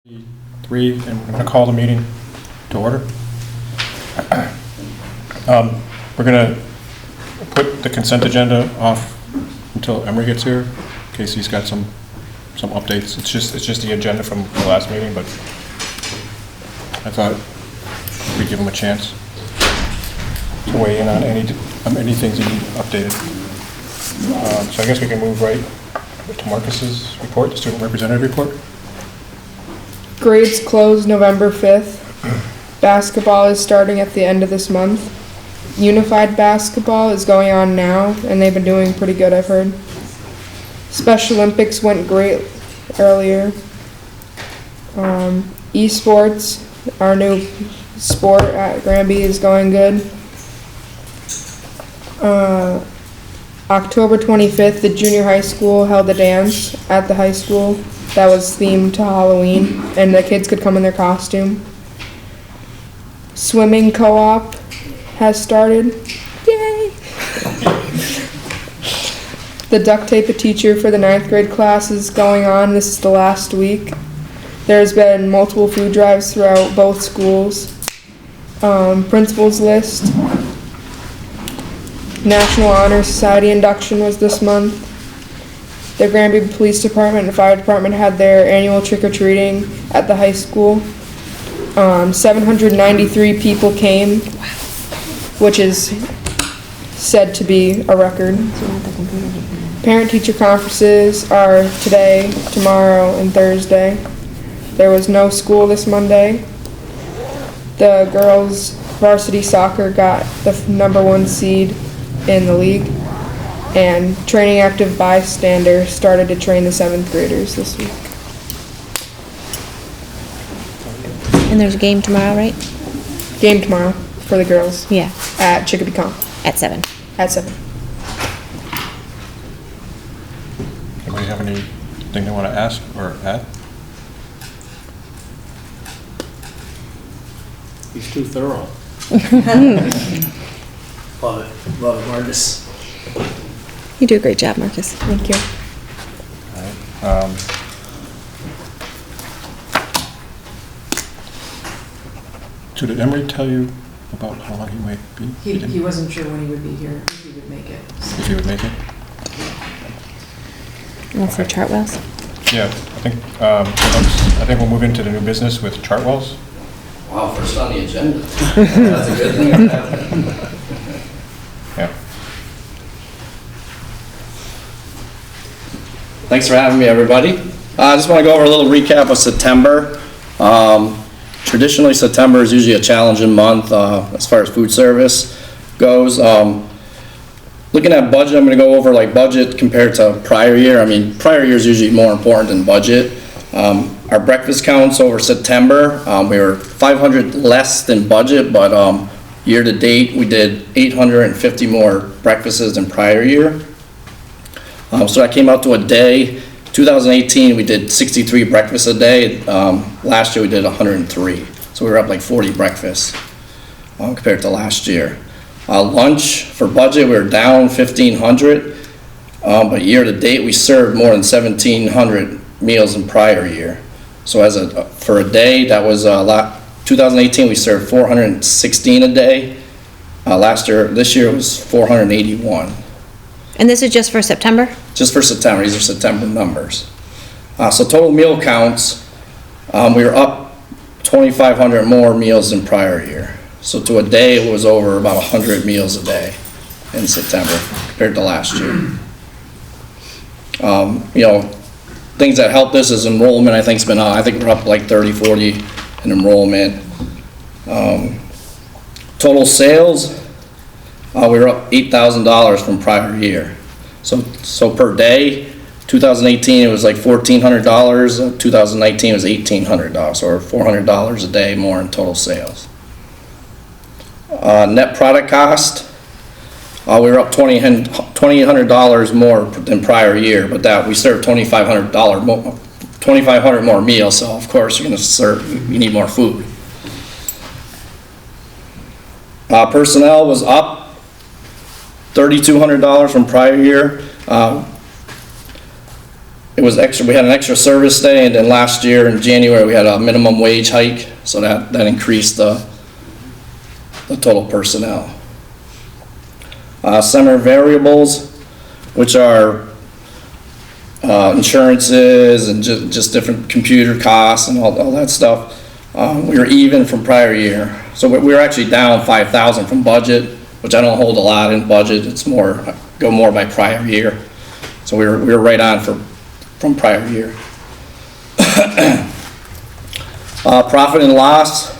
3, and I'm going to call the meeting to order. We're going to put the consent agenda off until Emery gets here, in case he's got some updates. It's just the agenda from the last meeting, but I thought we'd give him a chance to weigh in on any things that need updated. So I guess we can move right to Marcus's report, the student representative report. Grades close November 5th. Basketball is starting at the end of this month. Unified basketball is going on now, and they've been doing pretty good, I've heard. Special Olympics went great earlier. Esports, our new sport at Granby, is going good. October 25th, the junior high school held a dance at the high school that was themed to Halloween, and the kids could come in their costume. Swimming co-op has started. Yay! The duct tape a teacher for the 9th grade class is going on. This is the last week. There's been multiple food drives throughout both schools. Principals list. National Honor Society induction was this month. The Granby Police Department and Fire Department had their annual trick-or-treating at the high school. 793 people came, which is said to be a record. Parent-teacher conferences are today, tomorrow, and Thursday. There was no school this Monday. The girls' varsity soccer got the #1 seed in the league. And Training Active Bystander started to train the 7th graders this week. And there's a game tomorrow, right? Game tomorrow for the girls. Yeah. At Chicopee Comp. At 7. At 7. Anybody have anything they want to ask or add? He's too thorough. Love Marcus. You do a great job, Marcus. Thank you. All right. So did Emery tell you about how long he might be? He wasn't sure when he would be here, if he would make it. If he would make it? And that's Okay. the Chartwells. Yeah, I think we'll move into the new business with Chartwells. Wow, first on the agenda. That's a good thing. Yeah. Thanks for having me, everybody. I just want to go over a little recap of September. Traditionally, September is usually a challenging month as far as food service goes. Looking at budget, I'm going to go over like budget compared to prior year. I mean, prior year is usually more important than budget. Our breakfast counts over September, we were 500 less than budget, but year to date, we did 850 more breakfasts than prior year. So that came out to a day. 2018, we did 63 breakfasts a day. Last year, we did 103. So we were up like 40 breakfasts compared to last year. Lunch for budget, we were down 1,500. But year to date, we served more than 1,700 meals in prior year. So for a day, that was 2018, we served 416 a day. This year it was 481. And this is just for September? Just for September, these are September numbers. So total meal counts, we were up 2,500 more meals than prior year. So to a day, it was over about 100 meals a day in September compared to last year. Things that helped this is enrollment. I think we're up like 30, 40 in enrollment. Total sales, we were up $8,000 from prior year. So per day, 2018 it was like $1,400. 2019 was $1,800, or $400 a day more in total sales. Net product cost, we were up $2,800 more than prior year, but that we served $2,500 more meals. So of course you need more food. Personnel was up $3,200 from prior year. it was extra, we had an extra service day, and then last year in January, we had a minimum wage hike, so that increased the total personnel. Summer variables, which are insurances and just different computer costs and all that stuff. We were even from prior year. So we were actually down 5,000 from budget, which I don't hold a lot in budget. It's more, go more by prior year. So we were right on from prior year. Profit and loss,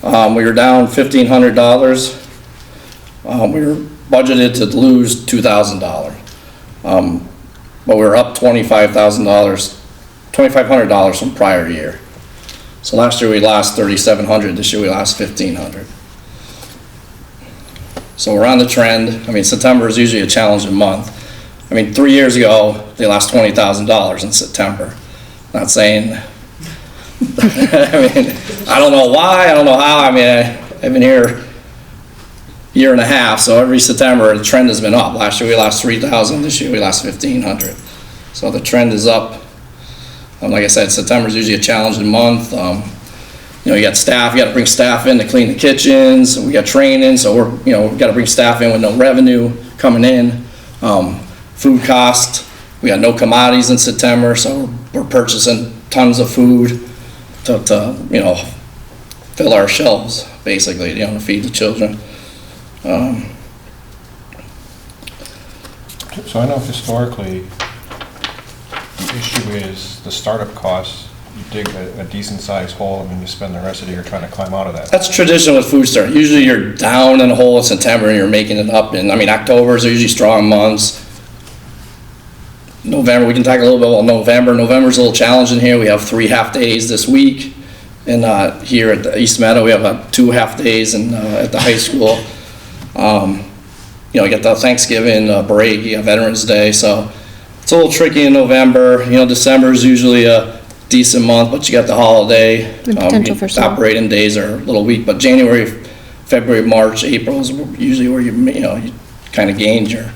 we were down $1,500. We were budgeted to lose $2,000. But we were up $2,500 from prior year. So last year we lost $3,700, this year we lost $1,500. So we're on the trend. I mean, September is usually a challenging month. I mean, 3 years ago, they lost $20,000 in September. Not saying, I mean, I don't know why, I don't know how. I mean, I've been here a year and a half, so every September the trend has been up. Last year we lost $3,000, this year we lost $1,500. So the trend is up. Like I said, September is usually a challenging month. You know, you got staff, you got to bring staff in to clean the kitchens. We got training, so we've got to bring staff in with no revenue coming in. Food cost, we got no commodities in September, so we're purchasing tons of food to fill our shelves, basically, to feed the children. So I know historically, the issue is the startup costs. You dig a decent sized hole and then you spend the rest of the year trying to climb out of that. That's traditional with food start. Usually you're down in a hole in September and you're making it up. And I mean, October's are usually strong months. November, we can talk a little bit about November. November's a little challenging here. We have 3 half days this week. And here at the East Meadow, we have 2 half days at the high school. You got the Thanksgiving break, you got Veterans Day. So it's a little tricky in November. December is usually a decent month, but you got the holiday. The potential for snow. Operating days are a little weak, but January, February, March, April is usually where you kind of gain your,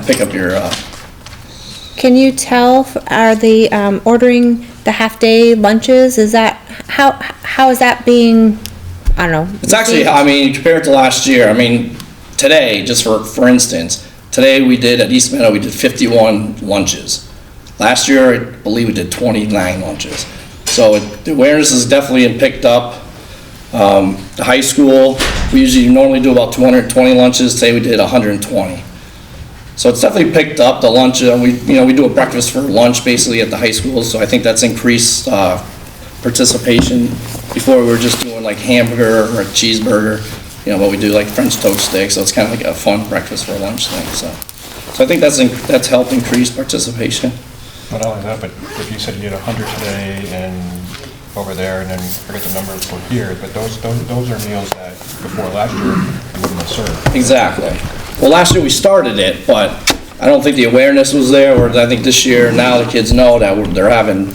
pick up your. Can you tell, are they ordering the half-day lunches? Is that, how is that being, I don't know? It's actually, I mean, compared to last year, I mean, today, just for instance, today we did, at East Meadow, we did 51 lunches. Last year, I believe we did 29 lunches. So the awareness is definitely picked up. The high school, we usually normally do about 220 lunches. Today we did 120. So it's definitely picked up the lunch. We do a breakfast for lunch basically at the high school. So I think that's increased participation. Before we were just doing like hamburger or a cheeseburger, but we do like French toast steak. So it's kind of like a fun breakfast for lunch thing. So I think that's helped increase participation. Not only that, but if you said you had 100 today and over there, and then I forget the number for here, but those are meals that before last year you wouldn't have served. Exactly. Well, last year we started it, but I don't think the awareness was there, or I think this year now the kids know that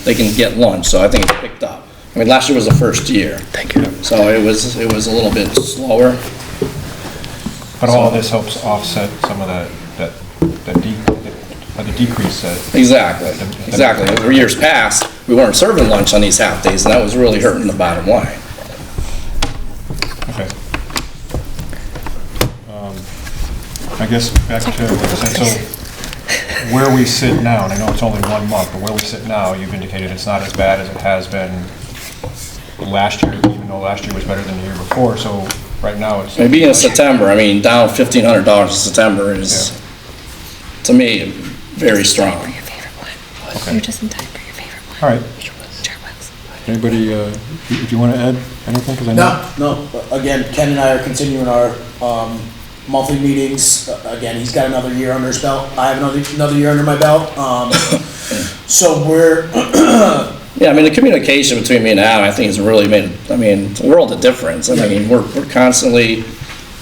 they can get lunch, so I think it's picked up. I mean, last year was the first year. Thank you. So it was a little bit slower. But all of this helps offset some of the decrease that. Exactly. For years past, we weren't serving lunch on these half days, and that was really hurting the bottom line. Okay. I guess back to what I said, so where we sit now, and I know it's only 1 month, but where we sit now, you've indicated it's not as bad as it has been last year, even though last year was better than the year before, so right now it's. Maybe in September, I mean, down $1,500 in September is, to me, very strong. Your favorite one. Okay. You're just in time for your favorite one. All right. Jarwell's. Anybody, if you want to add anything? 'Cause I know. No, again, Ken and I are continuing our monthly meetings. Again, he's got another year under his belt. I have another year under my belt. So we're. Yeah, I mean, the communication between me and Adam, I think, has really made, a world of difference. I mean, we're constantly,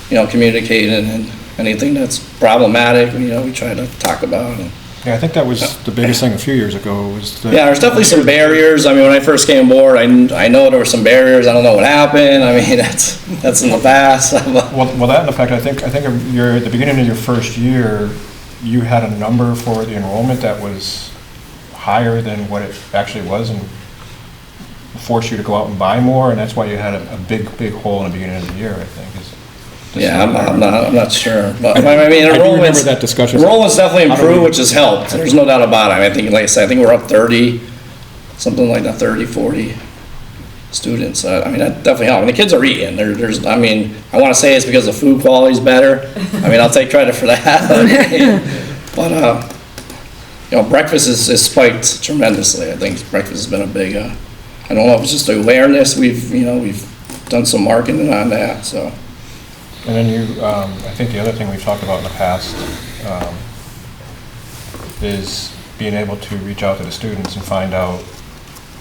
communicating, and anything that's problematic, we try to talk about. Yeah, I think that was the biggest thing a few years ago was that. Yeah, there's definitely some barriers. I mean, when I first came aboard, I know there were some barriers. I don't know what happened. I mean, that's in the past. Well, that in fact, I think you're at the beginning of your first year, you had a number for the enrollment that was higher than what it actually was and forced you to go out and buy more, and that's why you had a big hole in the beginning of the year, I think, is. Yeah, I'm not sure, but, I mean, I do remember enrollment's, that discussion. enrollment's definitely How do we- improved, which has helped, there's no doubt about it. I mean, I think, like I said, I think we're up 30, something like that, 30, 40 students. I mean, that definitely helped. And the kids are eating. There's, I mean, I want to say it's because the food quality's better. I mean, I'll take credit for that. But, you know, breakfast is spiked tremendously. I think breakfast has been a big, I don't know if it's just awareness. We've done some marketing on that, so. And then I think the other thing we've talked about in the past is being able to reach out to the students and find out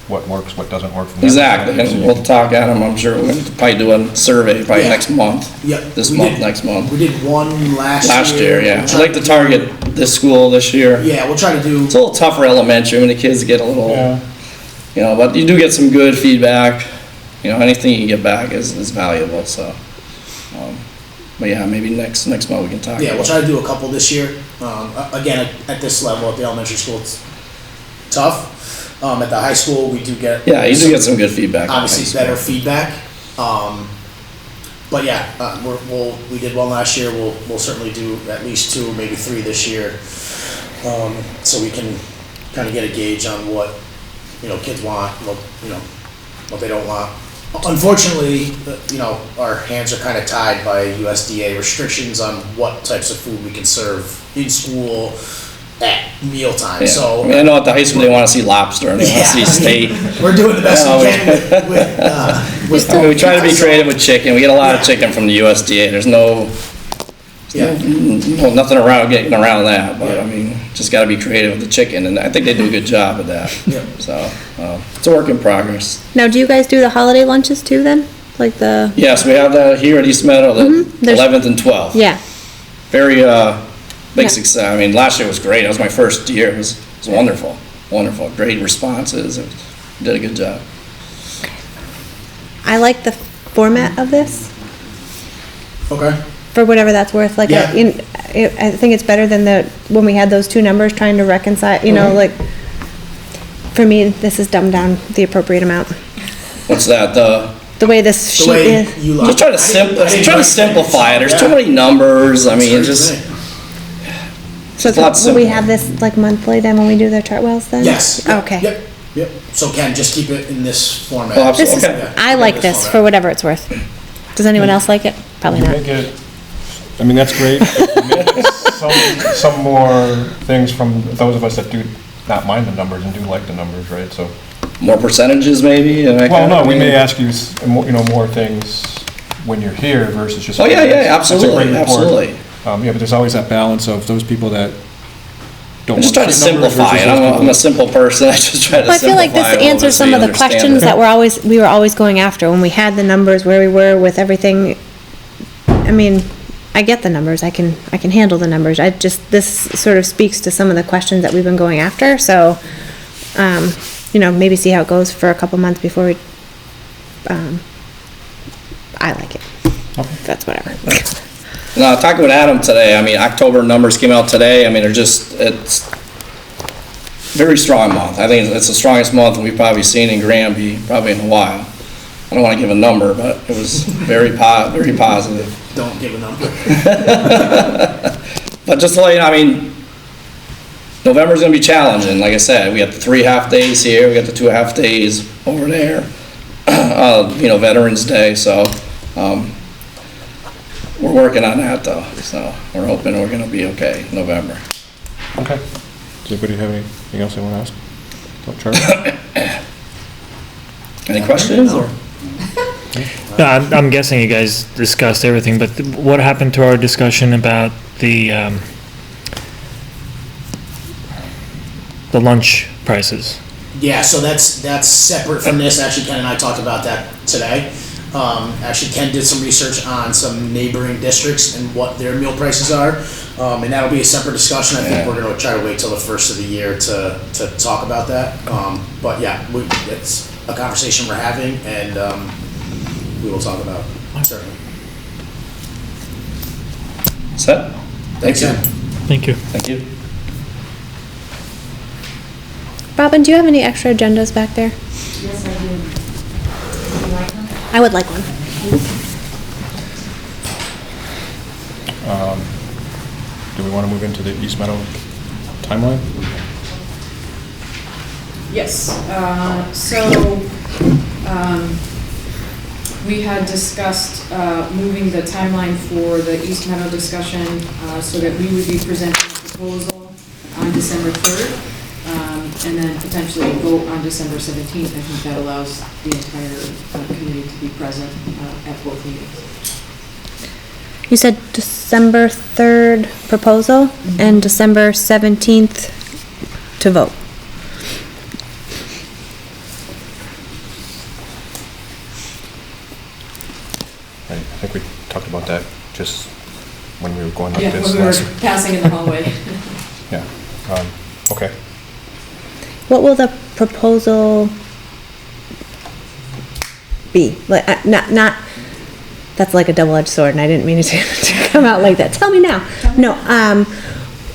what works, what doesn't work. From their Exactly, perspective. and we'll talk at them, I'm sure, we're going to probably do a survey probably Yeah. next month. Yep. This We month, did- next month. We did one last year. Yeah. We'll I'd try like to target this school this year. Yeah, we'll try to do, It's a little tougher elementary when the kids get a little, Yeah. you know, but you do get some good feedback. You know, anything you get back is valuable, so. But yeah, maybe next month we can talk. yeah, we'll about try to do a couple this year. Again, at this level, at the elementary school, it's tough. At the high school, we do get. Yeah, you do get some good feedback. on high Obviously, school. better feedback. But yeah, we did one last year, we'll certainly do at least 2, maybe 3 this year. So we can kind of get a gauge on what, kids want, what they don't want. Unfortunately, our hands are kind of tied by USDA restrictions on what types of food we can serve in school at mealtime, Yeah. so. I mean, I know at the high school they want to see lobster and they want to see steak. We're doing the best we Yeah, can with. I mean, we try to be so- creative with chicken. We get a lot of Yeah. chicken from the USDA. There's no, Yeah. nothing getting around that, but Yeah. I mean, just gotta be creative with the chicken, and I think they do a good job of that. Yeah. So, it's a work in progress. Now, do you guys do the holiday lunches too then? Like the, Yes, we have that here at East Meadow, the There's- 11th and 12th. yeah, Very, big Yeah. success. I mean, last year was great. That was my first year. It was wonderful, wonderful. Great responses. Did a good job. I like the format of this, Okay. for whatever that's worth. Like, Yeah. I think it's better than when we had those two numbers trying to reconcile, Mhm. like, for me, this is dumbed down the appropriate amount. What's that? The way this The sheet way is. you like. Just try to simplify it. There's too many numbers. I mean, just, So it's a lot will we simpler. have this like monthly then when we do the Chartwells then? Yes. Yep, Okay. Yep. So Ken, just keep it in this format. Oh, absolutely. This is, Okay. I like this for whatever it's worth. Does anyone else like it? Probably You not. make it, I mean, that's great. You make it some more things from those of us that do not mind the numbers and do like the numbers, right? So, more percentages maybe? and that well, kind no, of we thing? may ask you, more things when you're here versus just. Oh, yeah, That's a great absolutely, report. absolutely. Yeah, but there's always that balance of those people that don't I just want try to see numbers simplify it. versus those I'm a people- simple person. I just try to Well, I simplify feel like this it a little answers bit so some you of the understand questions it. that we were always going after when we had the numbers where we were with everything. I mean, I get the numbers. I can handle the numbers. This sort of speaks to some of the questions that we've been going after. So, maybe see how it goes for a couple months before we, I like it. That's whatever. No, talking with Adam today, I mean, October numbers came out today. I mean, it's very strong month. I think it's the strongest month we've probably seen in Granby, probably in a while. I don't want to give a number, but it was very positive. Don't give a number. But just to let you know, I mean, November's gonna be challenging. Like I said, we got the 3 half-days here, we got the 2 half-days over there. Veterans Day, so, we're working on that though. So we're hoping we're gonna be okay in November. Okay. Does anybody have anything else they want to ask about Charlie? Any questions or? No, I'm guessing you guys discussed everything, but what happened to our discussion about the lunch prices? Yeah, so that's separate from this. Actually, Ken and I talked about that today. Actually, Ken did some research on some neighboring districts and what their meal prices are. And that'll be a separate discussion. I think Yeah. we're gonna try to wait till the first of the year to talk about that. But yeah, it's a conversation we're having, and we will talk about it, certainly. Set? Thank Thanks, you. Ken. Thank you. Thank you. Robin, do you have any extra agendas back there? Yes, I did. Would you like them? I would like one. Do we want to move into the East Meadow timeline? Yes, we had discussed moving the timeline for the East Meadow discussion so that we would be presenting a proposal on December 3rd, and then potentially vote on December 17th. I think that allows the entire committee to be present at both meetings. You said December 3rd proposal and December 17th to vote. I think we talked about that just when we were going like Yeah, this when we last. were passing in the hallway. Yeah, okay. What will the proposal be? Like, not, that's like a double-edged sword, and I didn't mean it to come out like that. Tell me now. No,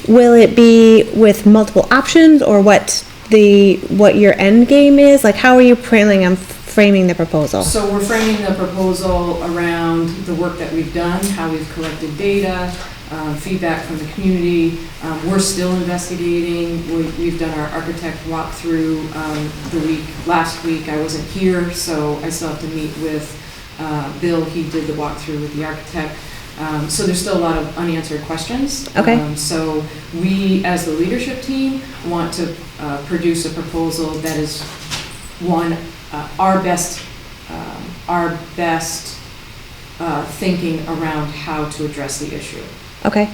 will it be with multiple options, or what your end game is? Like, how are you planning on framing the proposal? So we're framing the proposal around the work that we've done, how we've collected data, feedback from the community. We're still investigating. We've done our architect walkthrough last week. I wasn't here, so I still have to meet with Bill. He did the walkthrough with the architect. So there's still a lot of unanswered questions. Okay. So we, as the leadership team, want to produce a proposal that is our best thinking around how to address the issue. Okay,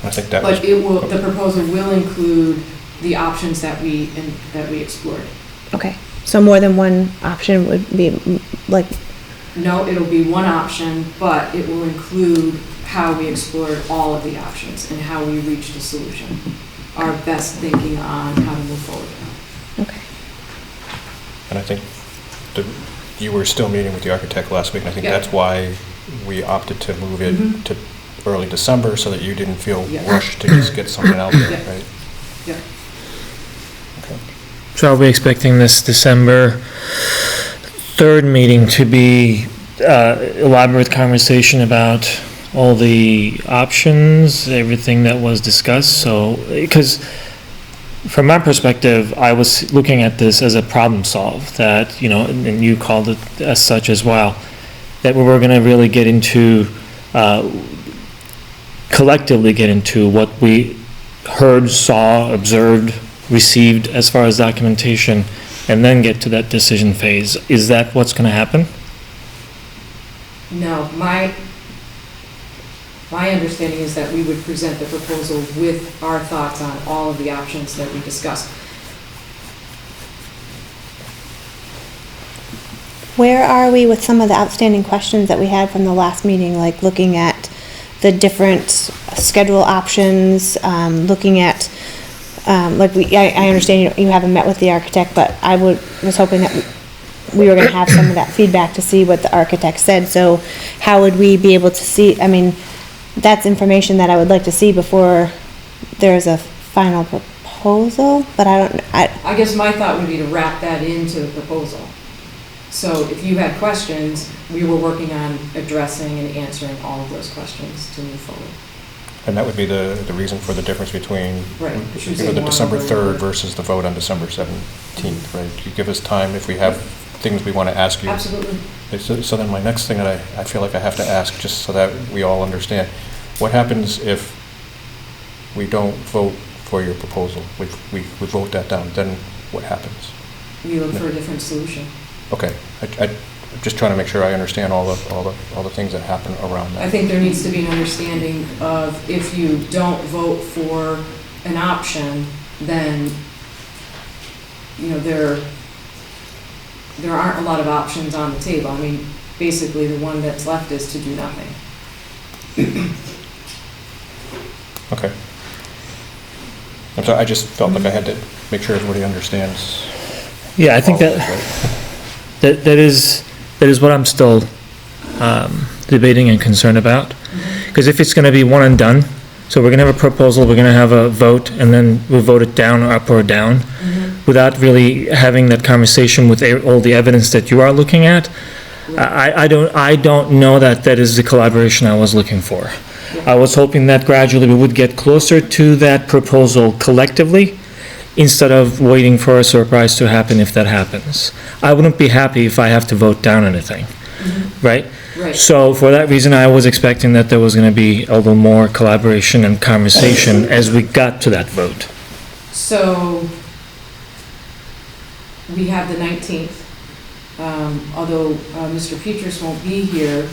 I think that was. But the proposal will include the options that we explored. okay. So more than one option would be, like, No, it'll be one option, but it will include how we explored all of the options and how we reached a solution. Our best thinking on how to move forward. okay. And I think you were still meeting with the architect last week, and I think Yeah. that's why we opted to move it Mhm. to early December, so that you didn't feel Yeah. rushed to just get something out there, Yeah. right? Yeah. Okay. So are we expecting this December 3rd meeting to be elaborate conversation about all the options, everything that was discussed? So, because from my perspective, I was looking at this as a problem solve that, and you called it as such as well, that we were going to really get into, collectively get into what we heard, saw, observed, received as far as documentation, and then get to that decision phase. Is that what's going to happen? No, my understanding is that we would present the proposal with our thoughts on all of the options that we discussed. Where are we with some of the outstanding questions that we had from the last meeting, like looking at the different schedule options, looking at, I understand you haven't met with the architect, but I was hoping that we were gonna have some of that feedback to see what the architect said, so how would we be able to see, that's information that I would like to see before there's a final proposal, but I guess my thought would be to wrap that into the proposal. So if you had questions, we were working on addressing and answering all of those questions to move forward. And that would be the reason for the difference between, Right. the December 3rd versus the vote on December 17th, right? You give us time if we have things we want to ask you. Absolutely. So then my next thing that I feel like I have to ask, just so that we all understand, what happens if we don't vote for your proposal? We vote that down, then what happens? We look for a different solution. Okay, I'm just trying to make sure I understand all the things that happen around that. I think there needs to be an understanding of if you don't vote for an option, then, there aren't a lot of options on the table. Basically, the one that's left is to do nothing. Okay. I'm sorry, I just felt like I had to make sure everybody understands. Yeah, I think all of this, right? that is what I'm still debating and concerned about. Because if it's going to be one and done, So we're gonna have a proposal, we're gonna have a vote, and then we'll vote it down, or up or down, without really having that conversation with all the evidence that you are looking at. I don't know that that is the collaboration I was looking for. I was hoping that gradually we would get closer to that proposal collectively, instead of waiting for a surprise to happen if that happens. I wouldn't be happy if I have to vote down anything, right? Right. So for that reason, I was expecting that there was gonna be a little more collaboration and conversation as we got to that vote. So, we have the 19th. Although Mr. Petrus won't be here,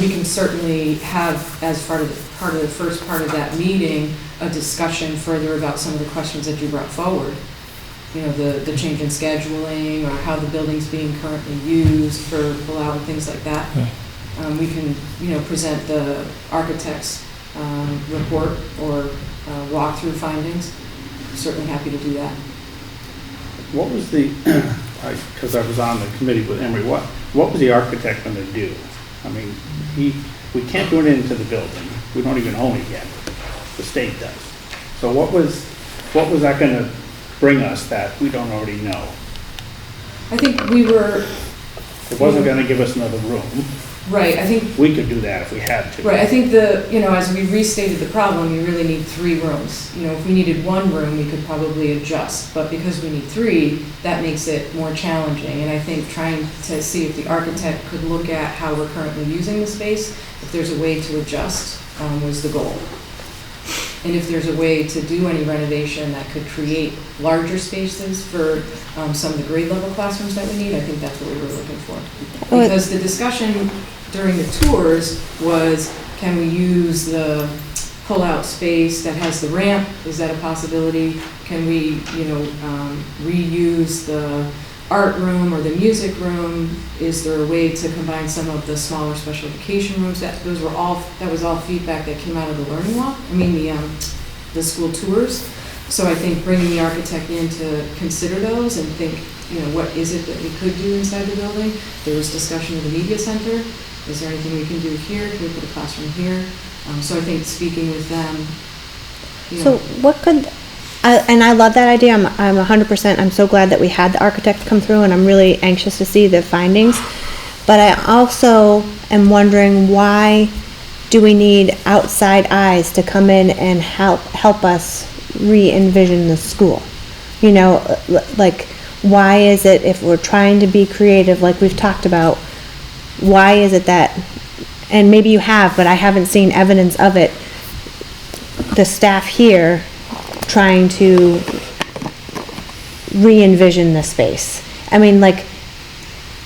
we can certainly have, as part of the first part of that meeting, a discussion further about some of the questions that you brought forward. You know, the change in scheduling, or how the building's being currently used for pull-out and things like that. We can, present the architect's report or walkthrough findings. Certainly happy to do that. What was the, because I was on the committee with Emery, what was the architect going to do? I mean, we can't do it into the building. We don't even own it yet. The state does. So what was that going to bring us that we don't already know? I think we were, It wasn't going to give us another room. right, I think We could do that if we had to. Right, I think as we restated the problem, you really need 3 rooms. If we needed 1 room, we could probably adjust, but because we need 3, that makes it more challenging. And I think trying to see if the architect could look at how we're currently using the space, if there's a way to adjust, was the goal. And if there's a way to do any renovation that could create larger spaces for some of the grade level classrooms that we need, I think that's what we were looking for. Because the discussion during the tours was, can we use the pull-out space that has the ramp? Is that a possibility? Can we, reuse the art room or the music room? Is there a way to combine some of the smaller special education rooms? That was all feedback that came out of the learning walk. The school tours. So I think bringing the architect in to consider those and think, what is it that we could do inside the building? There was discussion of the media center. Is there anything we can do here? Can we put a classroom here? So I think speaking with them. So what could, and I love that idea, I'm 100%, I'm so glad that we had the architect come through, and I'm really anxious to see the findings. But I also am wondering, why do we need outside eyes to come in and help us re-envision the school? Like, why is it, if we're trying to be creative, like we've talked about, why is it that, and maybe you have, but I haven't seen evidence of it, the staff here trying to re-envision the space?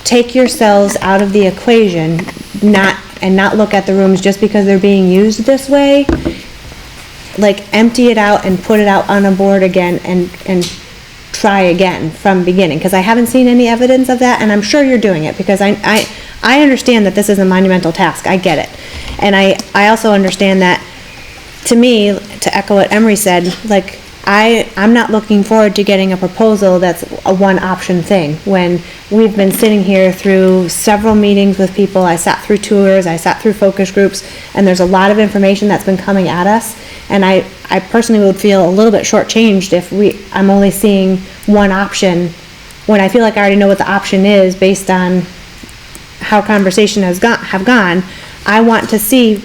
Take yourselves out of the equation, not look at the rooms just because they're being used this way. Empty it out and put it out on a board again and try again from beginning, because I haven't seen any evidence of that, and I'm sure you're doing it, because I understand that this is a monumental task. I get it. And I also understand that, to me, to echo what Emery said, I'm not looking forward to getting a proposal that's a one-option thing, when we've been sitting here through several meetings with people. I sat through tours, I sat through focus groups, and there's a lot of information that's been coming at us. And I personally would feel a little bit shortchanged if I'm only seeing one option, when I feel like I already know what the option is based on how conversation have gone. I want to see,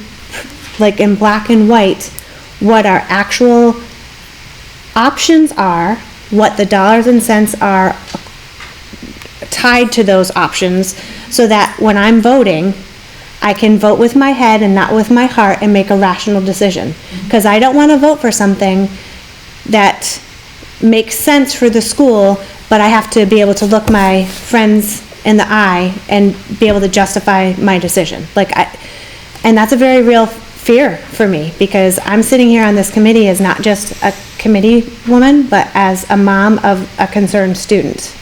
in black and white, what our actual options are, what the dollars and cents are tied to those options, so that when I'm voting, I can vote with my head and not with my heart and make a rational decision. Because I don't want to vote for something that makes sense for the school, but I have to be able to look my friends in the eye and be able to justify my decision. And that's a very real fear for me, because I'm sitting here on this committee as not just a committee woman, but as a mom of a concerned student,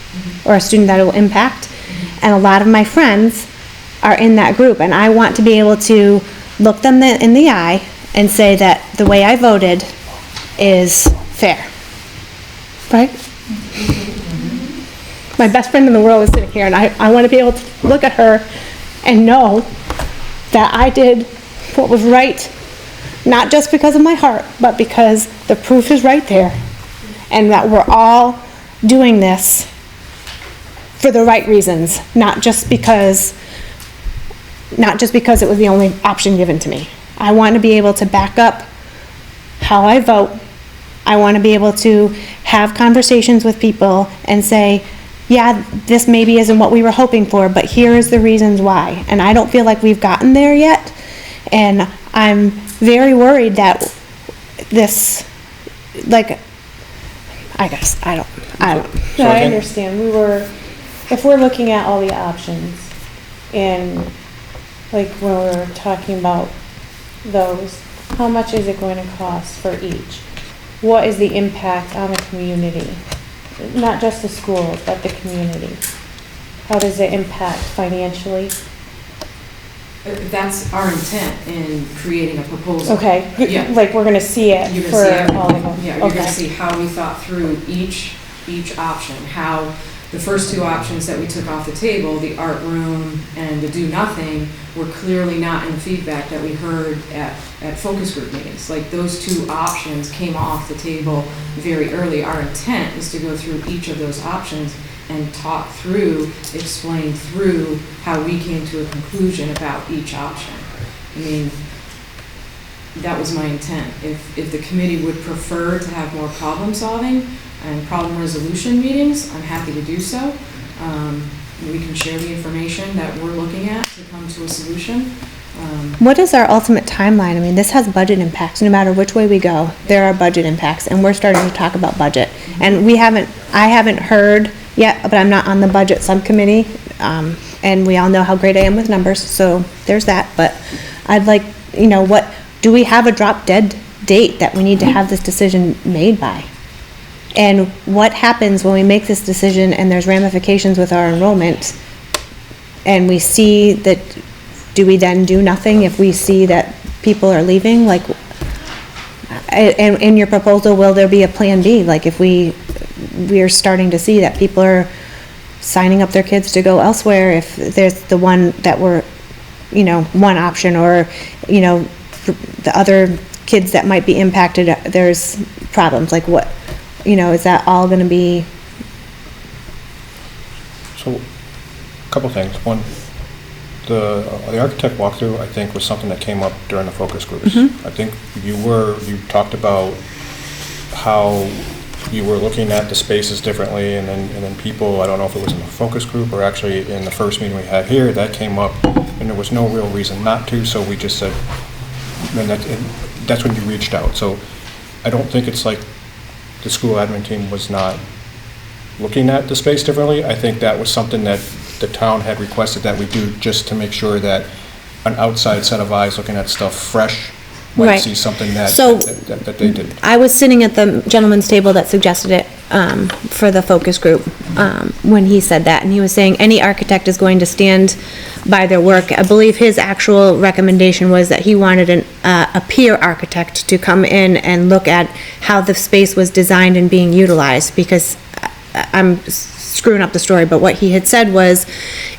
or a student that it will impact. And a lot of my friends are in that group, and I want to be able to look them in the eye and say that the way I voted is fair. Right? My best friend in the world is sitting here, and I want to be able to look at her and know that I did what was right Not just because of my heart, but because the proof is right there. And that we're all doing this for the right reasons, not just because it was the only option given to me. I want to be able to back up how I vote. I want to be able to have conversations with people and say, yeah, this maybe isn't what we were hoping for, but here is the reasons why. And I don't feel like we've gotten there yet. And I'm very worried that this, like, I guess, I don't. So I again- understand. If we're looking at all the options and like when we were talking about those, how much is it going to cost for each? What is the impact on the community? Not just the schools, but the community. How does it impact financially? That's our intent in creating a proposal. Okay, Yeah. like we're gonna see it You're for gonna see everything. all of them. Yeah, you're gonna Okay. see how we thought through each option, how the first two options that we took off the table, the art room and the do nothing, were clearly not in the feedback that we heard at focus group meetings. Like, those two options came off the table very early. Our intent is to go through each of those options and talk through, explain through how we came to a conclusion about each option. I mean, that was my intent. If the committee would prefer to have more problem solving and problem resolution meetings, I'm happy to do so. We can share the information that we're looking at to come to a solution. What is our ultimate timeline? I mean, this has budget impacts. No matter which way we go, there are budget impacts, and we're starting to talk about budget. And I haven't heard yet, but I'm not on the budget subcommittee, and we all know how great I am with numbers, so there's that. But I'd like, do we have a drop dead date that we need to have this decision made by? And what happens when we make this decision and there's ramifications with our enrollment, and we see that, do we then do nothing if we see that people are leaving? Like, and in your proposal, will there be a plan B? Like, if we are starting to see that people are signing up their kids to go elsewhere, if there's the one that we're, one option, or, the other kids that might be impacted, there's problems, like what, is that all gonna be? So, a couple things. One, the architect walkthrough, I think, was something that came up during the focus groups. I think you talked about how you were looking at the spaces differently, and then people, I don't know if it was in the focus group or actually in the first meeting we had here, that came up, and there was no real reason not to, so we just said, and that's when you reached out. So I don't think it's like the school admin team was not looking at the space differently. I think that was something that the town had requested that we do, just to make sure that an outside set of eyes looking at stuff fresh might Right. see something that So- that they did. I was sitting at the gentleman's table that suggested it, for the focus group, when he said that, and he was saying any architect is going to stand by their work. I believe his actual recommendation was that he wanted a peer architect to come in and look at how the space was designed and being utilized, because I'm screwing up the story, but what he had said was,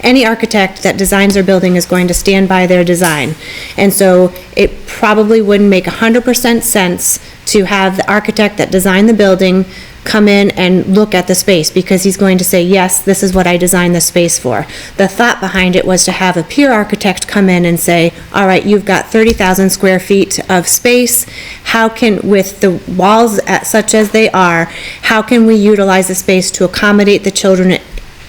any architect that designs their building is going to stand by their design. And so it probably wouldn't make 100% sense to have the architect that designed the building come in and look at the space, because he's going to say, yes, this is what I designed the space for. The thought behind it was to have a peer architect come in and say, all right, you've got 30,000 square feet of space. How can, with the walls such as they are, how can we utilize the space to accommodate the children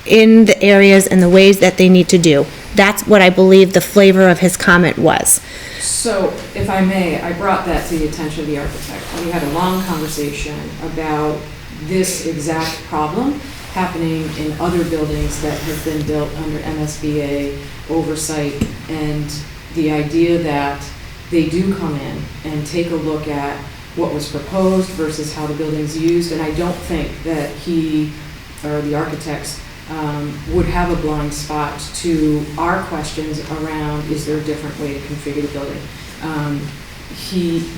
in the areas and the ways that they need to do? That's what I believe the flavor of his comment was. So, if I may, I brought that to the attention of the architect. We had a long conversation about this exact problem happening in other buildings that have been built under MSBA oversight, and the idea that they do come in and take a look at what was proposed versus how the building's used. And I don't think that he, or the architects, would have a blind spot to our questions around, is there a different way to configure the building?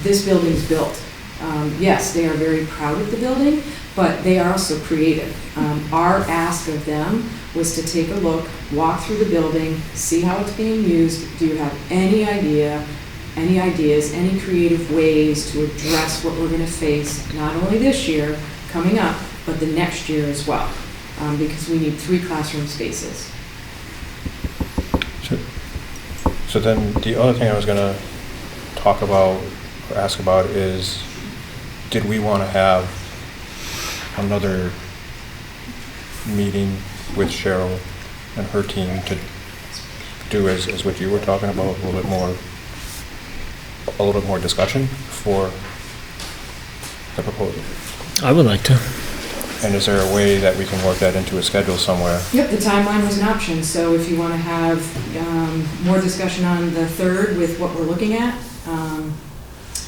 This building's built. Yes, they are very proud of the building, but they are also creative. Our ask of them was to take a look, walk through the building, see how it's being used. Do you have any idea any ideas, any creative ways to address what we're going to face, not only this year coming up, but the next year as well, because we need 3 classroom spaces. So then the other thing I was gonna talk about or ask about is, did we want to have another meeting with Cheryl and her team to do as what you were talking about, a little bit more discussion for the proposal? I would like to. And is there a way that we can work that into a schedule somewhere? Yep, the timeline was an option, so if you want to have more discussion on the 3rd with what we're looking at,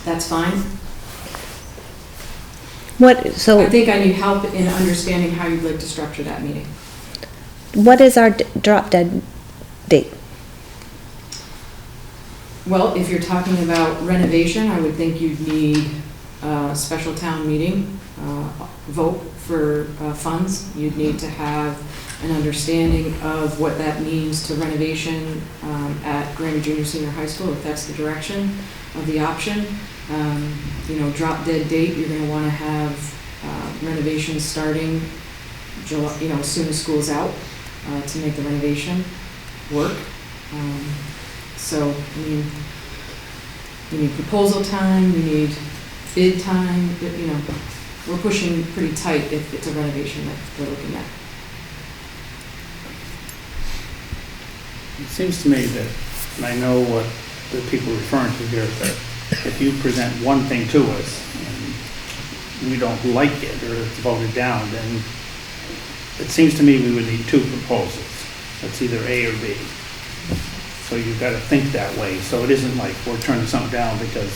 that's fine. What, I so think I need help in understanding how you'd like to structure that meeting. what is our drop dead date? Well, if you're talking about renovation, I would think you'd need a special town meeting, vote for funds. You'd need to have an understanding of what that means to renovation at Granby Junior Senior High School, if that's the direction of the option. You know, drop dead date, you're gonna wanna have renovations starting July, you know, as soon as school's out, to make the renovation work. So, I mean, you need proposal time, you need bid time, you know, we're pushing pretty tight if it's a renovation that we're looking at. It seems to me that, and I know what the people are referring to here, that if you present one thing to us and we don't like it or it's voted down, then it seems to me we would need 2 proposals. It's either A or B. So you've got to think that way. So it isn't like we're turning something down because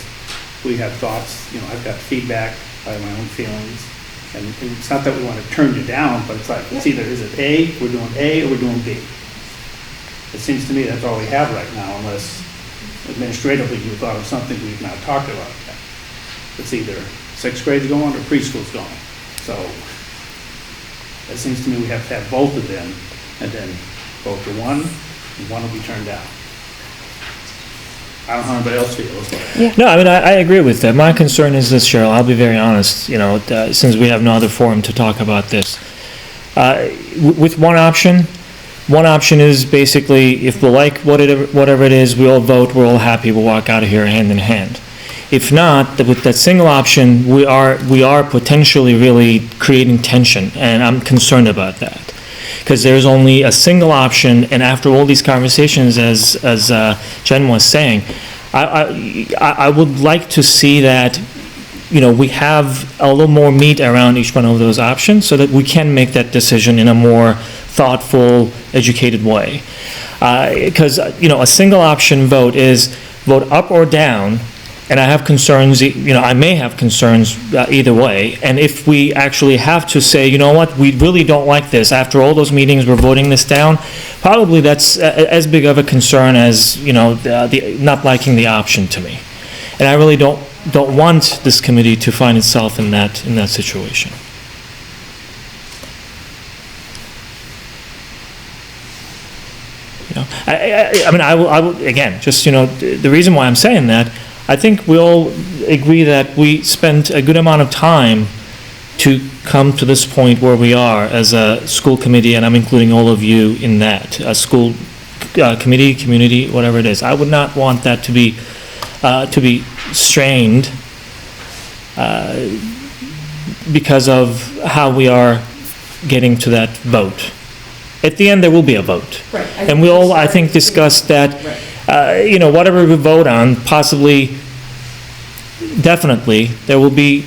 we have thoughts, you know, I've got feedback, I have my own feelings. And it's not that we want to turn you down, but it's like, it's either, is it A, we're doing A, or we're doing B. It seems to me that's all we have right now, unless administratively you thought of something we've not talked about yet. It's either 6th grade's going or preschool's going. So it seems to me we have to have both of them and then vote for one, and one will be turned down. I don't know how anybody else feels, but. No, I mean, I agree with that. My concern is this, Cheryl, I'll be very honest, you know, since we have no other forum to talk about this. With one option is basically, if we like whatever it is, we all vote, we're all happy, we'll walk out of here hand in hand. If not, with that single option, we are potentially really creating tension, and I'm concerned about that. Because there's only a single option, and after all these conversations, as Jen was saying, I would like to see that, you know, we have a little more meat around each one of those options so that we can make that decision in a more thoughtful, educated way. Because, you know, a single option vote is vote up or down, and I have concerns, you know, I may have concerns either way. And if we actually have to say, you know what, we really don't like this, after all those meetings, we're voting this down, probably that's as big of a concern as, you know, the not liking the option to me. And I really don't want this committee to find itself in that situation. You know, I mean, I will, again, just, you know, the reason why I'm saying that, I think we all agree that we spent a good amount of time to come to this point where we are as a school committee, and I'm including all of you in that, a school committee, community, whatever it is. I would not want that to be strained because of how we are getting to that vote. At the end, there will be a vote. Right. And we all, I think, discussed that, you know, whatever we vote on, possibly, definitely, there will be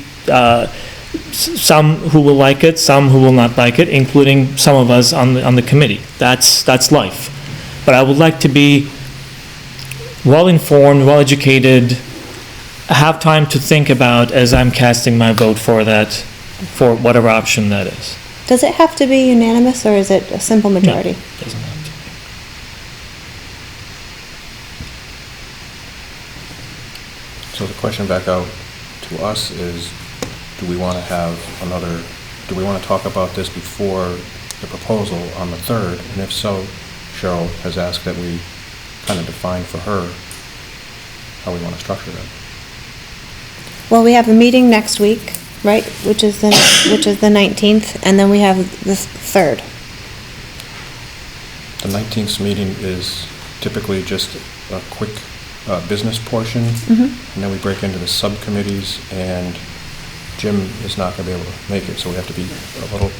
some who will like it, some who will not like it, including some of us on the committee. That's life. But I would like to be well-informed, well-educated, have time to think about as I'm casting my vote for that, for whatever option that is. Does it have to be unanimous, or is it a simple majority? Doesn't have to be. So the question back out to us is, do we want to talk about this before the proposal on the 3rd? And if so, Cheryl has asked that we kind of define for her how we want to structure that. Well, we have a meeting next week, right, which is the 19th, and then we have the 3rd. The 19th meeting is typically just a quick business portion, and then we break into the subcommittees, and Jim is not going to be able to make it, so we have to be a little,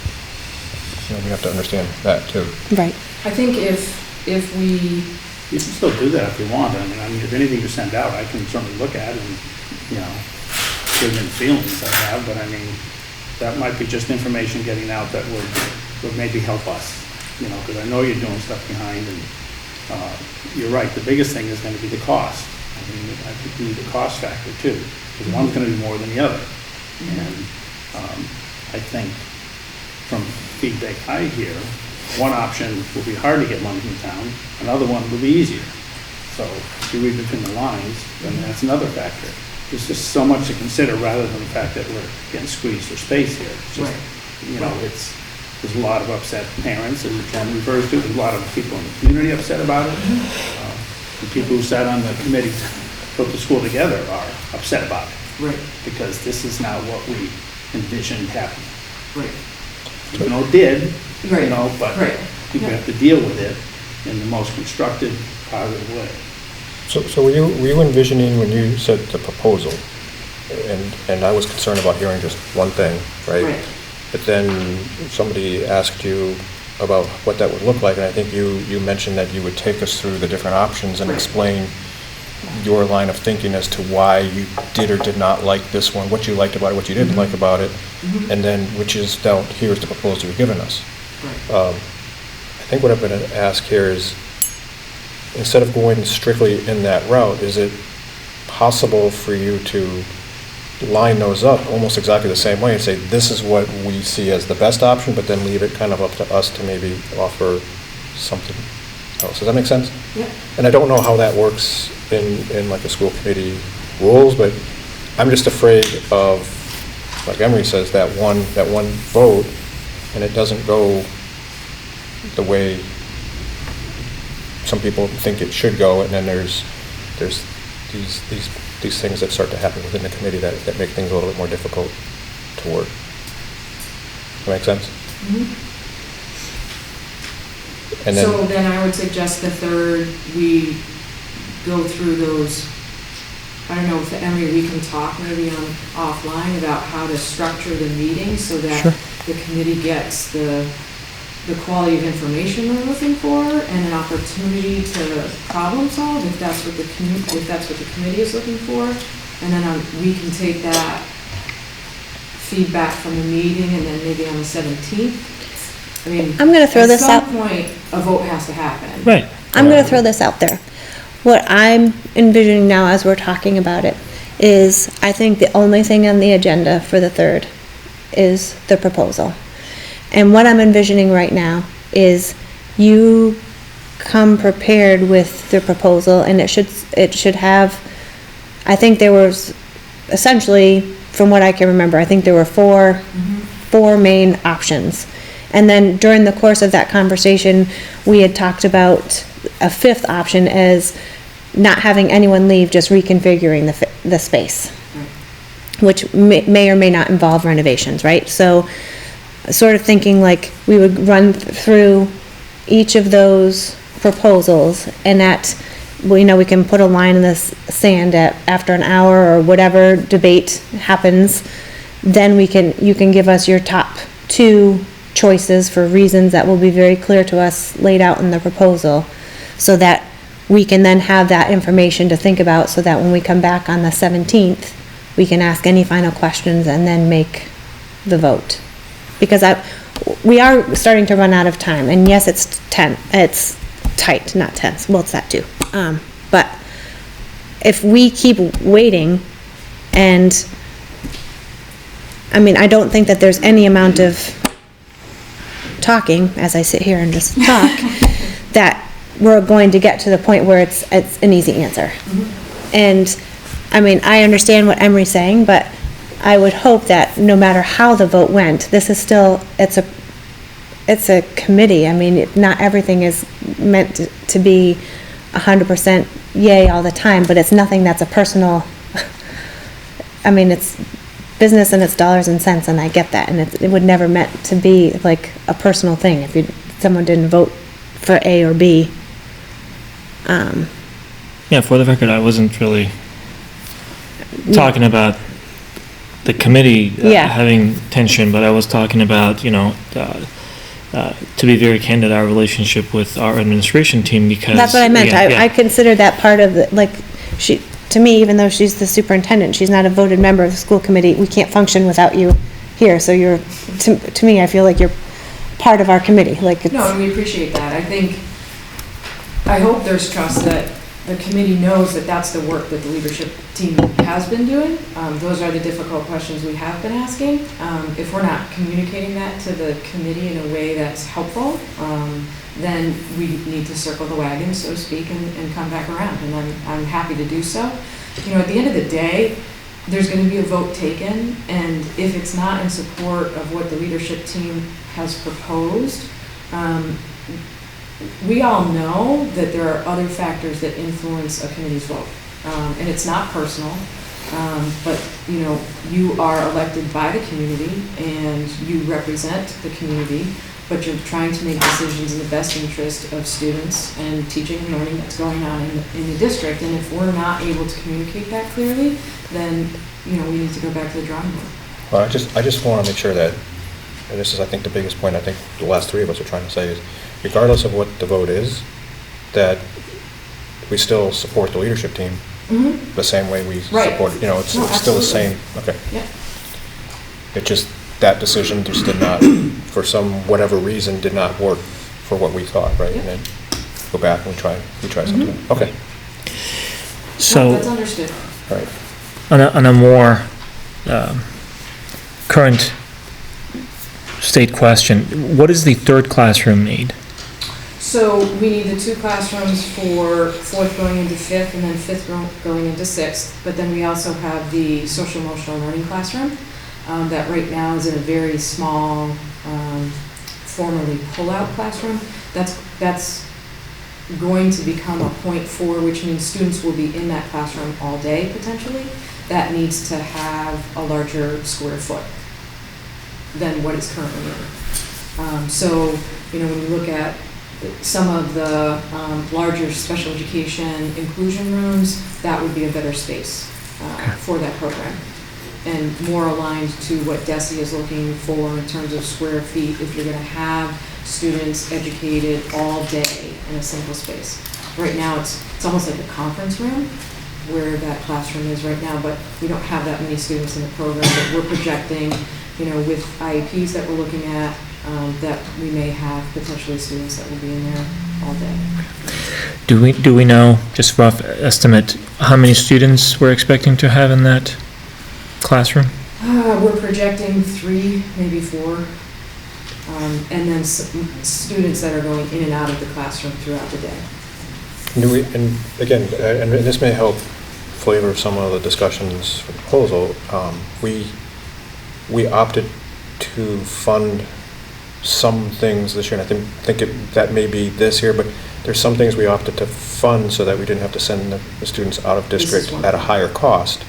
we have to understand that too. Right. I think if we, You can still do that if you want. I mean, if anything you send out, I can certainly look at and, give them feelings I have, but I mean, that might be just information getting out that would maybe help us, because I know you're doing stuff behind, and you're right, the biggest thing is going to be the cost. I mean, I think we need the cost factor too, because one's going to be more than the other. And I think from feedback I hear, one option will be hard to get money from town, another one will be easier. So if you read between the lines, then that's another factor. There's just so much to consider rather than the fact that we're getting squeezed for space here. It's just, there's a lot of upset parents, as Jen refers to, there's a lot of people in the community upset about it. The people who sat on the committee to put the school together are upset about it. right, Because this is not what we envisioned happening. right, Even though it did, right, but right. we have to deal with it in the most constructive, positive way. So were you envisioning when you said the proposal, and I was concerned about hearing just one thing, right? Right. But then somebody asked you about what that would look like, and I think you mentioned that you would take us through the different options and Right. explain your line of thinking as to why you did or did not like this one, what you liked about it, what you didn't like about it, and then here's the proposal you're giving us. Right. I think what I'm going to ask here is, instead of going strictly in that route, is it possible for you to line those up almost exactly the same way and say, this is what we see as the best option, but then leave it kind of up to us to maybe offer something else? Does that make sense? Yeah. And I don't know how that works in like a school committee rules, but I'm just afraid of, like Emery says, that one vote, and it doesn't go the way some people think it should go, and then there's these things that start to happen within the committee that make things a little bit more difficult to work. Does that make sense? And then, So then I would suggest the 3rd, we go through those, I don't know, if Emery, we can talk maybe offline about how to structure the meeting so that the committee gets the quality of information they're looking for and an opportunity to problem solve if that's what the committee is looking for. And then we can take that feedback from the meeting and then maybe on the 17th. I mean, I'm gonna throw this out. At some point, a vote has to happen. Right. I'm going to throw this out there. What I'm envisioning now as we're talking about it is, I think the only thing on the agenda for the 3rd is the proposal. And what I'm envisioning right now is you come prepared with the proposal, and it should have, I think there was, essentially, from what I can remember, I think there were four main options. And then during the course of that conversation, we had talked about a 5th option as not having anyone leave, just reconfiguring the space, which may or may not involve renovations, right? So sort of thinking like we would run through each of those proposals, and we can put a line in the sand after an hour or whatever debate happens, then you can give us your top 2 choices for reasons that will be very clear to us laid out in the proposal, so that we can then have that information to think about, so that when we come back on the 17th, we can ask any final questions and then make the vote. Because we are starting to run out of time, and yes, it's tight, not tense, well, it's that too. But if we keep waiting, and I don't think that there's any amount of talking, as I sit here and just talk, that we're going to get to the point where it's an easy answer. And, I understand what Emery's saying, but I would hope that no matter how the vote went, this is still, it's a committee. Not everything is meant to be 100% yay all the time, but it's nothing that's a personal, I mean, it's business and it's dollars and cents, and I get that, and it would never meant to be like a personal thing if someone didn't vote for A or B. Yeah, for the record, I wasn't really talking about the committee Yeah. having tension, but I was talking about, to be very candid, our relationship with our administration team, because. That's what I meant. Yeah, yeah. I consider that part of the, like, to me, even though she's the superintendent, she's not a voted member of the school committee. We can't function without you here, so to me, I feel like you're part of our committee, like it's. No, and we appreciate that. I hope there's trust that the committee knows that that's the work that the leadership team has been doing. Those are the difficult questions we have been asking. If we're not communicating that to the committee in a way that's helpful, then we need to circle the wagon, so to speak, and come back around, and I'm happy to do so. At the end of the day, there's going to be a vote taken, and if it's not in support of what the leadership team has proposed, we all know that there are other factors that influence a committee's vote, and it's not personal, but you are elected by the community and you represent the community, but you're trying to make decisions in the best interest of students and teaching and learning that's going on in the district. And if we're not able to communicate that clearly, then we need to go back to the drawing board. Well, I just want to make sure that, and this is, I think, the biggest point I think the last three of us are trying to say is, regardless of what the vote is, that we still support the leadership team the same way we Right. support, it's No, still the absolutely. same, okay. Yeah. It just, that decision just did not, for whatever reason, did not work for what we thought, right? And then go back and we try something. Okay, No, So, that's understood. all right. on a more current state question, what does the third classroom need? So we need the 2 classrooms for 4th going into 5th, and then 5th going into 6th. But then we also have the social emotional learning classroom that right now is in a very small, formerly pull-out classroom. That's going to become a .4, which means students will be in that classroom all day potentially. That needs to have a larger square foot than what is currently in. So, when you look at some of the larger special education inclusion rooms, that would be a better space for that program, and more aligned to what DESE is looking for in terms of square feet if you're going to have students educated all day in a single space. Right now, it's almost like a conference room where that classroom is right now, but we don't have that many students in the program, but we're projecting, with IEPs that we're looking at, that we may have potentially students that will be in there all day. Do we know, just rough estimate, how many students we're expecting to have in that classroom? We're projecting 3, maybe 4, and then students that are going in and out of the classroom throughout the day. And again, and this may help flavor some of the discussions for the proposal, we opted to fund some things this year, and I think that may be this year, but there's some things we opted to fund so that we didn't have to send the students out of district at a higher cost.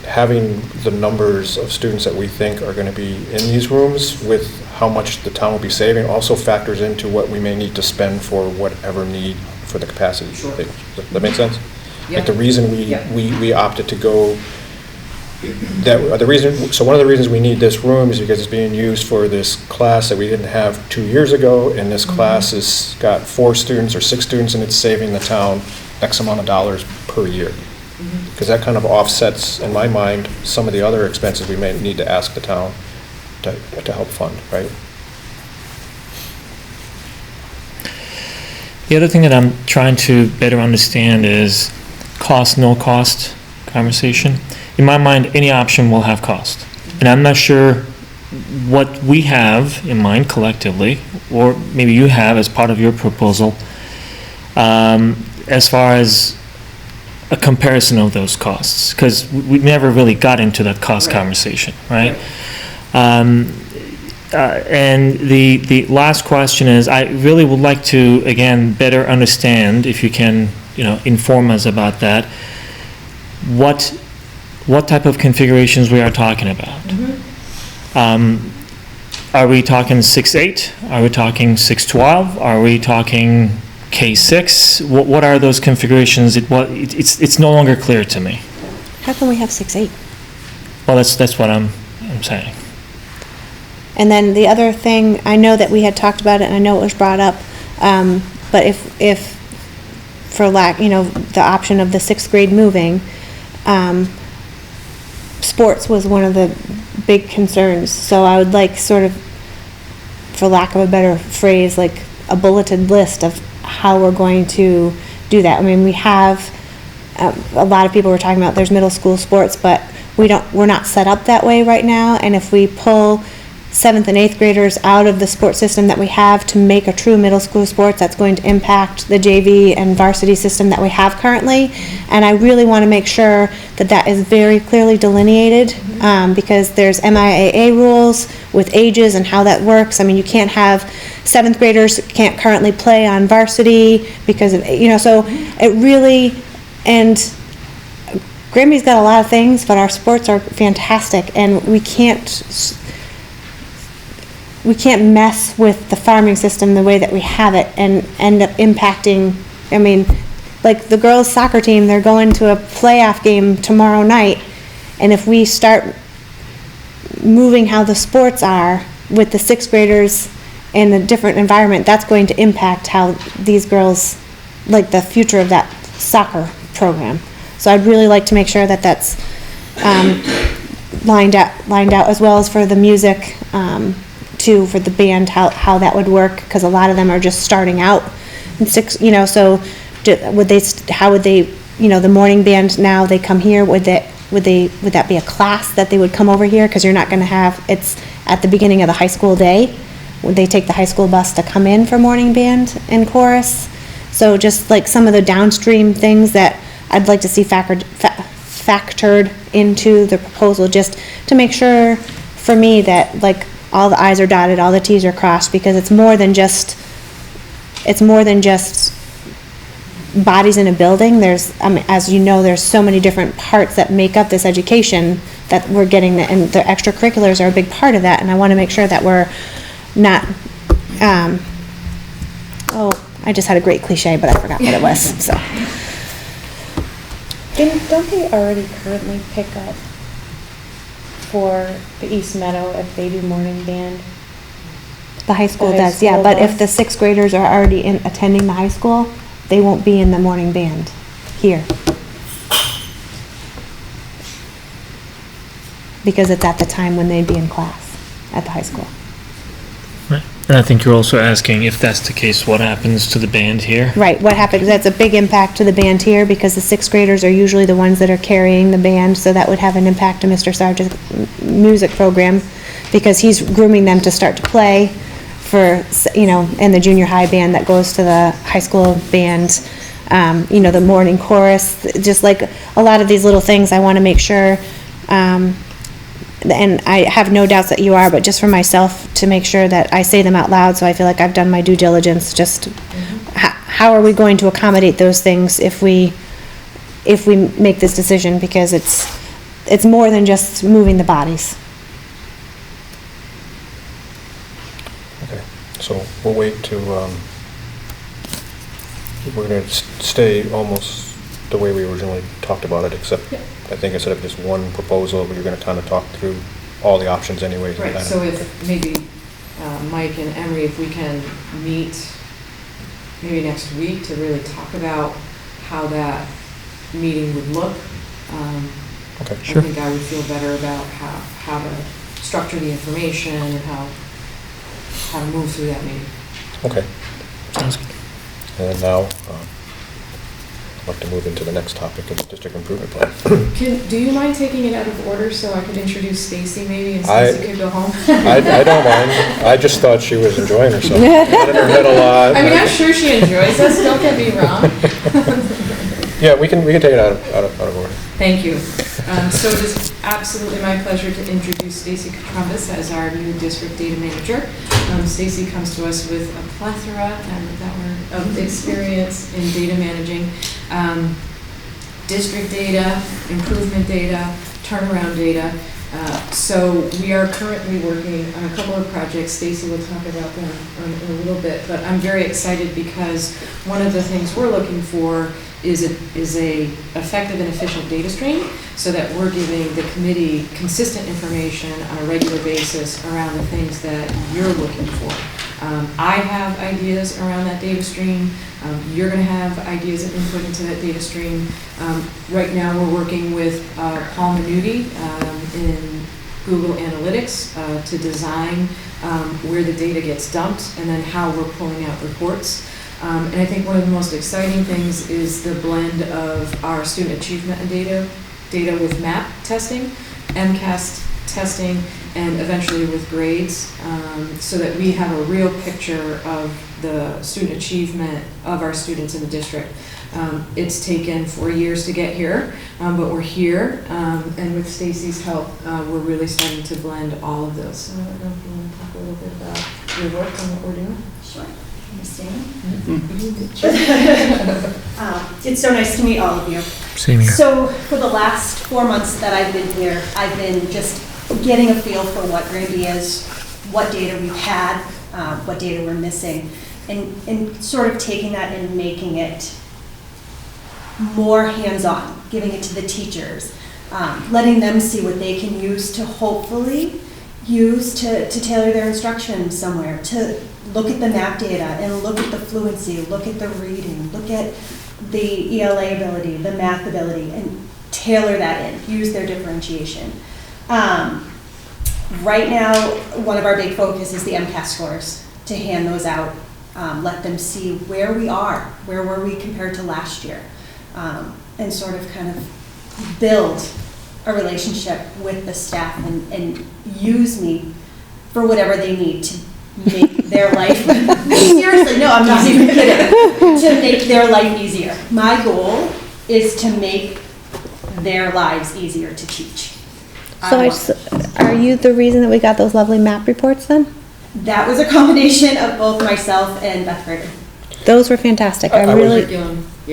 Having the numbers of students that we think are going to be in these rooms with how much the town will be saving also factors into what we may need to spend for whatever need for the capacity. Sure. Does that make sense? Yeah. Like the reason we opted to go, so one of the reasons we need this room is because it's being used for this class that we didn't have 2 years ago, and this class has got 4 students or 6 students, and it's saving the town X amount of dollars per year. Because that kind of offsets, in my mind, some of the other expenses we may need to ask the town to help fund, right? The other thing that I'm trying to better understand is cost, no cost conversation. In my mind, any option will have cost. And I'm not sure what we have in mind collectively, or maybe you have as part of your proposal, as far as a comparison of those costs, because we never really got into that cost Right. conversation, right? And the last question is, I really would like to, again, better understand, if you can, inform us about that, what type of configurations we are talking about. Are we talking 6/8? Are we talking 6/12? Are we talking K6? What are those configurations? It's no longer clear to me. How can we have 6/8? Well, that's what I'm saying. And then the other thing, I know that we had talked about it, and I know it was brought up, but if for lack, the option of the 6th grade moving, sports was one of the big concerns. So I would like sort of, for lack of a better phrase, like a bulleted list of how we're going to do that. I mean, we have, a lot of people were talking about there's middle school sports, but we're not set up that way right now. And if we pull 7th and 8th graders out of the sports system that we have to make a true middle school sports, that's going to impact the JV and varsity system that we have currently. And I really want to make sure that that is very clearly delineated, because there's MIAA rules with ages and how that works. I mean, you can't have 7th graders can't currently play on varsity because of, so it really, and Granby's got a lot of things, but our sports are fantastic, and we can't mess with the farming system the way that we have it and end up impacting, I mean, like the girls' soccer team, they're going to a playoff game tomorrow night, and if we start moving how the sports are with the 6th graders in a different environment, that's going to impact how these girls, like the future of that soccer program. So I'd really like to make sure that that's lined out, as well as for the music, too, for the band, how that would work, because a lot of them are just starting out in 6, so how would they, the morning band, now they come here, would that be a class that they would come over here? Because you're not going to have, it's at the beginning of the high school day, would they take the high school bus to come in for morning band and chorus? So just like some of the downstream things that I'd like to see factored into the proposal, just to make sure, for me, that like all the I's are dotted, all the T's are crossed, because it's more than just bodies in a building. There's, as you know, there's so many different parts that make up this education that we're getting, and the extracurriculars are a big part of that, and I want to make sure that we're not, I just had a great cliche, but I forgot what it was, so. Don't they already currently pick up for the East Meadow if they do morning band? The high school The high does, yeah, school but if bus? the 6th graders are already attending the high school, they won't be in the morning band here. Because it's at the time when they'd be in class at the high school. Right. And I think you're also asking, if that's the case, what happens to the band here? Right, what happens, that's a big impact to the band here, because the 6th graders are usually the ones that are carrying the band, so that would have an impact to Mr. Sargent's music program, because he's grooming them to start to play for, in the junior high band that goes to the high school band, the morning chorus, just like a lot of these little things, I want to make sure, and I have no doubts that you are, but just for myself, to make sure that I say them out loud, so I feel like I've done my due diligence, just how are we going to accommodate those things if we make this decision, because it's more than just moving the bodies. Okay, so we'll wait to, we're going to stay almost the way we originally talked about it, except I think instead of just one proposal, we were going to kind of talk through all the options anyways. Right, so if maybe Mike and Emery, if we can meet maybe next week to really talk about how that meeting would look. Okay, sure. I think I would feel better about how to structure the information and how to move through that meeting. Okay. Sounds good. And now, I'd like to move into the next topic of the district improvement plan. Do you mind taking it out of order so I could introduce Stacy maybe, and I- Stacy could go home? I don't mind. I just thought she was enjoying herself. Got in her head a lot. I mean, I'm sure she enjoys us, don't get me wrong. Yeah, we can take it out of order. Thank you. So it is absolutely my pleasure to introduce Stacy Katrumbas as our new district data manager. Stacy comes to us with a plethora of experience in data managing district data, improvement data, turnaround data. So we are currently working on a couple of projects. Stacy will talk about them in a little bit, but I'm very excited because one of the things we're looking for is a effective and efficient data stream so that we're giving the committee consistent information on a regular basis around the things that you're looking for. I have ideas around that data stream. You're going to have ideas and input into that data stream. Right now we're working with Paul Minuti in Google Analytics to design where the data gets dumped and then how we're pulling out reports. And I think one of the most exciting things is the blend of our student achievement and data with MAP testing, MCAS testing, and eventually with grades, so that we have a real picture of the student achievement of our students in the district. It's taken 4 years to get here, but we're here, and with Stacy's help, we're really starting to blend all of those. So I don't know if you want to talk a little bit about your work and what we're doing. Sure. It's so nice to meet all of you. Same here. So for the last 4 months that I've been here, I've been just getting a feel for what Granby is, what data we've had, what data we're missing, and sort of taking that and making it more hands-on, giving it to the teachers, letting them see what they can use to hopefully use to tailor their instruction somewhere, to look at the MAP data and look at the fluency, look at the reading, look at the ELA ability, the math ability, and tailor that in, use their differentiation. Right now, one of our big focus is the MCAS scores, to hand those out, let them see where we are, where were we compared to last year, and sort of kind of build a relationship with the staff and use me for whatever they need to make their life, seriously, no, I'm not even kidding, to make their life easier. My goal is to make their lives easier to teach. So are you the reason that we got those lovely map reports then? That was a combination of both myself and Beth Carter. Those were fantastic. I really,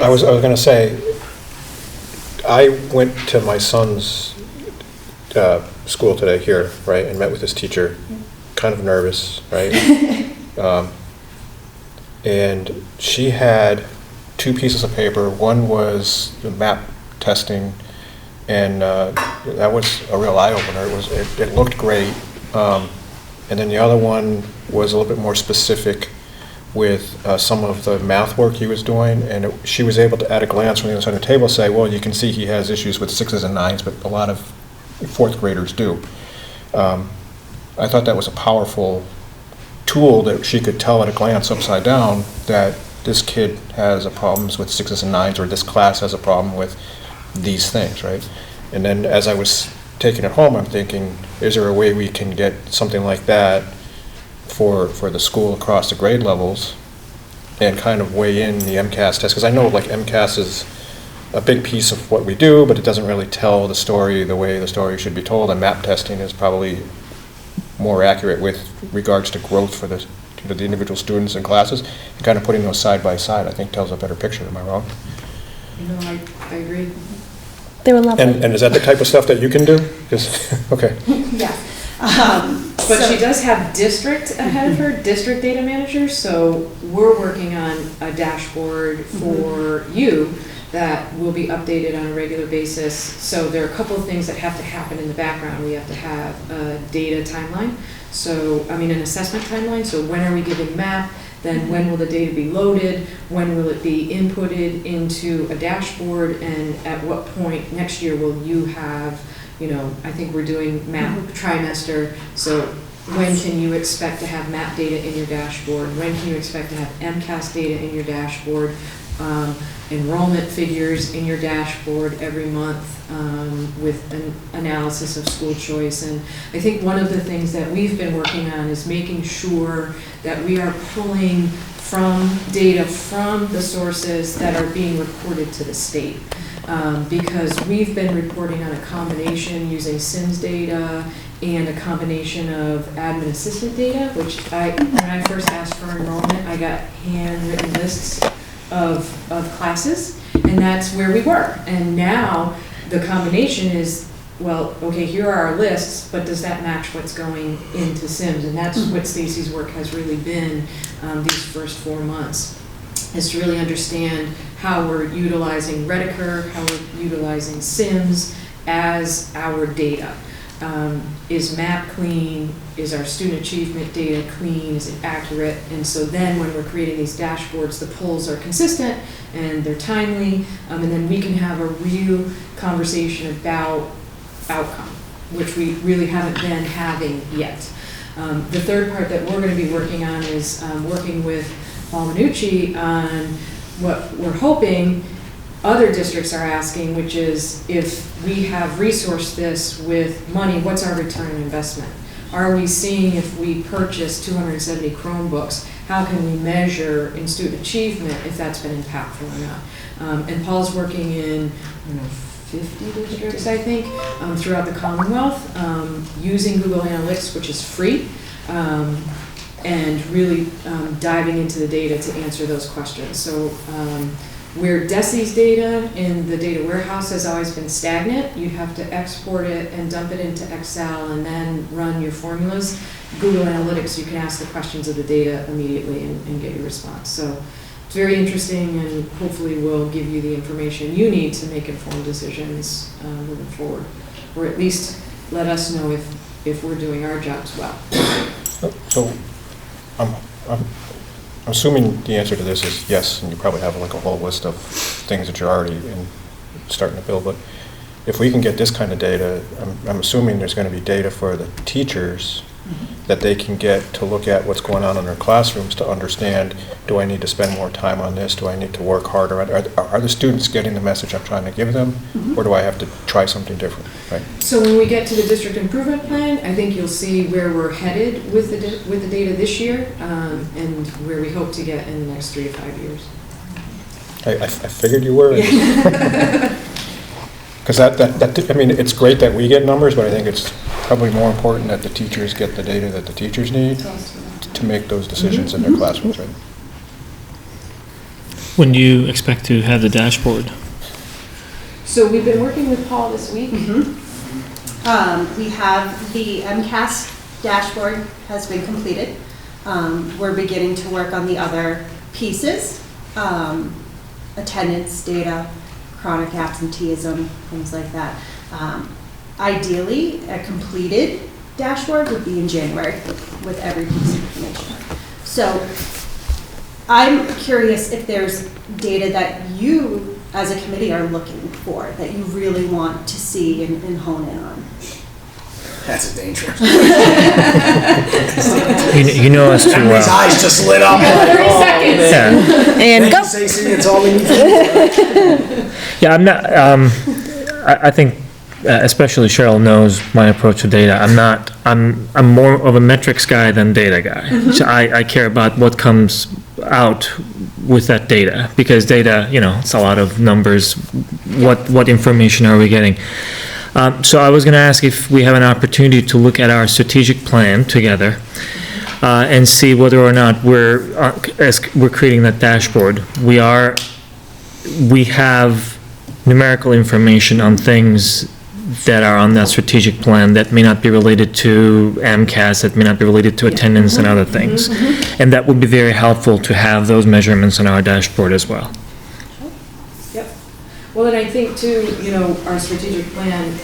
I was going to say, I went to my son's school today here, right, and met with his teacher, kind of nervous, right? And she had 2 pieces of paper. One was the map testing, and that was a real eye-opener. It looked great. And then the other one was a little bit more specific with some of the math work he was doing, and she was able to, at a glance from the other side of the table, say, well, you can see he has issues with 6s and 9s, but a lot of 4th graders do. I thought that was a powerful tool that she could tell at a glance upside down that this kid has problems with 6s and 9s, or this class has a problem with these things, right? And then as I was taking it home, I'm thinking, is there a way we can get something like that for the school across the grade levels and kind of weigh in the MCAS test? Because I know like MCAS is a big piece of what we do, but it doesn't really tell the story the way the story should be told, and map testing is probably more accurate with regards to growth for the individual students and classes, and kind of putting those side by side, I think, tells a better picture. Am I wrong? No, I agree. they were lovely. And is that the type of stuff that you can do? Okay. Yes. But she does have district ahead of her, district data manager, so we're working on a dashboard for you that will be updated on a regular basis. So there are a couple of things that have to happen in the background. We have to have a data timeline, an assessment timeline. So when are we giving MAP? Then when will the data be loaded? When will it be inputted into a dashboard? And at what point next year will you have, I think we're doing MAP trimester. So when can you expect to have MAP data in your dashboard? When can you expect to have MCAS data in your dashboard? Enrollment figures in your dashboard every month with an analysis of school choice. And I think one of the things that we've been working on is making sure that we are pulling from data from the sources that are being reported to the state. because we've been reporting on a combination using SIMS data and a combination of admin assistant data, which when I first asked for enrollment, I got handwritten lists of classes, and that's where we were. And now the combination is, well, okay, here are our lists, but does that match what's going into SIMS? And that's what Stacy's work has really been these first 4 months, is to really understand how we're utilizing Rediker, how we're utilizing SIMS as our data. Is MAP clean? Is our student achievement data clean? Is it accurate? And so then when we're creating these dashboards, the polls are consistent and they're timely, and then we can have a real conversation about outcome, which we really haven't been having yet. The third part that we're going to be working on is working with Paul Minucci on what we're hoping other districts are asking, which is, if we have resourced this with money, what's our return on investment? Are we seeing, if we purchase 270 Chromebooks, how can we measure in student achievement if that's been impactful or not? And Paul's working in 50 districts, I think, throughout the Commonwealth, using Google Analytics, which is free, and really diving into the data to answer those questions. So where DESI's data in the data warehouse has always been stagnant, you have to export it and dump it into Excel and then run your formulas. Google Analytics, you can ask the questions of the data immediately and get your response. So it's very interesting, and hopefully will give you the information you need to make informed decisions moving forward, or at least let us know if we're doing our jobs well. So I'm assuming the answer to this is yes, and you probably have like a whole list of things that you're already starting to build, but if we can get this kind of data, I'm assuming there's going to be data for the teachers that they can get to look at what's going on in their classrooms to understand, do I need to spend more time on this? Do I need to work harder? Are the students getting the message I'm trying to give them, or do I have to try something different? Right? So when we get to the district improvement plan, I think you'll see where we're headed with the data this year, and where we hope to get in the next 3 to 5 years. I figured you were. Because I mean, it's great that we get numbers, but I think it's probably more important that the teachers get the data that the teachers need to make those decisions in their classrooms, right? When do you expect to have the dashboard? So we've been working with Paul this week. We have the MCAS dashboard has been completed. We're beginning to work on the other pieces, attendance data, chronic absenteeism, things like that. Ideally, a completed dashboard would be in January with every piece of information. So I'm curious if there's data that you as a committee are looking for, that you really want to see and hone in on. That's a danger. You know us too His well. eyes just lit up. Like, 30 seconds. Yeah, And Thank go. you, Stacey. It's all we need to do. yeah. I'm not. I think, especially Cheryl knows my approach to data. I'm more of a metrics guy than data guy. So I care about what comes out with that data, because data, it's a lot of numbers. What information are we getting? So I was going to ask if we have an opportunity to look at our strategic plan together and see whether or not as we're creating that dashboard, we have numerical information on things that are on that strategic plan that may not be related to MCAS, that may not be related to attendance and other things. And that would be very helpful to have those measurements on our dashboard as well. Yep. Well, and I think too, our strategic plan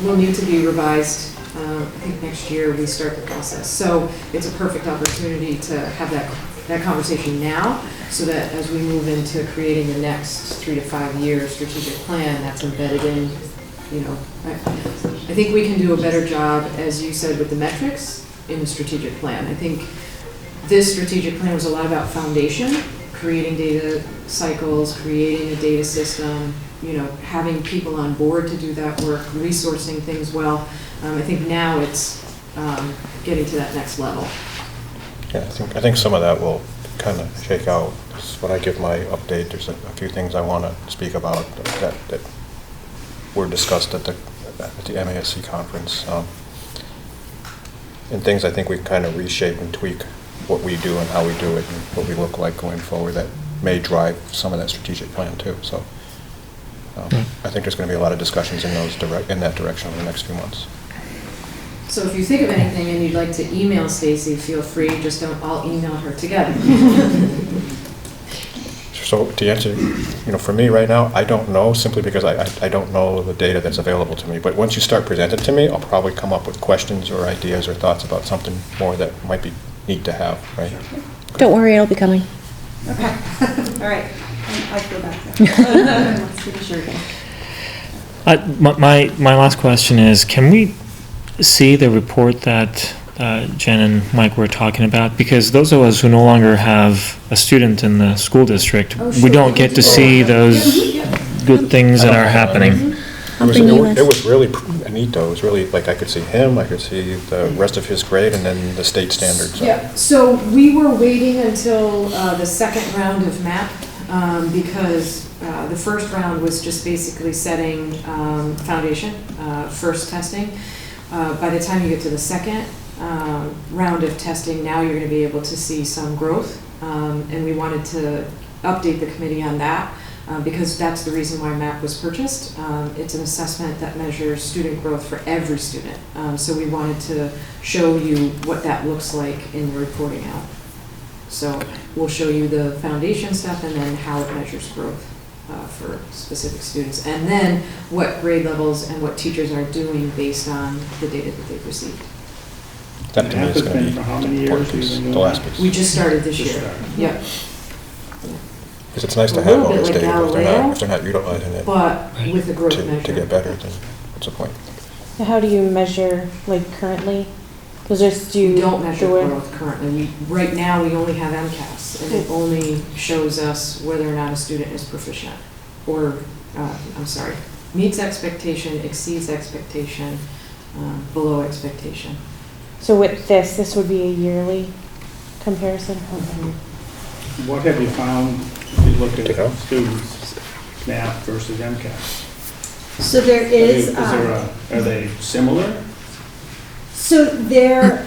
will need to be revised. I think next year we start the process. So it's a perfect opportunity to have that conversation now, so that as we move into creating the next 3 to 5 year strategic plan, that's embedded in, I think we can do a better job, as you said, with the metrics in the strategic plan. I think this strategic plan was a lot about foundation, creating data cycles, creating a data system, having people on board to do that work, resourcing things well. I think now it's getting to that next level. Yeah, I think some of that will kind of shake out. When I give my update, there's a few things I want to speak about that were discussed at the MASC conference. And things I think we kind of reshape and tweak what we do and how we do it and what we look like going forward that may drive some of that strategic plan too. So I think there's going to be a lot of discussions in that direction over the next few months. So if you think of anything and you'd like to email Stacy, feel free, just don't all email her together. So to answer, for me right now, I don't know, simply because I don't know the data that's available to me. But once you start presenting to me, I'll probably come up with questions or ideas or thoughts about something more that might be neat to have, right? Don't worry, it'll be coming. Okay, all right. I feel better. Let's do the sure again. My last question is, can we see the report that Jen and Mike were talking about? Because those of us who no longer have a student in the school district, we don't get to see those good things that are happening. It was really neat though. It was really, like, I could see him, I could see the rest of his grade, and then the state standards. Yeah, so we were waiting until the second round of MAP because the first round was just basically setting foundation, first testing. By the time you get to the second round of testing, now you're going to be able to see some growth, and we wanted to update the committee on that because that's the reason why MAP was purchased. It's an assessment that measures student growth for every student, so we wanted to show you what that looks like in the reporting out. So we'll show you the foundation stuff and then how it measures growth for specific students, and then what grade levels and what teachers are doing based on the data that they've received. That to me is going to be For how many the years important have you piece, been doing the last that? piece. We just started this Just year. started. Yep. Because it's nice to A have little all bit this like data, if Galileo, they're not utilizing it But with the growth measure. to get better, then what's the point? So how do you measure, like, currently? Because just We you. don't measure growth currently. Right now, we only have MCAS, and it only shows us whether or not a student is proficient, or, meets expectation, exceeds expectation, below expectation. So with this would be a yearly comparison? What have you found if you look Take it out. at students, SNAP versus MCAS? So there is, Are they similar? so they're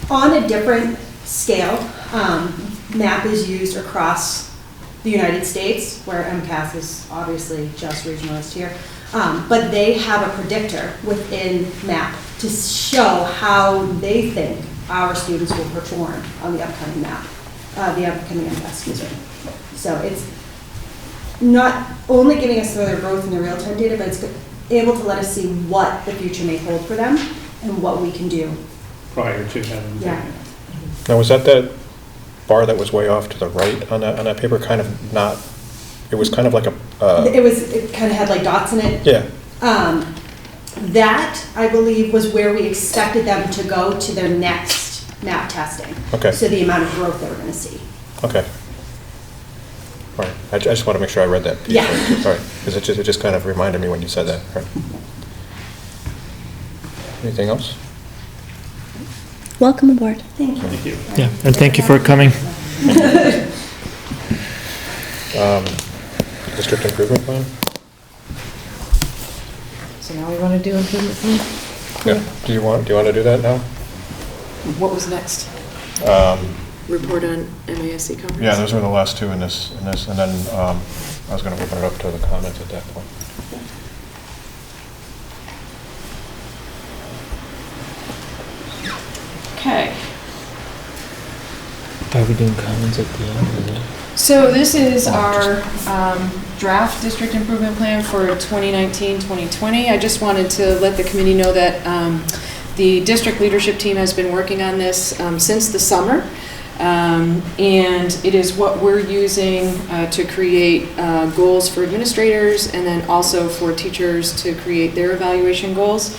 on a different scale. MAP is used across the United States, where MCAS is obviously just regionalized here. But they have a predictor within MAP to show how they think our students will perform on the upcoming MAP, the upcoming MCAS, excuse me. So it's not only giving us their growth in the real-time data, but it's able to let us see what the future may hold for them and what we can do. Prior to having. Yeah. Now, was that bar that was way off to the right on that paper? Kind of not, it was kind of like a... It kind of had like dots in it. Yeah. That, I believe, was where we expected them to go to their next MAP testing. Okay. So the amount of growth they were going to see. Okay. All right. I just want to make sure I read that piece. Yeah. Right. Sorry. Because it just kind of reminded me when you said that. Right. Anything else? Welcome aboard. Thank you. Thank you. Yeah, and thank you for coming. District improvement plan? So now we want to do improvement plan? Yeah. Do you want to do that now? What was next? Report on MASC conference? Yeah, those were the last two in this, and then I was going to open it up to the comments at that point. Okay. Are we doing comments at the end? Is it? So this is our draft district improvement plan for 2019-2020. I just wanted to let the committee know that the district leadership team has been working on this since the summer. And it is what we're using to create goals for administrators and then also for teachers to create their evaluation goals.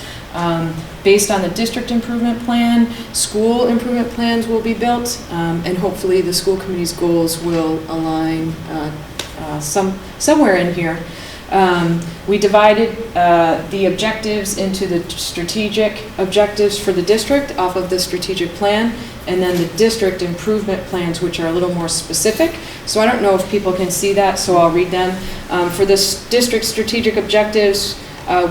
Based on the district improvement plan, school improvement plans will be built, and hopefully the school committee's goals will align somewhere in here. We divided the objectives into the strategic objectives for the district off of the strategic plan, and then the district improvement plans, which are a little more specific. So I don't know if people can see that, so I'll read them. For this district strategic objectives,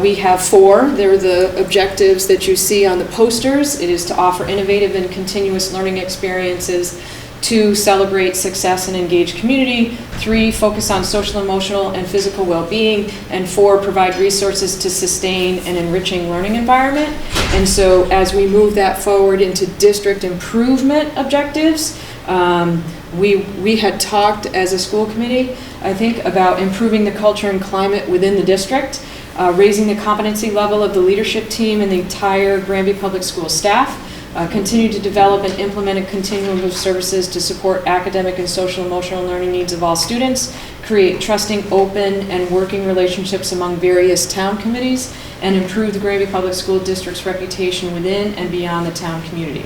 We have 4. They're the objectives that you see on the posters. It is to offer innovative and continuous learning experiences. 2, celebrate success and engage community. 3, focus on social, emotional, and physical well-being. And 4, provide resources to sustain an enriching learning environment. And so as we move that forward into district improvement objectives, we had talked as a school committee, I think, about improving the culture and climate within the district, raising the competency level of the leadership team and the entire Granby Public School staff, continue to develop and implement a continuum of services to support academic and social emotional learning needs of all students, create trusting, open, and working relationships among various town committees, and improve the Granby Public School District's reputation within and beyond the town community.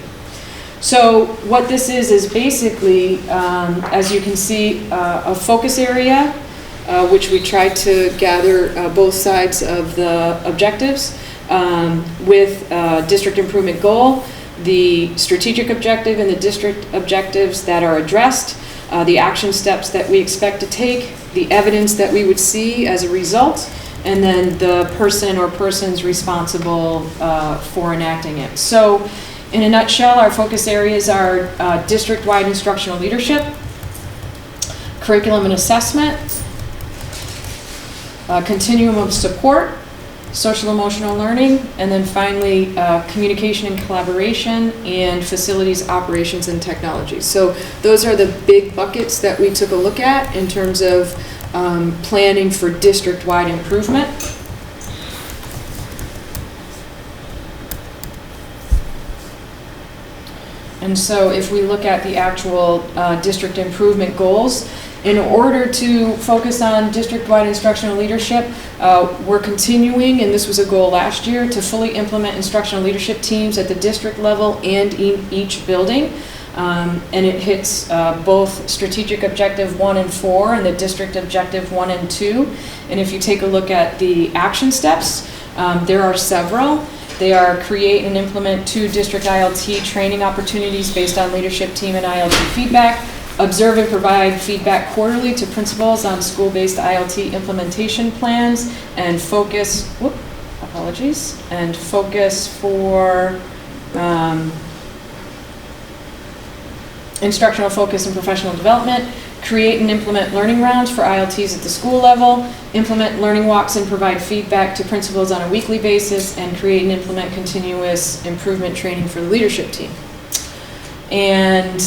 So what this is basically, as you can see, a focus area, which we tried to gather both sides of the objectives, with district improvement goal, the strategic objective and the district objectives that are addressed, the action steps that we expect to take, the evidence that we would see as a result, and then the person or persons responsible for enacting it. So in a nutshell, our focus areas are district-wide instructional leadership, curriculum and assessment, continuum of support, social emotional learning, and then finally communication and collaboration, and facilities, operations, and technology. So those are the big buckets that we took a look at in terms of planning for district-wide improvement. And so if we look at the actual district improvement goals, in order to focus on district-wide instructional leadership, we're continuing, and this was a goal last year, to fully implement instructional leadership teams at the district level and in each building. And it hits both strategic objective 1 and 4 and the district objective 1 and 2. And if you take a look at the action steps, there are several. They are create and implement 2 district ILT training opportunities based on leadership team and ILT feedback, observe and provide feedback quarterly to principals on school-based ILT implementation plans, and focus, and focus for instructional focus and professional development, create and implement learning rounds for ILTs at the school level, implement learning walks and provide feedback to principals on a weekly basis, and create and implement continuous improvement training for the leadership team. And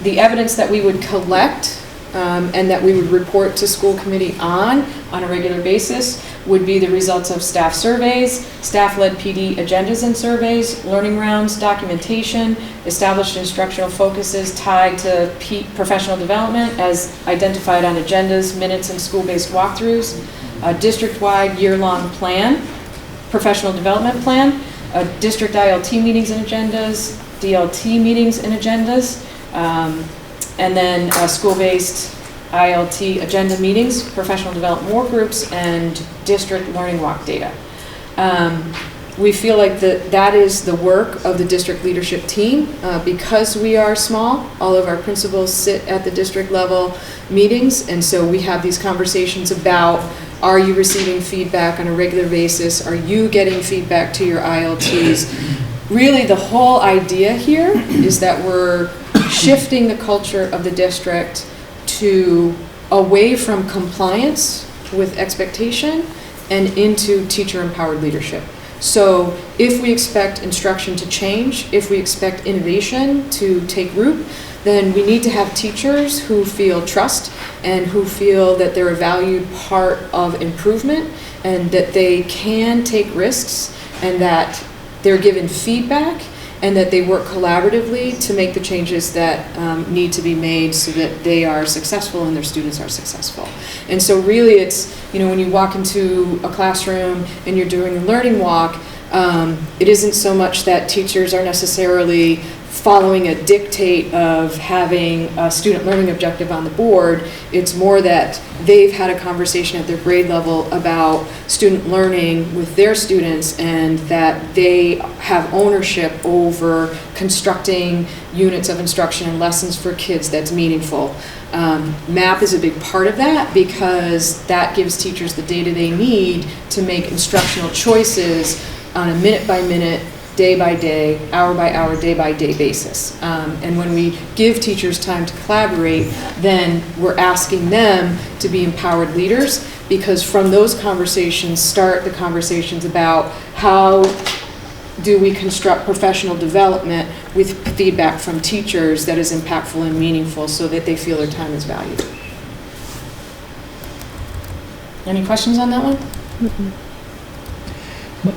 the evidence that we would collect and that we would report to school committee on a regular basis would be the results of staff surveys, staff-led PD agendas and surveys, learning rounds, documentation, established instructional focuses tied to professional development as identified on agendas, minutes, and school-based walkthroughs, a district-wide year-long plan, professional development plan, district ILT meetings and agendas, DLT meetings and agendas, and then school-based ILT agenda meetings, professional development work groups, and district learning walk data. We feel like that is the work of the district leadership team. Because we are small, all of our principals sit at the district level meetings, and so we have these conversations about, are you receiving feedback on a regular basis? Are you getting feedback to your ILTs? Really, the whole idea here is that we're shifting the culture of the district to away from compliance with expectation and into teacher-empowered leadership. So if we expect instruction to change, if we expect innovation to take root, then we need to have teachers who feel trust and who feel that they're a valued part of improvement and that they can take risks and that they're given feedback and that they work collaboratively to make the changes that need to be made so that they are successful and their students are successful. And so really it's, when you walk into a classroom and you're doing a learning walk, it isn't so much that teachers are necessarily following a dictate of having a student learning objective on the board. It's more that they've had a conversation at their grade level about student learning with their students and that they have ownership over constructing units of instruction and lessons for kids that's meaningful. MAP is a big part of that because that gives teachers the data they need to make instructional choices on a minute-by-minute, day-by-day, hour-by-hour, day-by-day basis. And when we give teachers time to collaborate, then we're asking them to be empowered leaders, because from those conversations start the conversations about how do we construct professional development with feedback from teachers that is impactful and meaningful so that they feel their time is valued. Any questions on that one?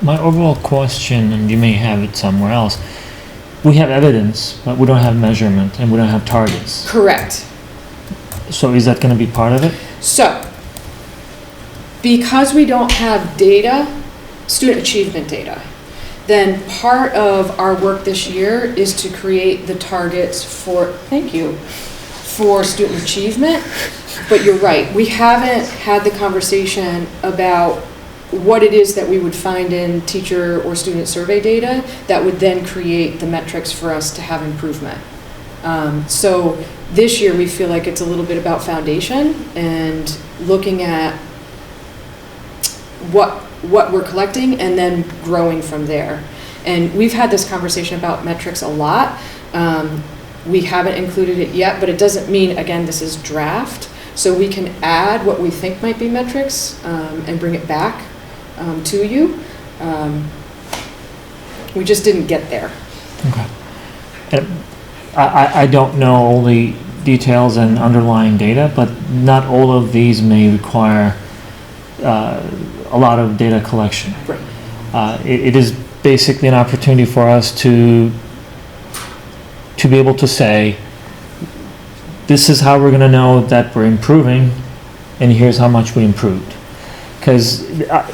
My overall question, and you may have it somewhere else, we have evidence, but we don't have measurement and we don't have targets. Correct. So is that going to be part of it? So, because we don't have data, student achievement data, then part of our work this year is to create the targets for, thank you, for student achievement. But you're right, we haven't had the conversation about what it is that we would find in teacher or student survey data that would then create the metrics for us to have improvement. So this year we feel like it's a little bit about foundation and looking at what we're collecting and then growing from there. And we've had this conversation about metrics a lot. We haven't included it yet, but it doesn't mean, again, this is draft. So we can add what we think might be metrics and bring it back to you. We just didn't get there. Okay. And I don't know all the details and underlying data, but not all of these may require a lot of data collection. Right. It is basically an opportunity for us to be able to say, this is how we're going to know that we're improving, and here's how much we improved. Because,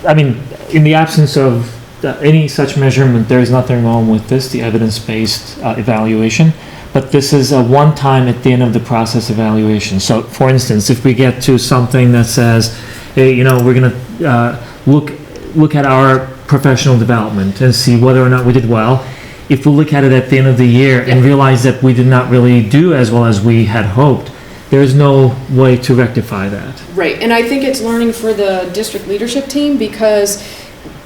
I mean, in the absence of any such measurement, there is nothing wrong with this, the evidence-based evaluation. But this is a one-time at the end of the process evaluation. So, for instance, if we get to something that says, hey, you know, we're going to look at our professional development and see whether or not we did well. If we look at it at the end of the year and realize that we did not really do as well as we had hoped, there's no way to rectify that. Right, and I think it's learning for the district leadership team because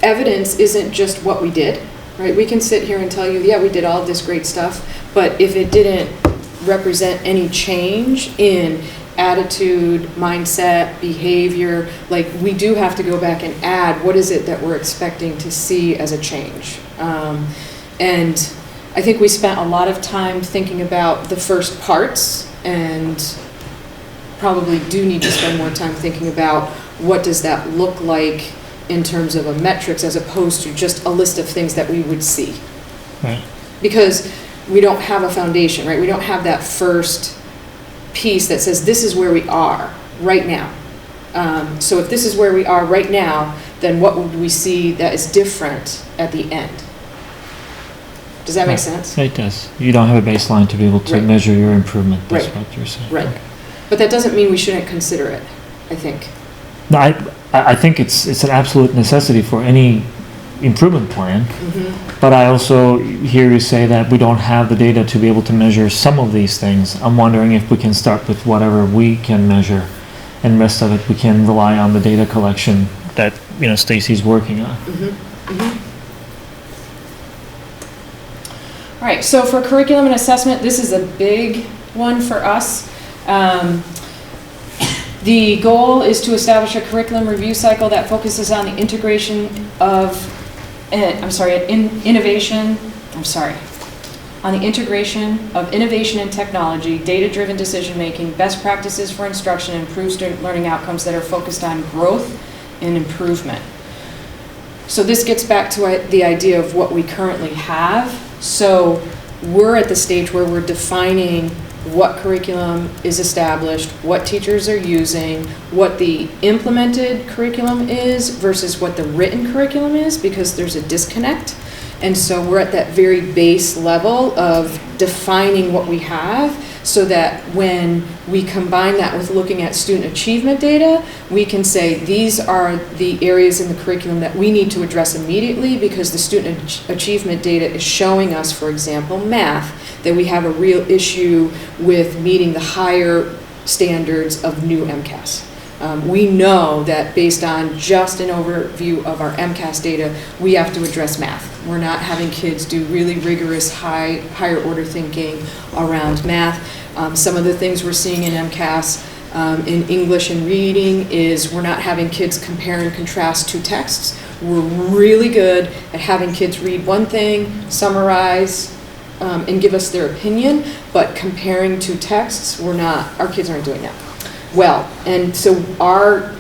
evidence isn't just what we did, right? We can sit here and tell you, yeah, we did all this great stuff, but if it didn't represent any change in attitude, mindset, behavior, like we do have to go back and add what is it that we're expecting to see as a change. And I think we spent a lot of time thinking about the first parts and probably do need to spend more time thinking about what does that look like in terms of a metrics as opposed to just a list of things that we would see. Right. Because we don't have a foundation, right? We don't have that first piece that says this is where we are right now. So if this is where we are right now, then what would we see that is different at the end? Does that make sense? It does. You don't have a baseline to be able to Right. measure your improvement. That's Right. what you're saying. Right. Okay. But that doesn't mean we shouldn't consider it, I think. No, I think it's an absolute necessity for any improvement plan. But I also hear you say that we don't have the data to be able to measure some of these things. I'm wondering if we can start with whatever we can measure, and the rest of it we can rely on the data collection that, you know, Stacy's working on. All right, so for curriculum and assessment, this is a big one for us. The goal is to establish a curriculum review cycle that focuses on the integration of, on the integration of innovation and technology, data-driven decision-making, best practices for instruction, and improved student learning outcomes that are focused on growth and improvement. So this gets back to the idea of what we currently have. So we're at the stage where we're defining what curriculum is established, what teachers are using, what the implemented curriculum is versus what the written curriculum is, because there's a disconnect. And so we're at that very base level of defining what we have so that when we combine that with looking at student achievement data, we can say these are the areas in the curriculum that we need to address immediately because the student achievement data is showing us, for example, math, that we have a real issue with meeting the higher standards of new MCAS. We know that based on just an overview of our MCAS data, we have to address math. We're not having kids do really rigorous higher order thinking around math. Some of the things we're seeing in MCAS in English and reading is we're not having kids compare and contrast two texts. We're really good at having kids read one thing, summarize, and give us their opinion, but comparing two texts, our kids aren't doing that well. And so our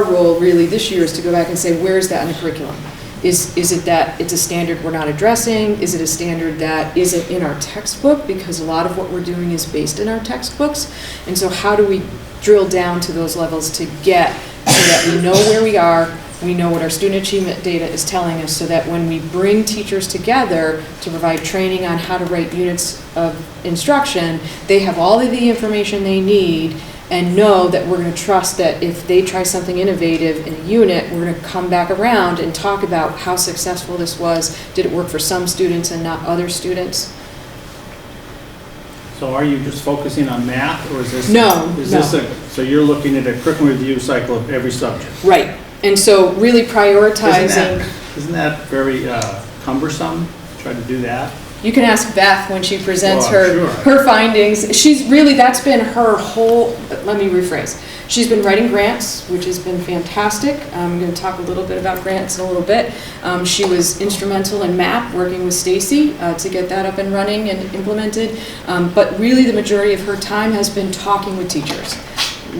role really this year is to go back and say, where is that in the curriculum? Is it that it's a standard we're not addressing? Is it a standard that isn't in our textbook? Because a lot of what we're doing is based in our textbooks. And so how do we drill down to those levels to get so that we know where we are, we know what our student achievement data is telling us, so that when we bring teachers together to provide training on how to write units of instruction, they have all of the information they need and know that we're going to trust that if they try something innovative in a unit, we're going to come back around and talk about how successful this was. Did it work for some students and not other students? So are you just focusing on math, or is this? No. So you're looking at a curriculum review cycle of every subject? Right. And so really prioritizing. Isn't that very cumbersome, try to do that? You can ask Beth when she presents Well, her findings. That's been her whole, let me rephrase. She's been writing grants, which has been fantastic. I'm going to talk a little bit about grants in a little bit. She was instrumental in MAP, working with Stacy to get that up and running and implemented. But really the majority of her time has been talking with teachers.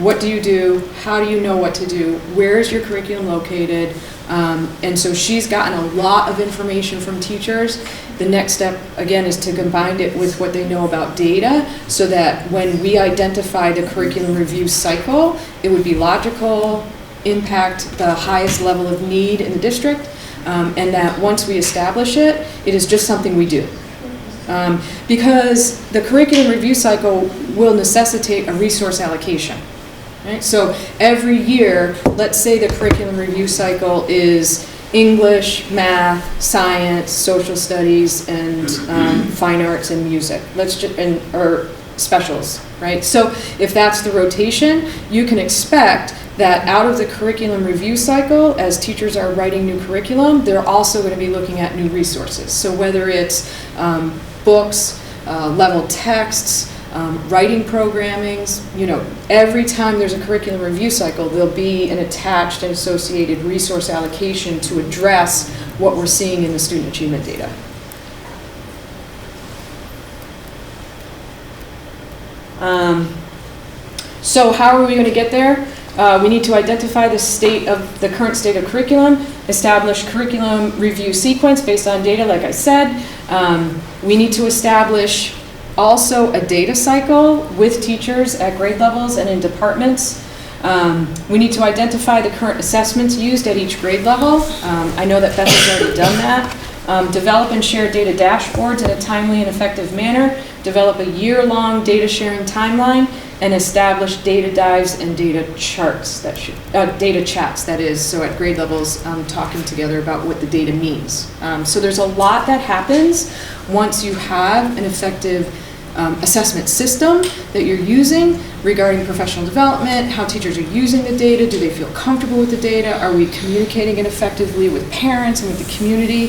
What do you do? How do you know what to do? Where is your curriculum located? And so she's gotten a lot of information from teachers. The next step, again, is to combine it with what they know about data, so that when we identify the curriculum review cycle, it would be logical, impact the highest level of need in the district, and that once we establish it, it is just something we do. Because the curriculum review cycle will necessitate a resource allocation. Right? So every year, let's say the curriculum review cycle is English, math, science, social studies, and fine arts and music. Or specials, right? So if that's the rotation, you can expect that out of the curriculum review cycle, as teachers are writing new curriculum, they're also going to be looking at new resources. So whether it's books, level texts, writing programmings, every time there's a curriculum review cycle, there'll be an attached and associated resource allocation to address what we're seeing in the student achievement data. So how are we going to get there? We need to identify the current state of curriculum, establish curriculum review sequence based on data, like I said. We need to establish also a data cycle with teachers at grade levels and in departments. We need to identify the current assessments used at each grade level. I know that Beth has already done that. Develop and share data dashboards in a timely and effective manner. Develop a year-long data sharing timeline, and establish data dives and data charts, data chats, that is, so at grade levels, talking together about what the data means. So there's a lot that happens once you have an effective assessment system that you're using regarding professional development, how teachers are using the data, do they feel comfortable with the data, are we communicating it effectively with parents and with the community,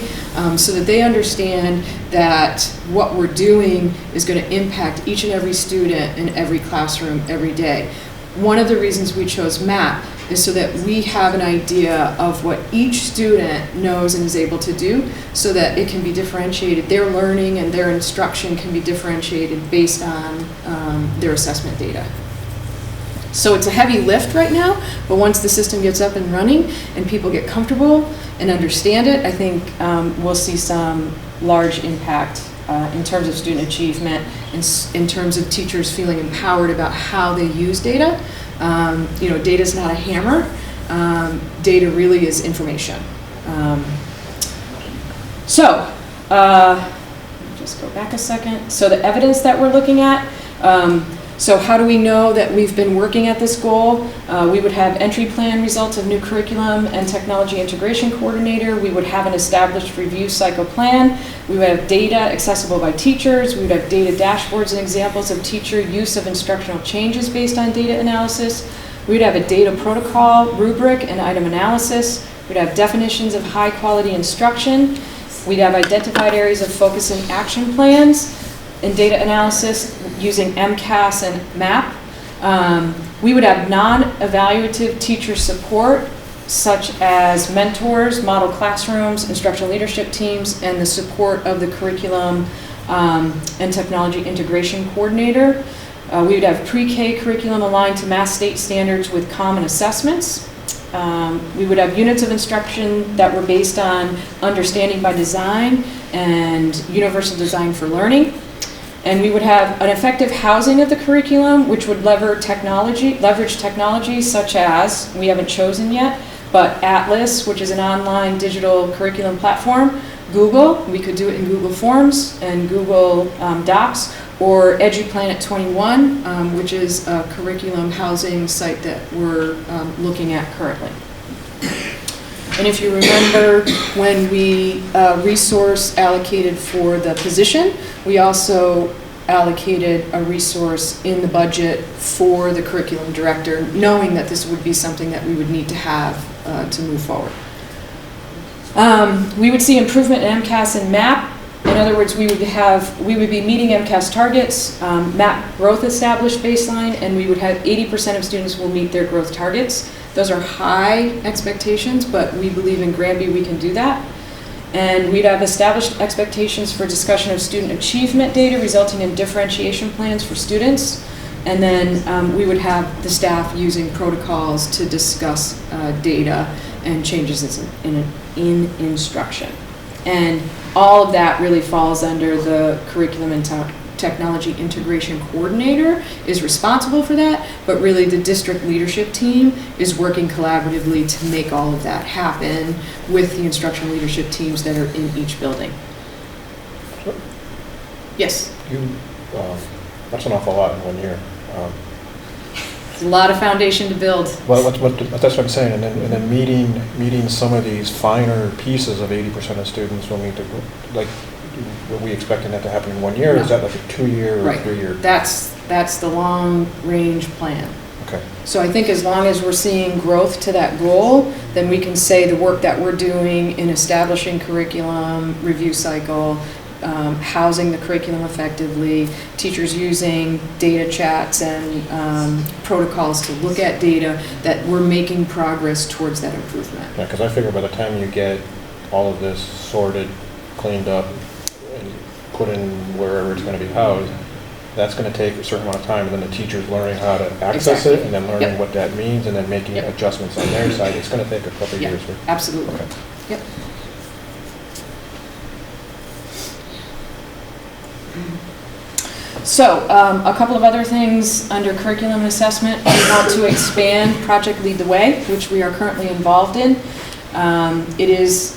so that they understand that what we're doing is going to impact each and every student in every classroom every day. One of the reasons we chose MAP is so that we have an idea of what each student knows and is able to do, so that it can be differentiated. Their learning and their instruction can be differentiated based on their assessment data. So it's a heavy lift right now, but once the system gets up and running and people get comfortable and understand it, I think we'll see some large impact in terms of student achievement, in terms of teachers feeling empowered about how they use data. Data is not a hammer. Data really is information. Just go back a second. So the evidence that we're looking at, So how do we know that we've been working at this goal? We would have entry plan results of new curriculum and technology integration coordinator. We would have an established review cycle plan. We would have data accessible by teachers. We would have data dashboards and examples of teacher use of instructional changes based on data analysis. We would have a data protocol, rubric, and item analysis. We'd have definitions of high quality instruction. We'd have identified areas of focus and action plans and data analysis using MCAS and MAP. We would have non-evaluative teacher support, such as mentors, model classrooms, instructional leadership teams, and the support of the curriculum and technology integration coordinator. We would have pre-K curriculum aligned to Mass State standards with common assessments. We would have units of instruction that were based on understanding by design and universal design for learning. And we would have an effective housing of the curriculum, which would leverage technology such as, we haven't chosen yet, but Atlas, which is an online digital curriculum platform, Google, we could do it in Google Forms and Google Docs, or EduPlanet 21, which is a curriculum housing site that we're looking at currently. And if you remember, when we resource allocated for the position, we also allocated a resource in the budget for the curriculum director, knowing that this would be something that we would need to have to move forward. We would see improvement in MCAS and MAP. In other words, we would be meeting MCAS targets, MAP growth established baseline, and we would have 80% of students will meet their growth targets. Those are high expectations, but we believe in Granby we can do that. And we'd have established expectations for discussion of student achievement data resulting in differentiation plans for students. And then we would have the staff using protocols to discuss data and changes in instruction. And all of that really falls under the curriculum and technology integration coordinator is responsible for that, but really the district leadership team is working collaboratively to make all of that happen with the instructional leadership teams that are in each building. Yes? That's an awful lot in 1 year. It's a lot of foundation to build. Well, that's what I'm saying, and then meeting some of these finer pieces of 80% of students will need to, like, are we expecting that to happen in 1 year, or is that like a 2-year or Right. 3-year? That's the long range plan. Okay. So I think as long as we're seeing growth to that goal, then we can say the work that we're doing in establishing curriculum, review cycle, housing the curriculum effectively, teachers using data chats and protocols to look at data, that we're making progress towards that improvement. Yeah, because I figure by the time you get all of this sorted, cleaned up, and put in wherever it's going to be housed, that's going to take a certain amount of time, and then the teachers learning how to access Exactly. it, and then learning Yep. what that means, and then making Yep. adjustments on their side. It's going to take a couple of Yeah, years. absolutely. Okay. Yep. So, a couple of other things under curriculum and assessment. We want to expand Project Lead the Way, which we are currently involved in. It is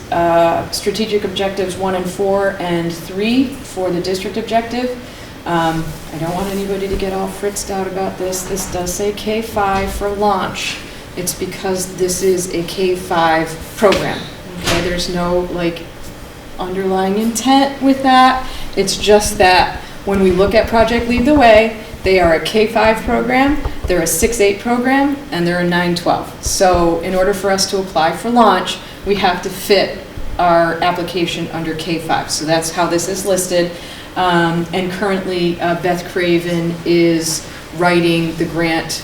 strategic objectives 1 and 4 and 3 for the district objective. I don't want anybody to get all fritzed out about this. This does say K-5 for launch. It's because this is a K-5 program. Okay, there's no like underlying intent with that. It's just that when we look at Project Lead the Way, they are a K-5 program, they're a 6-8 program, and they're a 9-12. So in order for us to apply for launch, we have to fit our application under K-5. So that's how this is listed. And currently, Beth Craven is writing the grant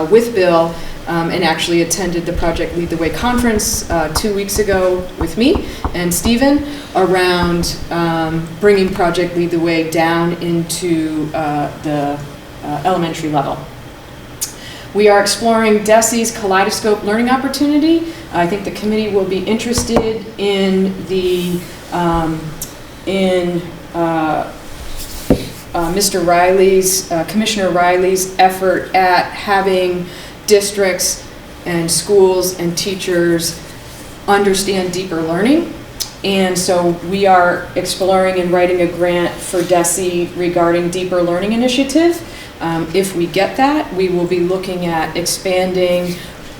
with Bill, and actually attended the Project Lead the Way conference 2 weeks ago with me and Stephen around bringing Project Lead the Way down into the elementary level. We are exploring DESE's Kaleidoscope Learning Opportunity. I think the committee will be interested in the Mr. Riley's, Commissioner Riley's effort at having districts and schools and teachers understand deeper learning. And so we are exploring and writing a grant for DESE regarding deeper learning initiative. If we get that, we will be looking at expanding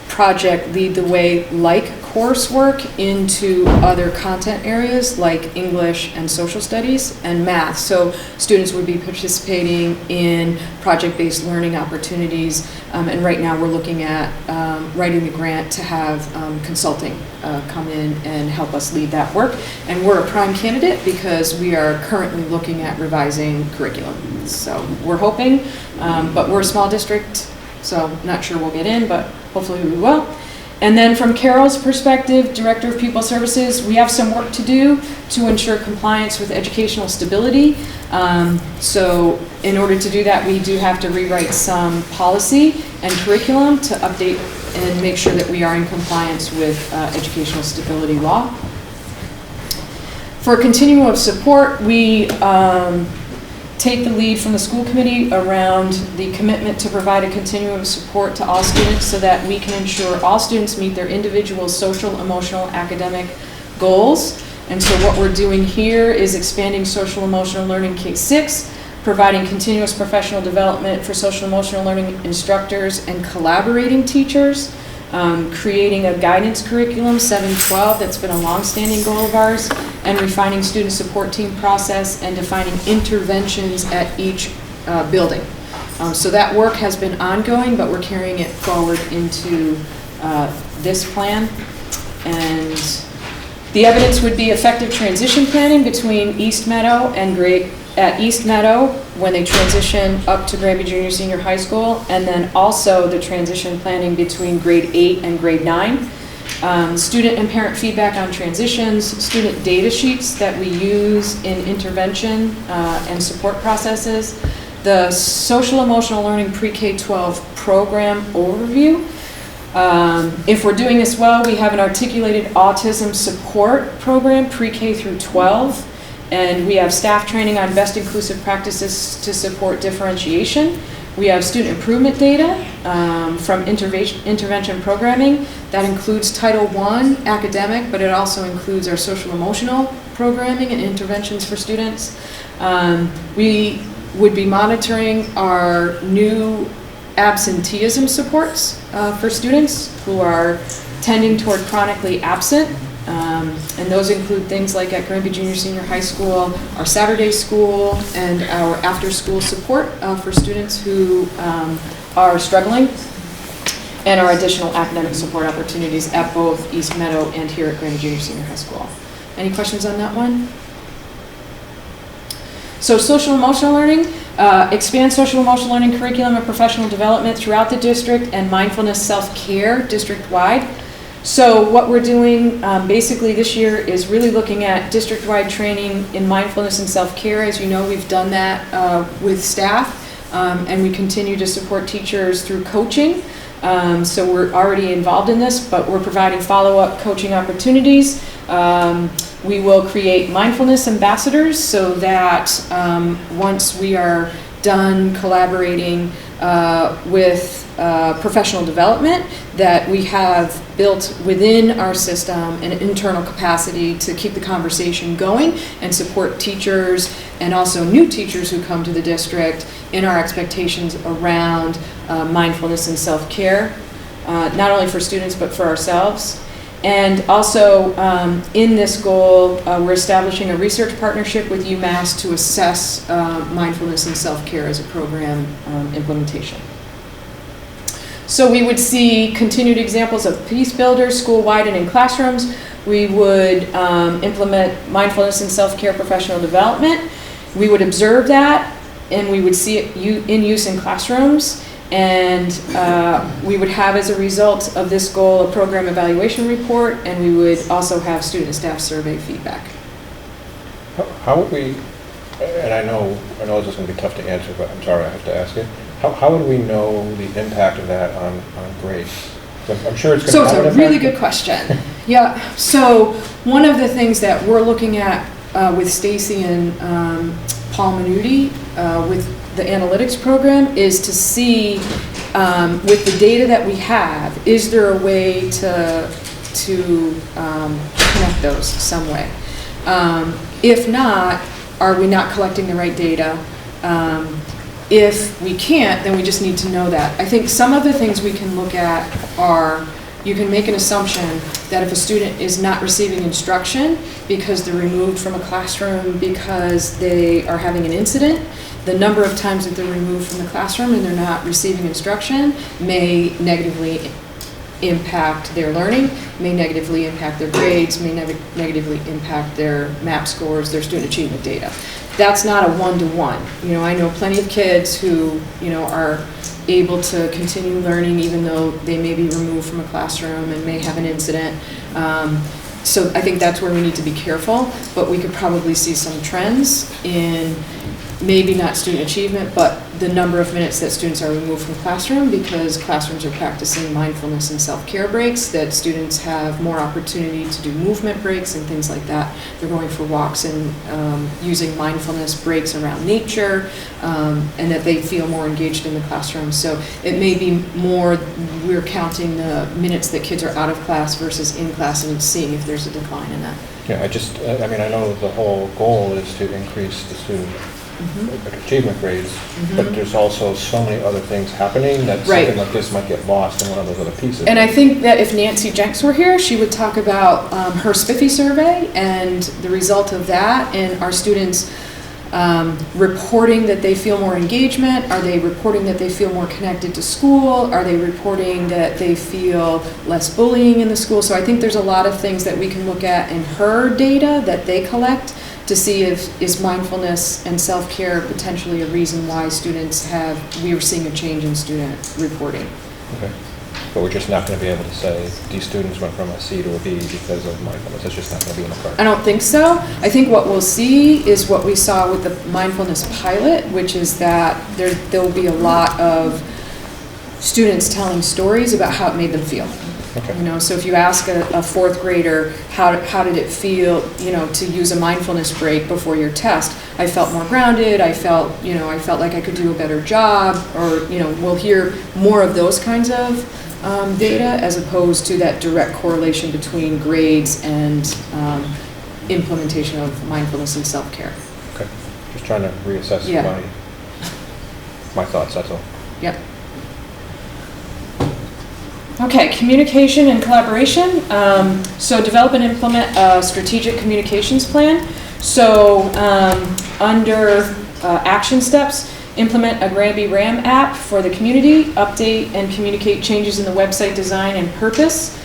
Project Lead the Way like coursework into other content areas like English and social studies and math. So students would be participating in project-based learning opportunities. And right now we're looking at writing the grant to have consulting come in and help us lead that work. And we're a prime candidate because we are currently looking at revising curriculum. So we're hoping, but we're a small district, so not sure we'll get in, but hopefully we will. And then from Carol's perspective, Director of Pupil Services, we have some work to do to ensure compliance with educational stability. So in order to do that, we do have to rewrite some policy and curriculum to update and make sure that we are in compliance with educational stability law. For continuum of support, we take the lead from the school committee around the commitment to provide a continuum of support to all students so that we can ensure all students meet their individual social, emotional, academic goals. And so what we're doing here is expanding social emotional learning K-6, providing continuous professional development for social emotional learning instructors and collaborating teachers, creating a guidance curriculum, 712, that's been a long-standing goal of ours, and refining student support team process and defining interventions at each building. So that work has been ongoing, but we're carrying it forward into this plan. And the evidence would be effective transition planning between East Meadow and at East Meadow when they transition up to Granby Junior Senior High School, and then also the transition planning between grade 8 and grade 9. Student and parent feedback on transitions, student data sheets that we use in intervention and support processes, the social emotional learning pre-K-12 program overview. If we're doing this well, we have an articulated autism support program pre-K through 12. And we have staff training on best inclusive practices to support differentiation. We have student improvement data from intervention programming. That includes Title I academic, but it also includes our social emotional programming and interventions for students. We would be monitoring our new absenteeism supports for students who are tending toward chronically absent. And those include things like at Granby Junior Senior High School, our Saturday school, and our after-school support for students who are struggling, and our additional academic support opportunities at both East Meadow and here at Granby Junior Senior High School. Any questions on that one? So social emotional learning, expand social emotional learning curriculum and professional development throughout the district, and mindfulness self-care district-wide. So what we're doing basically this year is really looking at district-wide training in mindfulness and self-care. As you know, we've done that with staff, and we continue to support teachers through coaching. So we're already involved in this, but we're providing follow-up coaching opportunities. We will create mindfulness ambassadors so that once we are done collaborating with professional development, that we have built within our system an internal capacity to keep the conversation going and support teachers and also new teachers who come to the district in our expectations around mindfulness and self-care, not only for students but for ourselves. And also in this goal, we're establishing a research partnership with UMass to assess mindfulness and self-care as a program implementation. So we would see continued examples of peace builders school-wide and in classrooms. We would implement mindfulness and self-care professional development. We would observe that, and we would see it in use in classrooms. And we would have, as a result of this goal, a program evaluation report, and we would also have student and staff survey feedback. How would we, and I know this is going to be tough to answer, but I'm sorry I have to ask it. How would we know the impact of that on grades? I'm sure it's going to have an impact. So it's a really good question. Yeah, so one of the things that we're looking at with Stacy and Paul Minuti with the analytics program is to see with the data that we have, is there a way to connect those some way? If not, are we not collecting the right data? If we can't, then we just need to know that. I think some of the things we can look at are, you can make an assumption that if a student is not receiving instruction because they're removed from a classroom because they are having an incident, the number of times that they're removed from the classroom and they're not receiving instruction may negatively impact their learning, may negatively impact their grades, may negatively impact their MAP scores, their student achievement data. That's not a one-to-one. You know, I know plenty of kids who, you know, are able to continue learning even though they may be removed from a classroom and may have an incident. So I think that's where we need to be careful, but we could probably see some trends in maybe not student achievement, but the number of minutes that students are removed from classroom because classrooms are practicing mindfulness and self-care breaks, that students have more opportunity to do movement breaks and things like that. They're going for walks and using mindfulness breaks around nature, and that they feel more engaged in the classroom. So it may be more, we're counting the minutes that kids are out of class versus in class and seeing if there's a decline in that. Yeah, I mean, I know the whole goal is to increase the student achievement grades, but there's also so many other things happening that something like this might get lost in one of those other pieces. And I think that if Nancy Jenks were here, she would talk about her SPIFFy survey and the result of that, and our students reporting that they feel more engagement. Are they reporting that they feel more connected to school? Are they reporting that they feel less bullying in the school? So I think there's a lot of things that we can look at in her data that they collect to see if is mindfulness and self-care potentially a reason why we are seeing a change in student reporting. Okay. But we're just not going to be able to say these students went from a C to a B because of mindfulness. That's just not going to be in the card. I don't think so. I think what we'll see is what we saw with the mindfulness pilot, which is that there'll be a lot of students telling stories about how it made them feel. Okay. You know, so if you ask a fourth grader, how did it feel, you know, to use a mindfulness break before your test? I felt more grounded. I felt like I could do a better job. Or, you know, we'll hear more of those kinds of data as opposed to that direct correlation between grades and implementation of mindfulness and self-care. Okay. Just trying to reassess my thoughts, that's all. Yep. Okay, communication and collaboration. So develop and implement a strategic communications plan. So under action steps, implement a Granby RAM app for the community, update and communicate changes in the website design and purpose,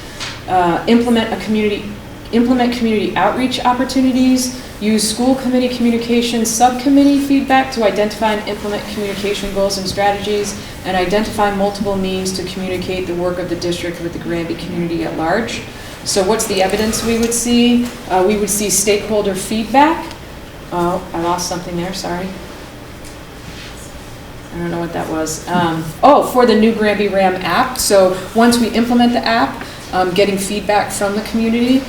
implement community outreach opportunities, use school committee communication subcommittee feedback to identify and implement communication goals and strategies, and identify multiple means to communicate the work of the district with the Granby community at large. So what's the evidence we would see? We would see stakeholder feedback. Oh, I lost something there, sorry. I don't know what that was. For the new Granby RAM app. So once we implement the app, getting feedback from the community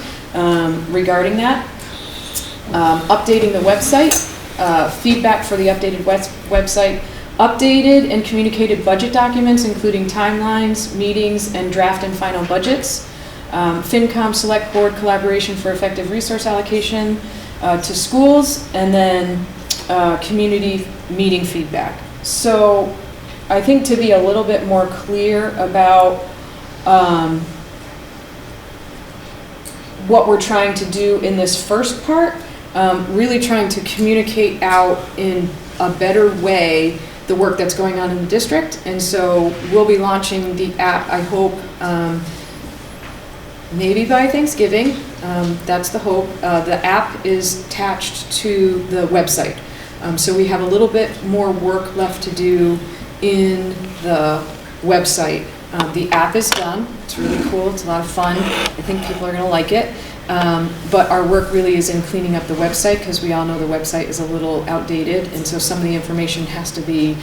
regarding that. Updating the website, feedback for the updated website, updated and communicated budget documents, including timelines, meetings, and draft and final budgets. FinCom Select Board collaboration for effective resource allocation to schools, and then community meeting feedback. So I think to be a little bit more clear about what we're trying to do in this first part, really trying to communicate out in a better way the work that's going on in the district. And so we'll be launching the app, I hope, maybe by Thanksgiving. That's the hope. The app is attached to the website. So we have a little bit more work left to do in the website. The app is done. It's really cool. It's a lot of fun. I think people are going to like it. But our work really is in cleaning up the website, because we all know the website is a little outdated, and so some of the information has to be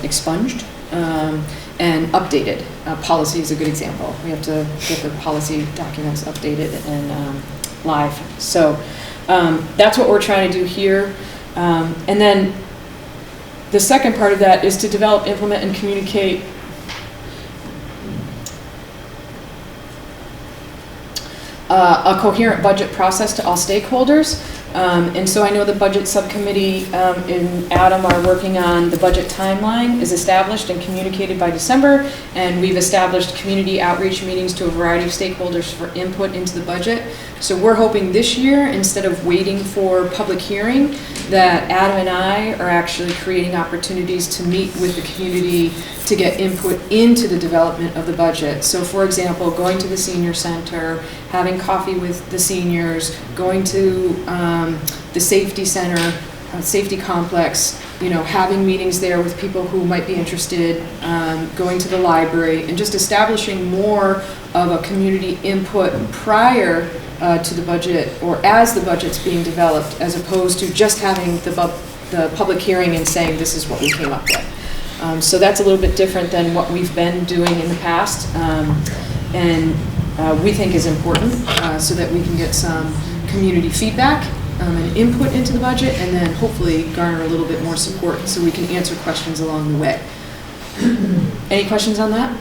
expunged and updated. Policy is a good example. We have to get the policy documents updated and live. So that's what we're trying to do here. And then the second part of that is to develop, implement, and communicate a coherent budget process to all stakeholders. And so I know the budget subcommittee and Adam are working on the budget timeline is established and communicated by December, and we've established community outreach meetings to a variety of stakeholders for input into the budget. So we're hoping this year, instead of waiting for public hearing, that Adam and I are actually creating opportunities to meet with the community to get input into the development of the budget. So for example, going to the senior center, having coffee with the seniors, going to the safety center, safety complex, having meetings there with people who might be interested, going to the library, and just establishing more of a community input prior to the budget, or as the budget's being developed, as opposed to just having the public hearing and saying this is what we came up with. So that's a little bit different than what we've been doing in the past, and we think is important, so that we can get some community feedback and input into the budget, and then hopefully garner a little bit more support so we can answer questions along the way. Any questions on that?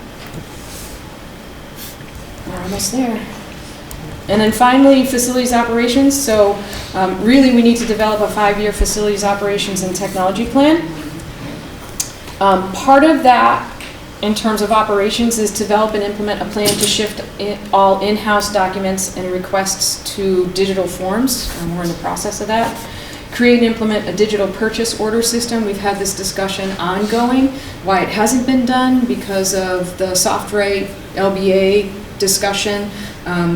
We're almost there. And then finally, facilities operations. So really we need to develop a 5-year facilities operations and technology plan. Part of that in terms of operations is develop and implement a plan to shift all in-house documents and requests to digital forms. We're in the process of that. Create and implement a digital purchase order system. We've had this discussion ongoing, why it hasn't been done because of the SoftWrite LBA discussion.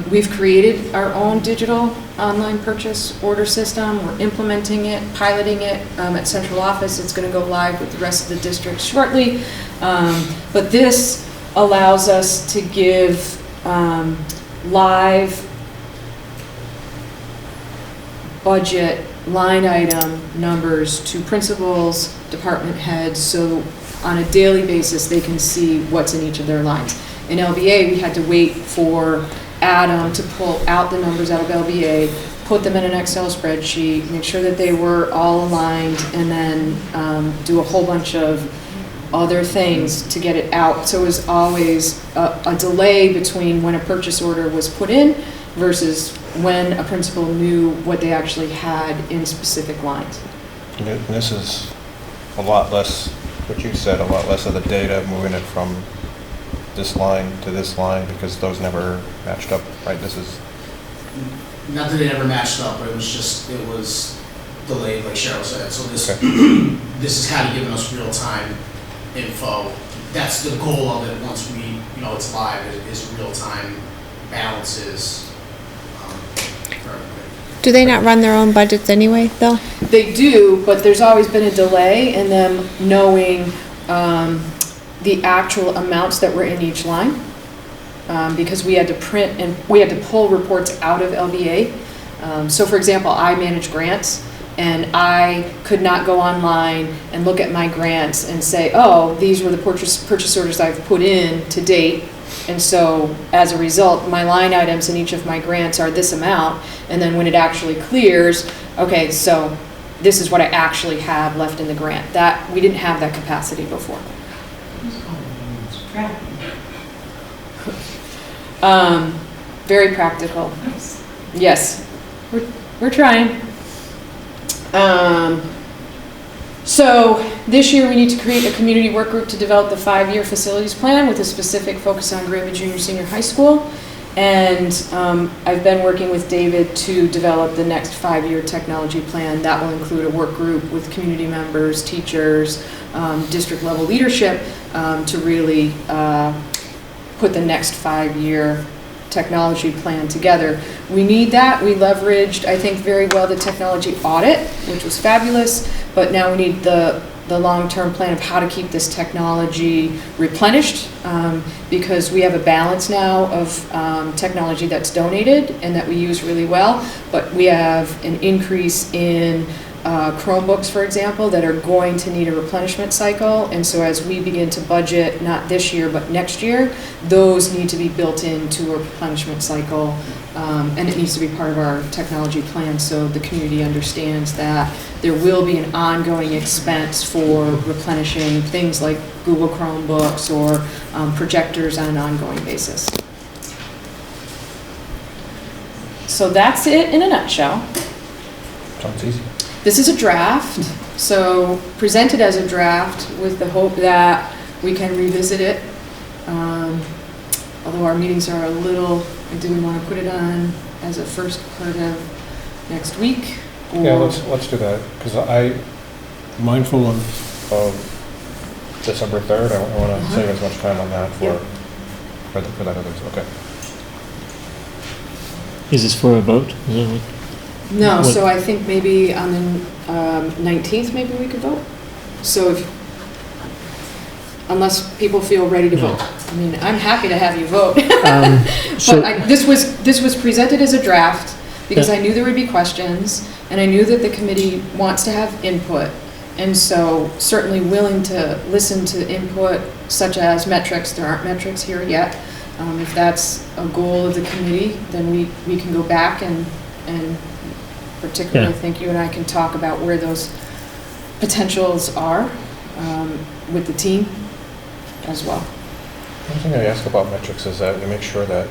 We've created our own digital online purchase order system. We're implementing it, piloting it at central office. It's going to go live with the rest of the districts shortly. But this allows us to give live budget line item numbers to principals, department heads, so on a daily basis they can see what's in each of their lines. In LBA, we had to wait for Adam to pull out the numbers out of LBA, put them in an Excel spreadsheet, make sure that they were all aligned, and then do a whole bunch of other things to get it out. So it was always a delay between when a purchase order was put in versus when a principal knew what they actually had in specific lines. And this is a lot less, what you said, a lot less of the data, moving it from this line to this line, because those never matched up, right? This is... Not that they never matched up, but it was delayed, like Cheryl said. So this this is kind of giving us real-time info. That's the goal of it once we, it's live, is real-time balances for everybody. Do they not run their own budgets anyway, though? They do, but there's always been a delay in them knowing the actual amounts that were in each line, because we had to print and we had to pull reports out of LBA. So for example, I manage grants, and I could not go online and look at my grants and say, oh, these were the purchase orders I've put in to date, and so as a result my line items in each of my grants are this amount, and then when it actually clears, okay, so this is what I actually have left in the grant. That we didn't have that capacity before. Very practical. Yes, we're trying. So this year we need to create a community work group to develop the 5-year facilities plan with a specific focus on Granby Junior Senior High School. And I've been working with David to develop the next 5-year technology plan. That will include a work group with community members, teachers, district level leadership to really put the next 5-year technology plan together. We need that. We leveraged, I think, very well the technology audit, which was fabulous, but now we need the long-term plan of how to keep this technology replenished, because we have a balance now of technology that's donated and that we use really well, but we have an increase in Chromebooks, for example, that are going to need a replenishment cycle, and so as we begin to budget, not this year but next year, those need to be built into a replenishment cycle, and it needs to be part of our technology plan so the community understands that there will be an ongoing expense for replenishing things like Google Chromebooks or projectors on an ongoing basis. So that's it in a nutshell. Sounds easy. This is a draft, so presented as a draft with the hope that we can revisit it. Although our meetings are a little, do we want to put it on as a first part of next week? Yeah, or- let's do that, because mindful of December 3rd, I want to save as much time on that Yeah. for that others, okay. Is this for a vote? Is that what- No, What- so I think maybe on the 19th, maybe we could vote. So if, unless people feel ready to vote. I mean, I'm happy to have you vote. So- But this was presented as a draft because I knew there would be questions and I knew that the committee wants to have input. And so certainly willing to listen to input such as metrics. There aren't metrics here yet. If that's a goal of the committee, then we can go back and particularly, Yeah. I think you and I can talk about where those potentials are with the team as well. One thing I ask about metrics is that we make sure that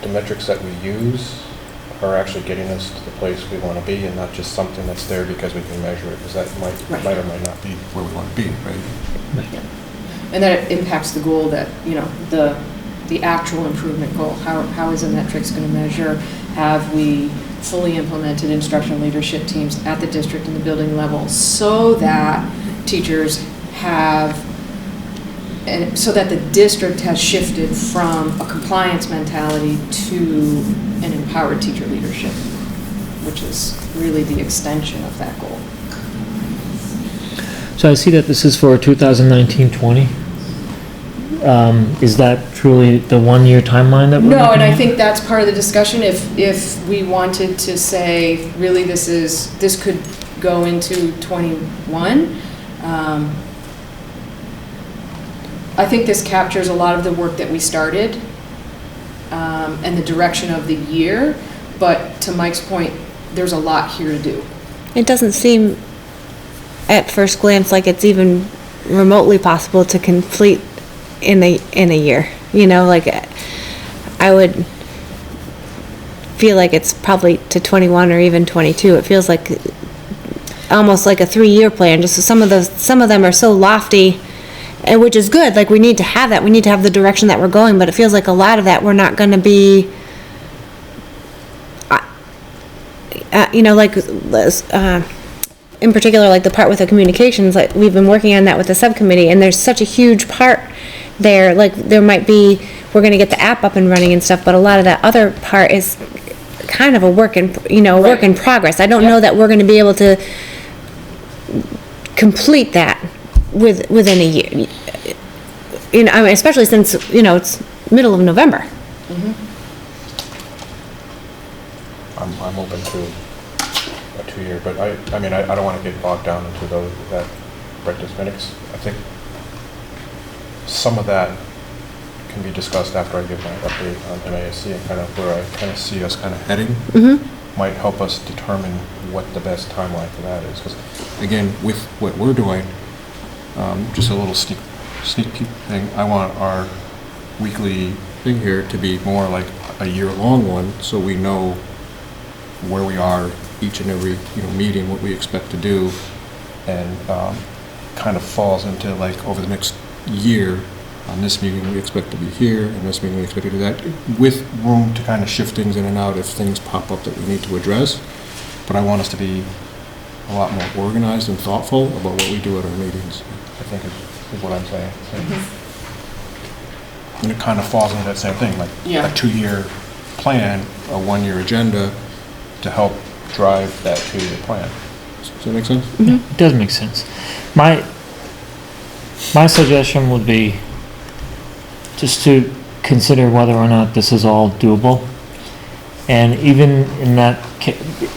the metrics that we use are actually getting us to the place we want to be and not just something that's there because we can measure it, because that Right. might or might not be where we want to be, right? And that it impacts the goal that, the actual improvement goal. How is the metrics going to measure? Have we fully implemented instructional leadership teams at the district and the building level so that teachers have, and so that the district has shifted from a compliance mentality to an empowered teacher leadership, which is really the extension of that goal. So I see that this is for 2019-20. Is that truly the one-year timeline that we're No, looking and I at? think that's part of the discussion, if we wanted to say, really, this could go into '21. I think this captures a lot of the work that we started, and the direction of the year, but to Mike's point, there's a lot here to do. It doesn't seem at first glance like it's even remotely possible to complete in a year. Like I would feel like it's probably to 21 or even 22. It feels like almost like a 3-year plan. Just some of them are so lofty, and which is good. Like we need to have that. We need to have the direction that we're going. But it feels like a lot of that we're not going to be. In particular, like the part with the communications, like we've been working on that with the subcommittee, and there's such a huge part there. Like there might be, we're going to get the app up and running and stuff, but a lot of that other part is kind of a work in progress. I don't know that we're going to be able to complete that within a year. I mean, especially since it's middle of November. I'm open to a 2-year, but I don't want to get bogged down into that right this minute. I think some of that can be discussed after I give my update on MASC and kind of where I kind of see us kind of heading. Might help us determine what the best timeline for that is. Because again, with what we're doing, just a little sneak peek thing, I want our weekly thing here to be more like a year-long one, so we know where we are each and every meeting, what we expect to do, and kind of falls into like over the next year. On this meeting we expect to be here, and this meeting we expect to do that, with room to kind of shift things in and out if things pop up that we need to address. But I want us to be a lot more organized and thoughtful about what we do at our meetings, I think is what I'm saying. And it kind of falls into that same thing, like a 2-year plan, a 1-year agenda to help drive that 2-year plan. Does that make sense? It does make sense. My suggestion would be just to consider whether or not this is all doable. And even in that,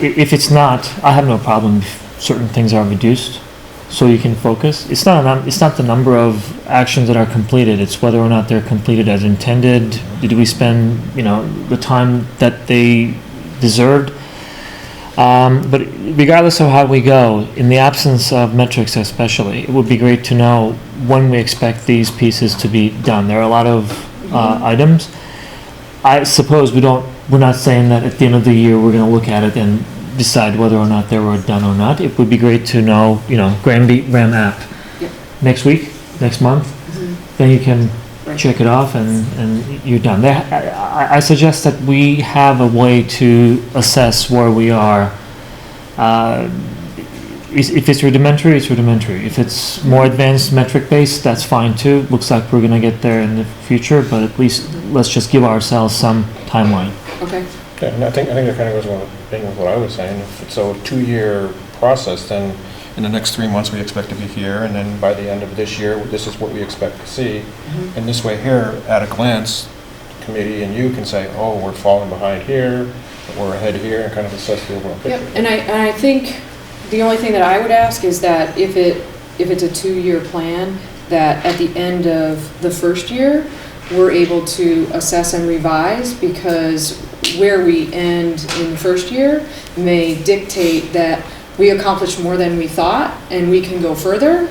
if it's not, I have no problem if certain things are reduced, so you can focus. It's not the number of actions that are completed, it's whether or not they're completed as intended. Did we spend, the time that they deserved? But regardless of how we go, in the absence of metrics especially, it would be great to know when we expect these pieces to be done. There are a lot of items. I suppose we're not saying that at the end of the year we're going to look at it and decide whether or not they were done or not. It would be great to know, Gram app. Yep. Next week, next month, then you can Right. check it off and you're done. I suggest that we have a way to assess where we are. If it's rudimentary, it's rudimentary. If it's more advanced metric-based, that's fine too. Looks like we're gonna get there in the future, but at least let's just give ourselves some timeline. Okay. Yeah, and I think that kind of goes with what I was saying. If it's a 2-year process, then in the next 3 months, we expect to be here, and then by the end of this year, this is what we expect to see. And this way here, at a glance, the committee and you can say, oh, we're falling behind here, we're ahead here, and kind of assess the overall Yep, picture. and I think the only thing that I would ask is that if it's a 2-year plan, that at the end of the first year, we're able to assess and revise, because where we end in the first year may dictate that we accomplished more than we thought and we can go further,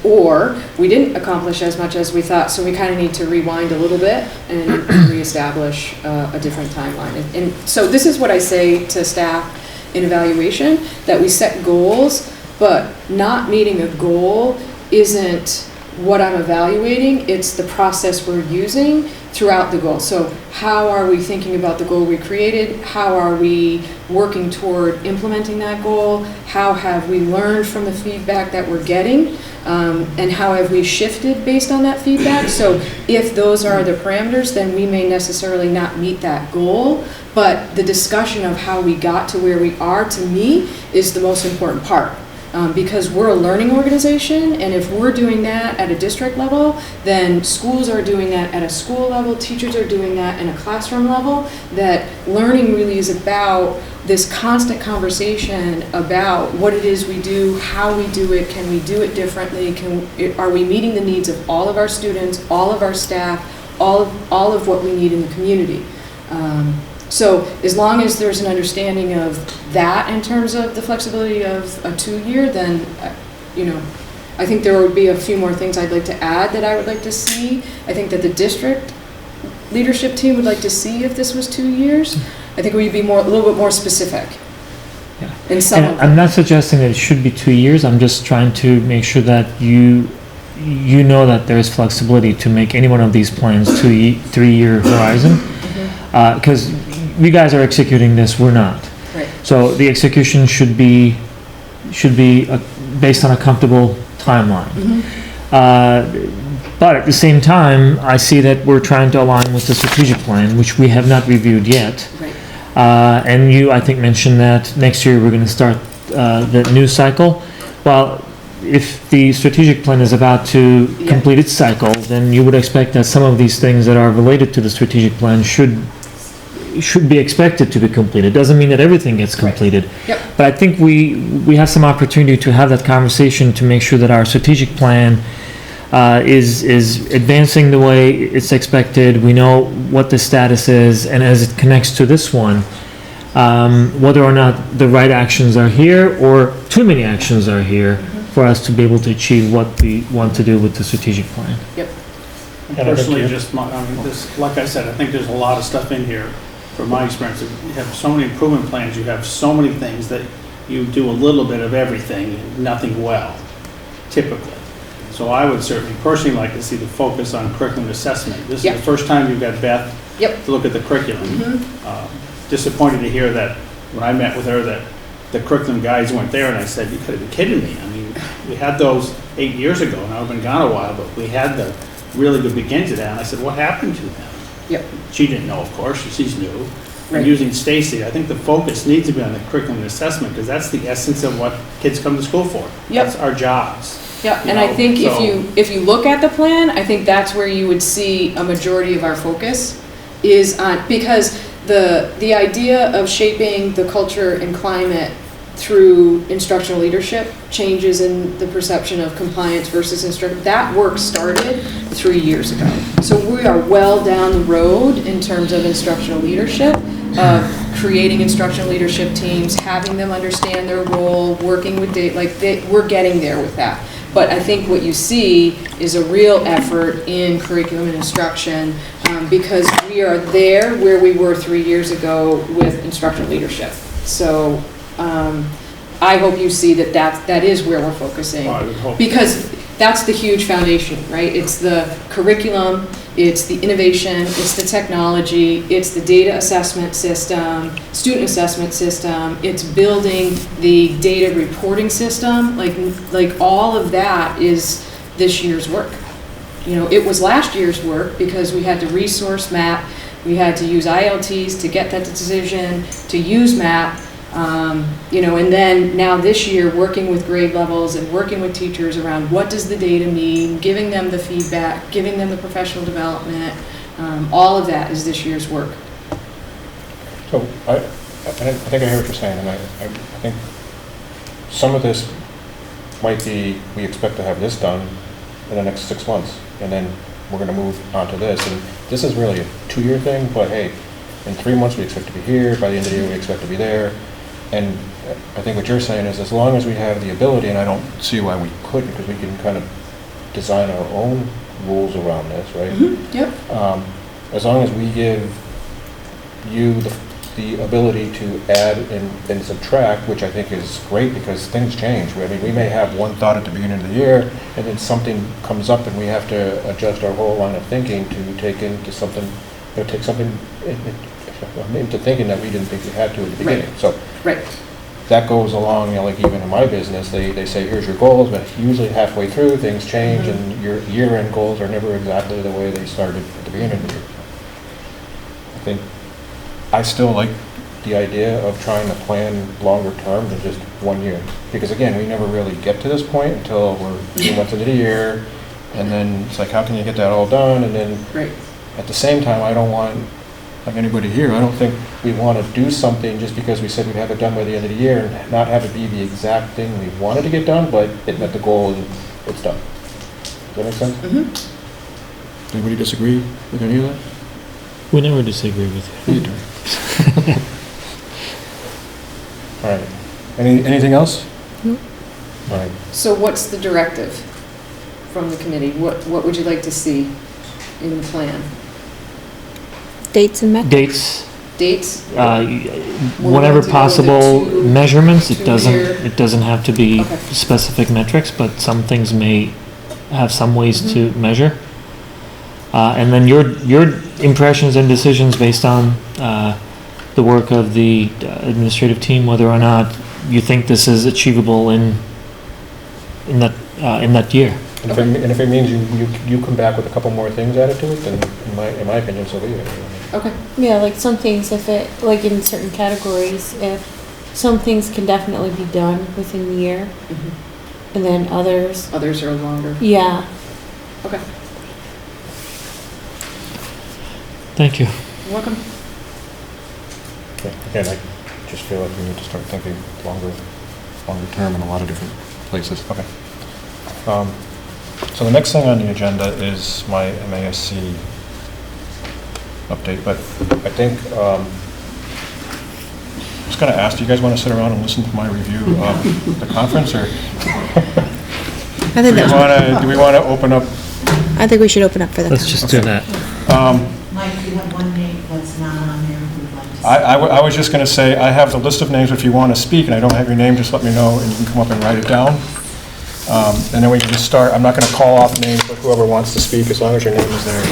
or we didn't accomplish as much as we thought, so we kind of need to rewind a little bit and reestablish a different timeline. And so this is what I say to staff in evaluation, that we set goals, but not meeting a goal isn't what I'm evaluating, it's the process we're using throughout the goal. So how are we thinking about the goal we created? How are we working toward implementing that goal? How have we learned from the feedback that we're getting? And how have we shifted based on that feedback? So if those are the parameters, then we may necessarily not meet that goal, but the discussion of how we got to where we are, to me, is the most important part. Because we're a learning organization, and if we're doing that at a district level, then schools are doing that at a school level, teachers are doing that in a classroom level, that learning really is about this constant conversation about what it is we do, how we do it, can we do it differently, are we meeting the needs of all of our students, all of our staff, all of what we need in the community. So as long as there's an understanding of that in terms of the flexibility of a 2-year, then, I think there would be a few more things I'd like to add that I would like to see. I think that the district leadership team would like to see if this was 2 years. I think we'd be a little bit more specific. Yeah. In some And of I'm not suggesting that it should be 2 years. I'm just trying to make sure that you know that there's flexibility to make any one of these plans 3-year horizon. Because you guys are executing this, we're not. Right. So the execution should be based on a comfortable timeline. But at the same time, I see that we're trying to align with the strategic plan, which we have not reviewed yet. Right. And you, I think, mentioned that next year we're going to start the new cycle. Well, if the strategic plan is about to complete its cycle, then you would expect that some of these things that are related to the strategic plan should be expected to be completed. Doesn't mean that everything gets completed. Right. Yep. But I think we have some opportunity to have that conversation to make sure that our strategic plan is advancing the way it's expected. We know what the status is, and as it connects to this one, whether or not the right actions are here or too many actions are here for us to be able to achieve what we want to do with the strategic plan. Yep. Personally, like I said, I think there's a lot of stuff in here, from my experience. You have so many improvement plans, you have so many things that you do a little bit of everything, and nothing well, typically. So I would certainly personally like to see the focus on curriculum assessment. This is the first time you've got Beth to look at the curriculum. Disappointed to hear that when I met with her that the curriculum guides weren't there, and I said, you could have been kidding me. I mean, we had those 8 years ago, and I've been gone a while, but we had the really good beginnings of that, and I said, what happened to them? Yep. She didn't know, of course, she's new. Right. And using Stacy, I think the focus needs to be on the curriculum assessment, because that's the essence of what kids come to school for. Yep. That's our jobs. Yeah, You and I know, think so- if you look at the plan, I think that's where you would see a majority of our focus is on, because the idea of shaping the culture and climate through instructional leadership, changes in the perception of compliance versus instruction, that work started 3 years ago. So we are well down the road in terms of instructional leadership, of creating instructional leadership teams, having them understand their role, working with data, we're getting there with that. But I think what you see is a real effort in curriculum and instruction, because we are there where we were 3 years ago with instructional leadership. So I hope you see that is where we're focusing. I would hope. Because that's the huge foundation, right? It's the curriculum, it's the innovation, it's the technology, it's the data assessment system, student assessment system, it's building the data reporting system, like all of that is this year's work. You know, it was last year's work because we had to resource map, we had to use ILTs to get that decision, to use map, you know, and then now this year, working with grade levels and working with teachers around what does the data mean, giving them the feedback, giving them the professional development, all of that is this year's work. So I think I hear what you're saying, and I think some of this might be, we expect to have this done in the next 6 months, and then we're gonna move on to this. And this is really a 2-year thing, but hey, in 3 months we expect to be here, by the end of the year we expect to be there. And I think what you're saying is as long as we have the ability, and I don't see why we couldn't, because we can kind of design our own rules around this, right? Mm-hmm. Yep. As long as we give you the ability to add and subtract, which I think is great because things change. I mean, we may have one thought at the beginning of the year, and then something comes up and we have to adjust our whole line of thinking to take into something, you know, take something into thinking that we didn't think we had to at the beginning. Right. So Right. that goes along, you know, like even in my business, they say, here's your goals, but usually halfway through, things change, and your year-end goals are never exactly the way they started at the beginning of the year. I think I still like the idea of trying to plan longer term than just 1 year. Because again, we never really get to this point until we're 2 months into the year, and then it's like, how can you get that all done? And then Right. at the same time, I don't want, like anybody here, I don't think we want to do something just because we said we'd have it done by the end of the year and not have it be the exact thing we wanted to get done, but it met the goal and it's done. Does that make sense? Mm-hmm. Anybody disagree with any of that? We never disagree with you. You do. All right. Anything else? Nope. All right. So what's the directive from the committee? What would you like to see in the plan? Dates and metrics? Dates, Dates? whenever to go with possible, the measurements, two-year- it doesn't have to be Okay. specific metrics, but some things may have some ways to measure. And then your impressions and decisions based on the work of the administrative team, whether or not you think this is achievable in that year. And if it means you come back with a couple more things added to it, then in my opinion, so be it. Okay. Yeah, like some things, if it, like in certain categories, if some things can definitely be done within the year, Mhm. and then others, Others are longer. yeah. Okay. Thank you. You're welcome. Okay. Again, I just feel like we need to start thinking longer term in a lot of different places. Okay. So the next thing on the agenda is my MASC update, but I think, I was going to ask, do you guys want to sit around and listen to my review of the conference, or I think do we want to open up? I think we should open up for the Let's just do Okay. that. Mike, you have one name that's not on there who would like to speak. I was just going to say, I have the list of names. If you want to speak and I don't have your name, just let me know and you can come up and write it down. And then we can just start. I'm not going to call off names, but whoever wants to speak, as long as your name is there.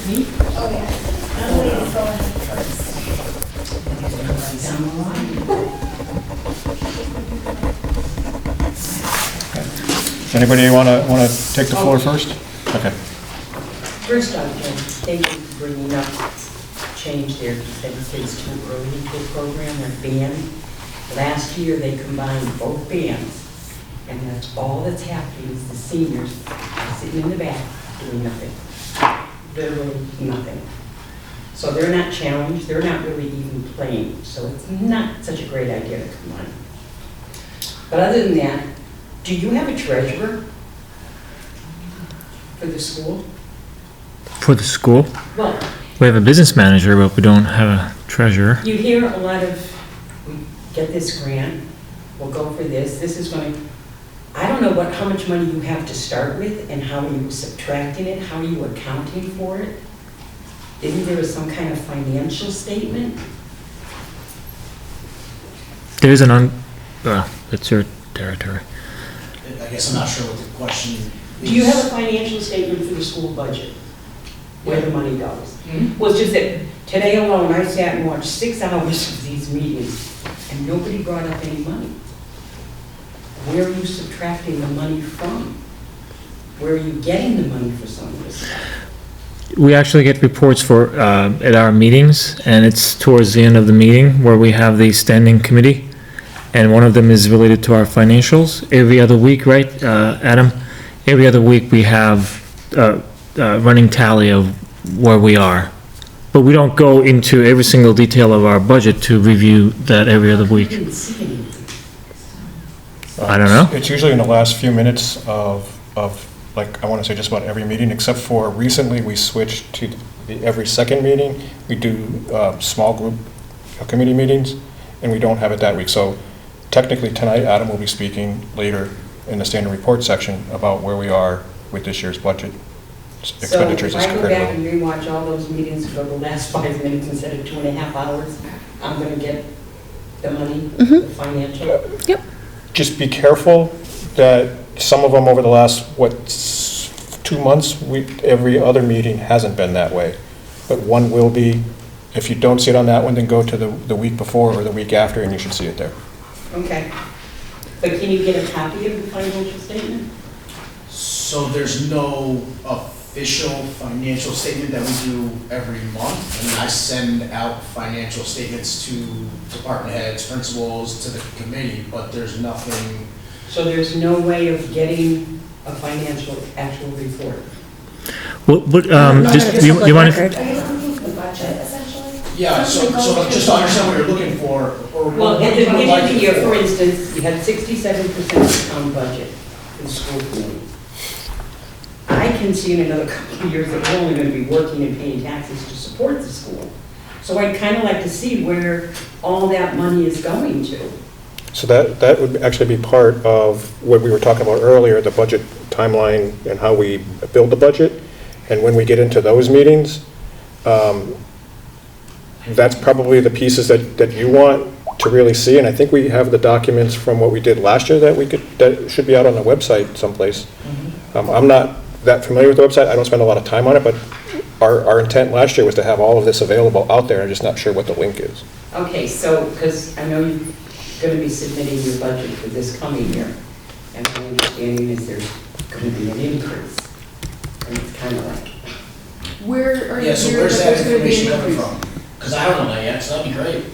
Me? Oh, yeah. I'm waiting to go ahead first. Down the line. Anybody want to take the floor first? Okay. First off, Jen, thank you for bringing up change there, because that was it's too early to a program, that band. Last year, they combined both bands, and that's all that's happening is the seniors are sitting in the back doing nothing. Literally nothing. So they're not challenged, they're not really even playing, so it's not such a great idea to combine. But other than that, do you have a treasurer for the school? For the school, Well, we have a business manager, but we don't have a treasurer. you hear a lot of, we get this grant, we'll go for this is going to, I don't know how much money you have to start with and how are you subtracting it, how are you accounting for it? Isn't there some kind of financial statement? There's it's your territory. I guess I'm not sure what the question is. Do you have a financial statement for the school budget? Where the money goes? Well, it's just that today alone, I sat and watched 6 hours of these meetings, and nobody brought up any money. Where are you subtracting the money from? Where are you getting the money for some of this stuff? We actually get reports for, at our meetings, and it's towards the end of the meeting where we have the standing committee, and one of them is related to our financials. Every other week, right, Adam? Every other week we have a running tally of where we are. But we don't go into every single detail of our budget to review that every other I week. didn't see anything. I don't know. It's usually in the last few minutes of like, I want to say just about every meeting, except for recently we switched to every second meeting. We do small group committee meetings, and we don't have it that week. So technically tonight, Adam will be speaking later in the standard report section about where we are with this year's budget expenditures. So Is if I go back critical. and rewatch all those meetings for the last 5 minutes instead of 2.5 hours, I'm gonna get the money, the financial. Just be careful that some of them over the last, 2 months, every other meeting hasn't been that way. But one will be. If you don't see it on that one, then go to the week before or the week after, and you should see it there. Okay. But can you get a copy of the financial statement? So there's no official financial statement that we do every month. I mean, I send out financial statements to department heads, principals, to the committee, but there's nothing. So there's no way of getting a financial actual report? But, just, you want to, Are you looking for the budget essentially? Yeah, so just to understand what you're looking for, or Well, what at the you would beginning like of the it year, for. for instance, you had 67% of the town budget for the school committee. I can see in another couple of years that we're only going to be working and paying taxes to support the school. So I'd kind of like to see where all that money is going to. So that would actually be part of what we were talking about earlier, the budget timeline and how we build the budget. And when we get into those meetings, that's probably the pieces that you want to really see. And I think we have the documents from what we did last year that should be out on the website someplace. I'm not that familiar with the website. I don't spend a lot of time on it, but our intent last year was to have all of this available out there. I'm just not sure what the link is. Okay, so, because I know you're going to be submitting your budget for this coming year, and my understanding is there's going to be an increase. And it's kind of like, Where are you Yeah, so hearing where's that that there's gonna be information an coming increase? from? Because I don't know that yet, so that'd be great.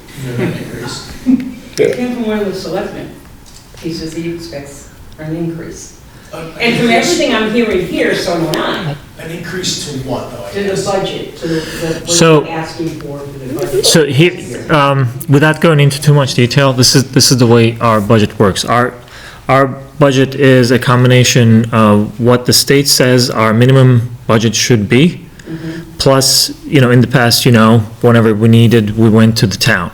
Increase. it came from one of the selectmen. He says he expects an increase. An And from increase- everything I'm hearing here, so am I, An increase to what, though, I to the guess? budget, to what So- you're asking for the budget. so here, without going into too much detail, this is the way our budget works. Our budget is a combination of what the state says our minimum budget should be, plus, in the past, whenever we needed, we went to the town.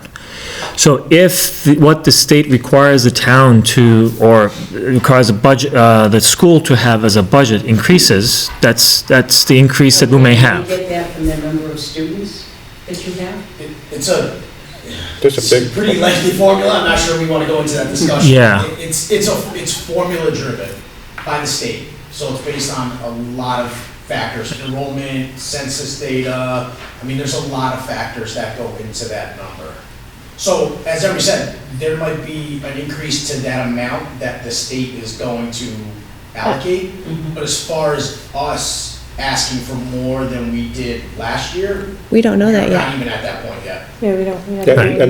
So if what the state requires the town to, or requires a budget, the school to have as a budget increases, that's the increase that we may have. Can you get that from the number of students that you have? It's a There's a big, pretty lengthy formula. I'm not sure we want to go into that discussion. Yeah. It's formula driven by the state. So it's based on a lot of factors, enrollment, census data. I mean, there's a lot of factors that go into that number. So as Emery said, there might be an increase to that amount that the state is going to allocate. But as far as us asking for more than we did last year, We don't know that we're not yet. even at that point yet. Yeah, we don't have yeah, any idea.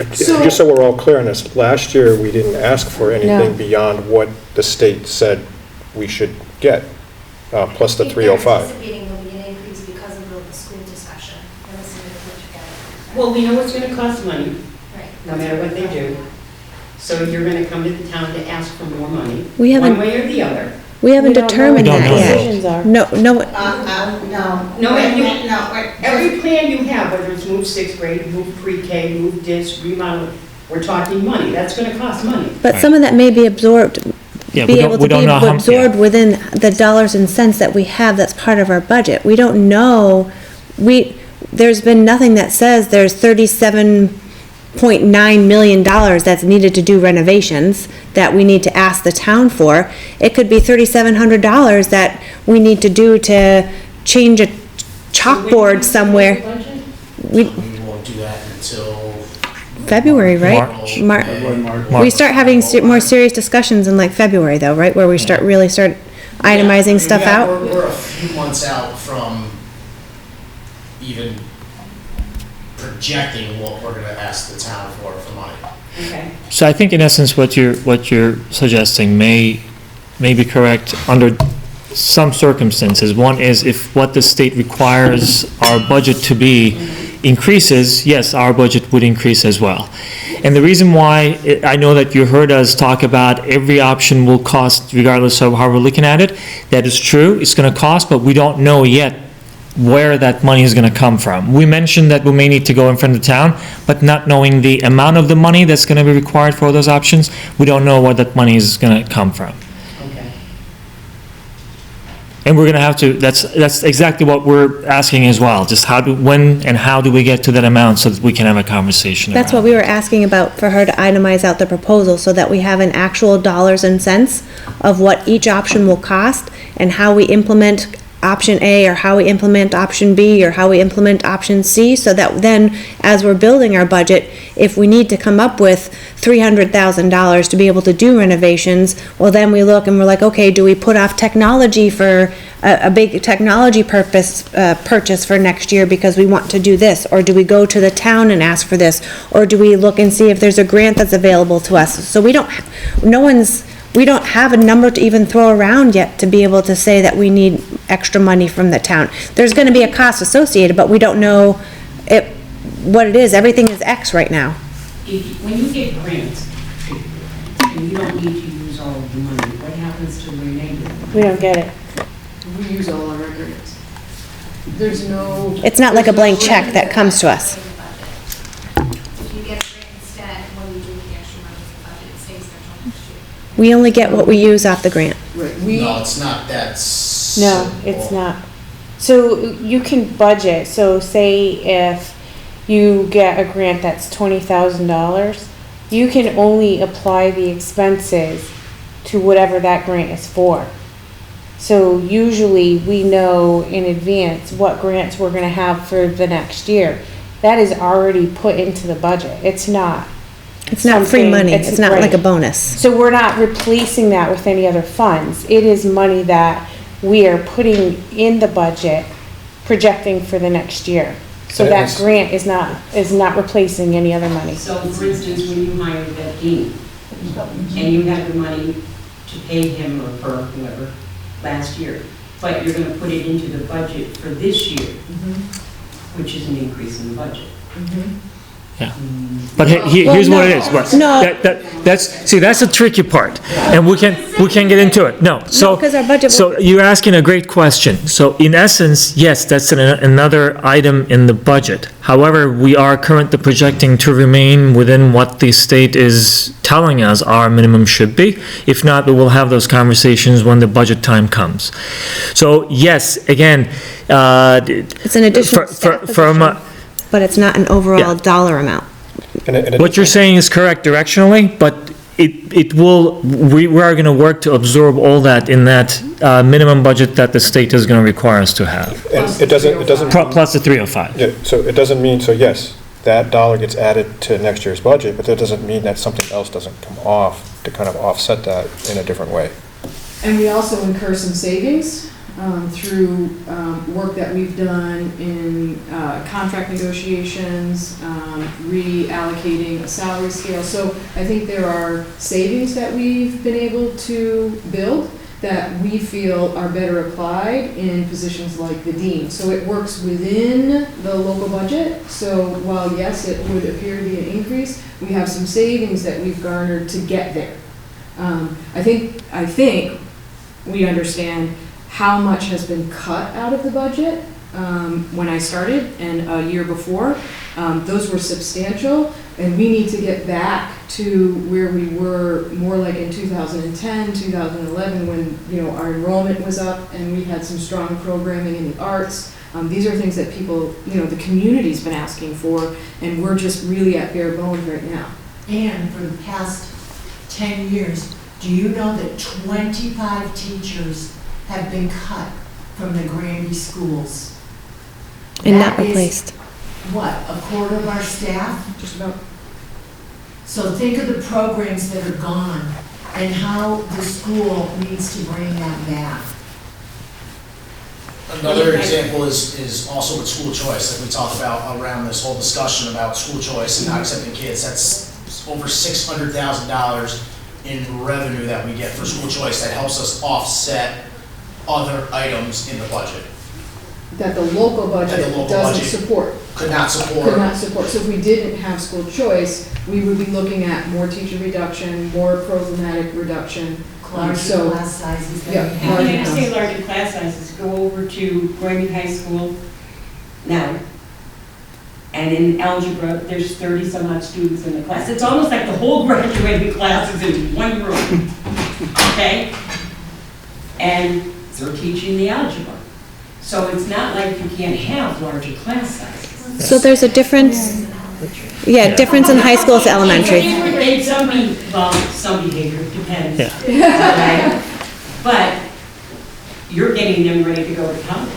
and just so we're all clear on this, last year, we didn't ask for anything No. beyond what the state said we should get, plus the They're 305. anticipating there'll be an increase because of the school discussion. They're listening to what you're getting. Well, we know it's going to cost money, Right. no matter what they do. So you're going to come to the town to ask for more money, We one haven't, way or the other. we haven't We don't know determined what We that don't know. yet. Decisions are. No, No, every plan you have, whether it's move sixth grade, move pre-K, move this, remodel, we're talking money, that's going to cost money. but some of that may be absorbed, Yeah, be we able don't, we to don't be know how. absorbed within the dollars and cents that we have that's part of our budget. We don't know, there's been nothing that says there's 37 $0.9 million that's needed to do renovations that we need to ask the town for. It could be $3,700 that we need to do to change a chalkboard somewhere. We, We won't do that until. February, right? March. We start having more serious discussions in like February though, right? Where we start itemizing stuff out. We're a few months out from even projecting what we're gonna ask the town for money. Okay. So I think in essence, what you're suggesting may be correct under some circumstances. One is if what the state requires our budget to be increases, yes, our budget would increase as well. And the reason why, I know that you heard us talk about every option will cost regardless of how we're looking at it. That is true, it's gonna cost, but we don't know yet where that money is gonna come from. We mentioned that we may need to go in front of the town, but not knowing the amount of the money that's gonna be required for those options, we don't know where that money is gonna come from. Okay. And we're gonna have to, that's exactly what we're asking as well, just when and how do we get to that amount so that we can have a conversation around. That's what we were asking about, for her to itemize out the proposal so that we have an actual dollars and cents of what each option will cost and how we implement option A, or how we implement option B, or how we implement option C, so that then, as we're building our budget, if we need to come up with $300,000 to be able to do renovations, well, then we look and we're like, okay, do we put off technology for a big technology purchase for next year because we want to do this? Or do we go to the town and ask for this? Or do we look and see if there's a grant that's available to us? So we don't have a number to even throw around yet to be able to say that we need extra money from the town. There's gonna be a cost associated, but we don't know what it is. Everything is X right now. When you get grants, and you don't need to use all of the money, what happens to the remainder? We don't get it. We use all our grants. There's no. It's not like a blank check that comes to us. If you get a grant instead, what do you do with the extra money in the budget? It stays there till next year. We only get what we use off the grant. Right, No, it's not that No, simple. it's not. So you can budget, so say if you get a grant that's $20,000, you can only apply the expenses to whatever that grant is for. So usually we know in advance what grants we're gonna have for the next year. That is already put into the budget. It's not free something- money. It's not like a right. bonus. So we're not replacing that with any other funds. It is money that we are putting in the budget, projecting for the next year. So And that it's- grant is not replacing any other money. So for instance, when you hired that dean, and you had the money to pay him or her, whoever, last year, but you're gonna put it into the budget for this year, which is an increase in the budget. But here's what it is. What- No. That's the tricky part, and we can get into it. No, so. 'cause our budget So you're asking a great question. So in essence, yes, that's another item in the budget. However, we are currently projecting to remain within what the state is telling us our minimum should be. If not, we will have those conversations when the budget time comes. So yes, again, It's an additional staff from, position, but it's not an overall Yeah. dollar amount. what you're saying is correct directionally, but we are gonna work to absorb all that in that minimum budget that the state is gonna require us to have, And it doesn't, plus the 305. yeah, so it doesn't mean, so yes, that dollar gets added to next year's budget, but that doesn't mean that something else doesn't come off to kind of offset that in a different way. And we also incur some savings through work that we've done in contract negotiations, reallocating a salary scale. So I think there are savings that we've been able to build that we feel are better applied in positions like the dean. So it works within the local budget. So while, yes, it would appear to be an increase, we have some savings that we've garnered to get there. I think we understand how much has been cut out of the budget when I started and a year before. Those were substantial, and we need to get back to where we were more like in 2010, 2011, when, our enrollment was up and we had some strong programming in the arts. These are things that people, the community's been asking for, and we're just really at bare bones right now. And for the past 10 years, do you know that 25 teachers have been cut from the Granby schools? And not That is, replaced. what, a quarter of our staff? Just about. So think of the programs that are gone and how the school needs to bring that back. Another example is also with school choice, like we talked about around this whole discussion about school choice and not accepting kids. That's over $600,000 in revenue that we get for school choice that helps us offset other items in the budget. That the local budget That the local doesn't budget support. Could not support. Could not support. So if we didn't have school choice, we would be looking at more teacher reduction, more programmatic reduction. Larger So- class sizes than Yeah, we larger have. When I say larger class sizes, go over to Granby High School now. And in algebra, there's 30 some odd students in the class. It's almost like the whole graduating class is in one room, okay? And they're teaching the algebra. So it's not like you can't have larger class sizes. So there's a difference, difference in high school to elementary. And some behavior, depends. Yeah. Right? But you're getting them ready to go to college.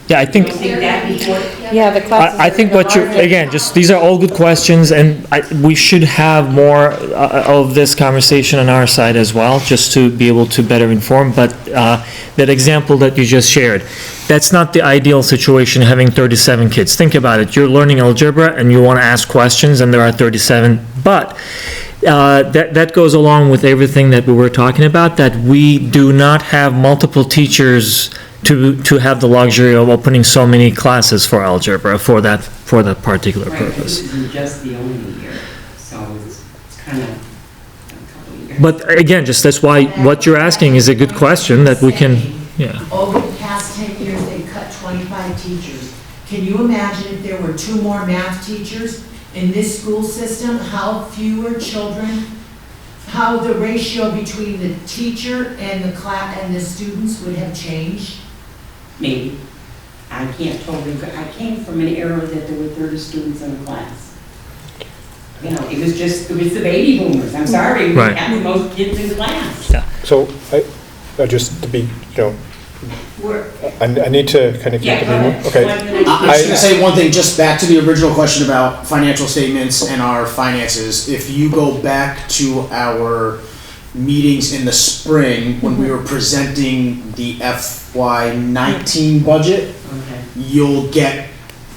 Yeah, I think. Don't think that before. Yeah, the classes. I think what you, again, just, these are all good questions, and we should have more of this conversation on our side as well, just to be able to better inform, but that example that you just shared, that's not the ideal situation, having 37 kids. Think about it, you're learning algebra and you want to ask questions, and there are 37, but that goes along with everything that we were talking about, that we do not have multiple teachers to have the luxury of opening so many classes for algebra for that particular Right, purpose. this isn't just the only year, so it's kind of a couple of years. But again, just that's why what you're asking is a good question that we can, yeah. Over the past 10 years, they've cut 25 teachers. Can you imagine if there were 2 more math teachers in this school system, how fewer children, how the ratio between the teacher and the class and the students would have changed? Maybe. I can't totally, I came from an era that there were 30 students in a class. You know, it was the baby boomers, I'm sorry, we Right. had the most kids in class. So, just to be, We're, I need to kind of keep yeah, the go ahead. okay. I'm just gonna say one thing, just back to the original question about financial statements and our finances. If you go back to our meetings in the spring, when we were presenting the FY19 budget, Okay. you'll get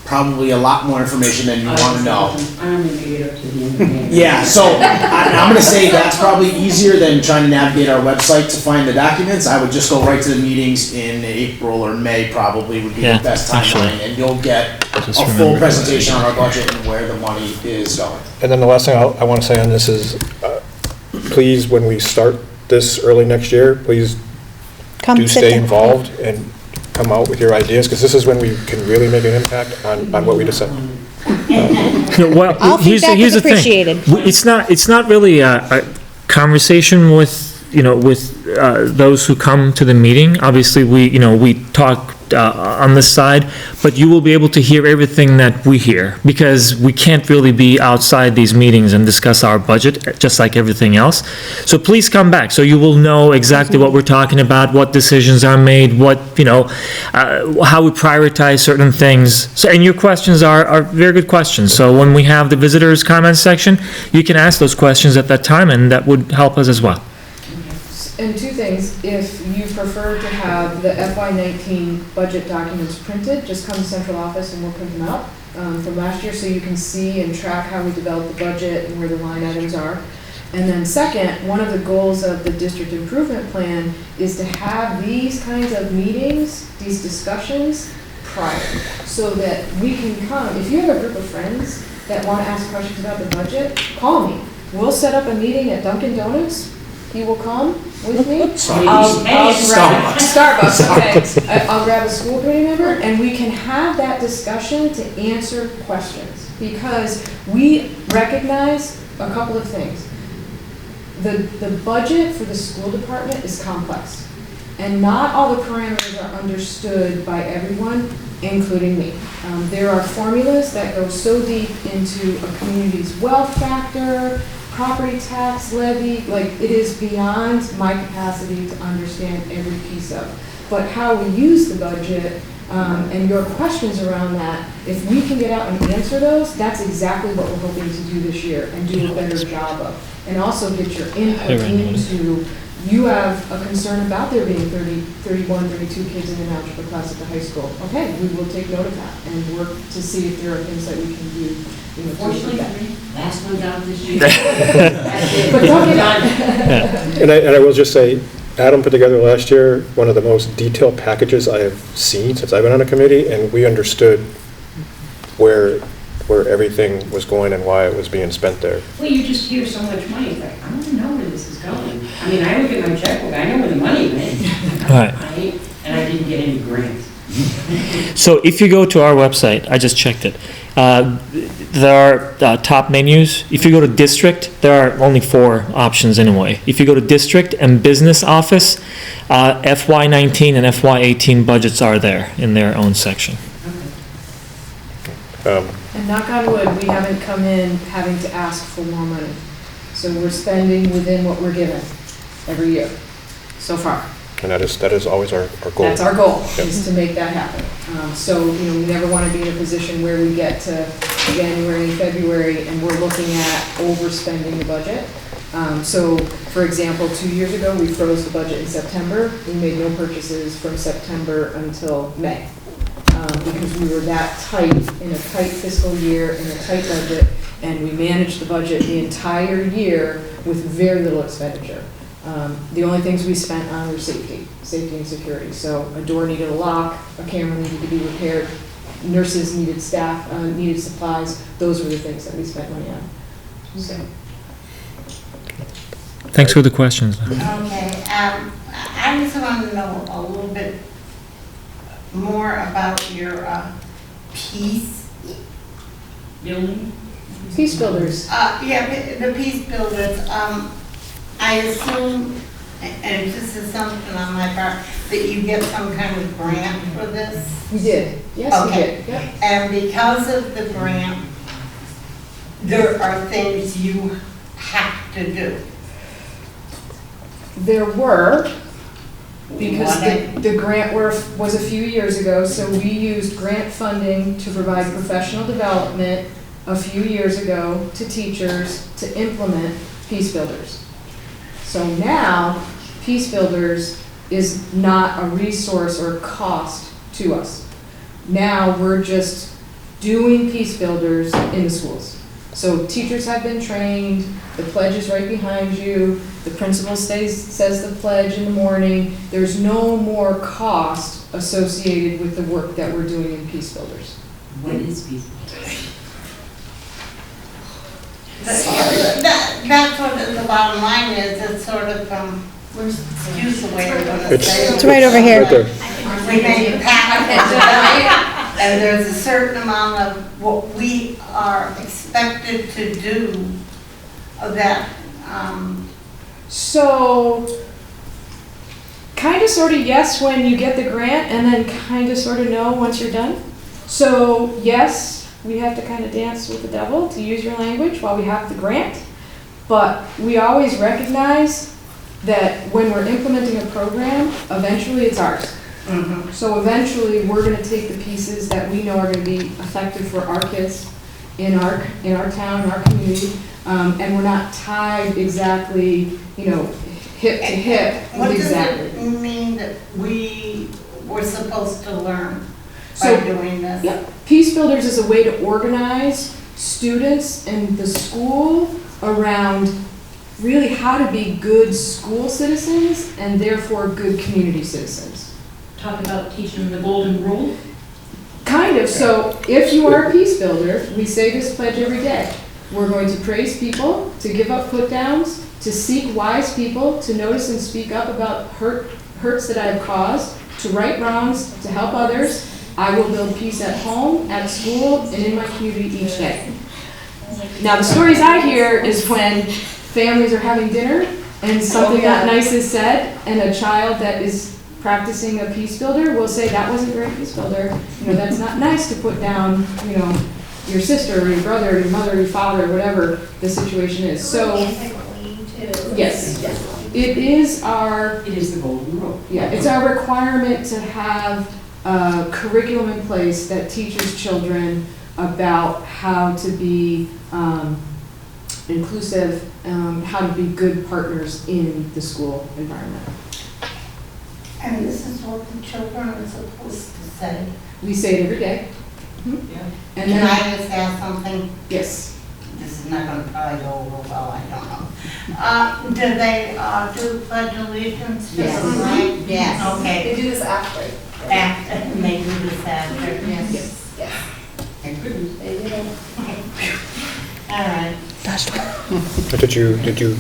probably a lot more information than you wanna know. I'm gonna get up to the end of the day. Yeah, so I'm gonna say that's probably easier than trying to navigate our website to find the documents. I would just go right to the meetings in April or May probably would be Yeah, the best actually. timeline, and you'll get Just a full remember. presentation on our budget and where the money is going. And then the last thing I want to say on this is, please, when we start this early next year, please Come do sit stay down. involved and come out with your ideas, because this is when we can really make an impact on what we decide. Well, All here's feedback here's is the thing. appreciated. It's not really a conversation with, those who come to the meeting. Obviously, we talk on this side, but you will be able to hear everything that we hear, because we can't really be outside these meetings and discuss our budget, just like everything else. So please come back, so you will know exactly what we're talking about, what decisions are made, what, how we prioritize certain things. So, and your questions are very good questions. So when we have the visitors' comments section, you can ask those questions at that time, and that would help us as well. And 2 things, if you prefer to have the FY19 budget documents printed, just come to central office and we'll print them out from last year so you can see and track how we developed the budget and where the line items are. And then second, one of the goals of the district improvement plan is to have these kinds of meetings, these discussions prior, so that we can come, if you have a group of friends that want to ask questions about the budget, call me. We'll set up a meeting at Dunkin' Donuts. You will come with me. I'll grab Starbucks, okay. I'll grab a school committee member, and we can have that discussion to answer questions. Because we recognize a couple of things. The budget for the school department is complex. And not all the parameters are understood by everyone. including me. There are formulas that go so deep into a community's wealth factor, property tax levy, like it is beyond my capacity to understand every piece of. But how we use the budget and your questions around that, if we can get out and answer those, that's exactly what we're hoping to do this year and do a better job of. And also get your input into, you have a concern about there being 30, 31, 32 kids in an algebra class at the high school. Okay, we will take note of that and work to see if there are things that we can do. Fortunately, last one's out this year. But don't get on. And I will just say, Adam put together last year one of the most detailed packages I have seen since I've been on a committee, and we understood where everything was going and why it was being spent there. Well, you just hear so much money, it's like, I don't know where this is going. I mean, I look at my checkbook, I know where the money went. Right. And I didn't get any grants. So if you go to our website, I just checked it, there are top menus. If you go to district, there are only 4 options anyway. If you go to district and business office, FY19 and FY18 budgets are there in their own section. And knock on wood, we haven't come in having to ask for more money. So we're spending within what we're given every year, so far. And that is always our goal. That's our goal, Yep. is to make that happen. So, we never want to be in a position where we get to January and February and we're looking at overspending the budget. So, for example, 2 years ago, we froze the budget in September. We made no purchases from September until May. Because we were that tight, in a tight fiscal year, in a tight budget, and we managed the budget the entire year with very little expenditure. The only things we spent on were safety and security. So a door needed a lock, a camera needed to be repaired, nurses needed staff, needed supplies. Those were the things that we spent money on. So. Thanks for the questions. Okay, I just want to know a little bit more about your peace Building? Peace builders. Yeah, the peace builders. I assume, and this is something on my part, that you get some kind of grant for this? We did. Yes, we did. Yep. And because of the grant, there are things you have to do. There were, because the grant was a few years ago, so we used grant funding to provide professional development a few years ago to teachers to implement Peace Builders. So now, Peace Builders is not a resource or cost to us. Now, we're just doing Peace Builders in the schools. So teachers have been trained, the pledge is right behind you, the principal says the pledge in the morning. There's no more cost associated with the work that we're doing in Peace Builders. What is Peace Builders? That's what the bottom line is. It's sort of, excuse the way I'm going to say it. It's right over here. Right there. We make a package, and there's a certain amount of what we are expected to do that. So, kind of, sort of, yes, when you get the grant, and then kind of, sort of, no once you're done. So, yes, we have to kind of dance with the devil, to use your language, while we have the grant. But we always recognize that when we're implementing a program, eventually it's ours. Mm-hmm. So eventually, we're going to take the pieces that we know are going to be effective for our kids in our town, in our community, and we're not tied exactly, hip to hip. What exactly. does it mean that we were supposed to learn So, by doing this? Yeah, Peace Builders is a way to organize students and the school around really how to be good school citizens and therefore good community citizens. Talk about teaching the golden rule? Kind of. So if you are a Peace Builder, we say this pledge every day. We're going to praise people, to give up put downs, to seek wise people, to notice and speak up about hurts that I have caused, to right wrongs, to help others. I will build peace at home, at school, and in my community each day. Now, the stories I hear is when families are having dinner and something not nice is said, and a child that is practicing a peace builder, we'll say that wasn't a great peace builder. You know, that's not nice to put down, you know, your sister or your brother or your mother or your father or whatever the situation is. So, yes, it is our, It is the golden rule. yeah, it's our requirement to have a curriculum in place that teaches children about how to be inclusive, how to be good partners in the school environment. And this is what the children are supposed to say. We say it every day. Yeah. And Can then, I just ask something? yes, This is not gonna probably go over well, I don't know. Do they do pledge allegiance to the Yes. flag? Yes. They Okay. do this after. After, and they do this after? yes. They do. All right. Did you,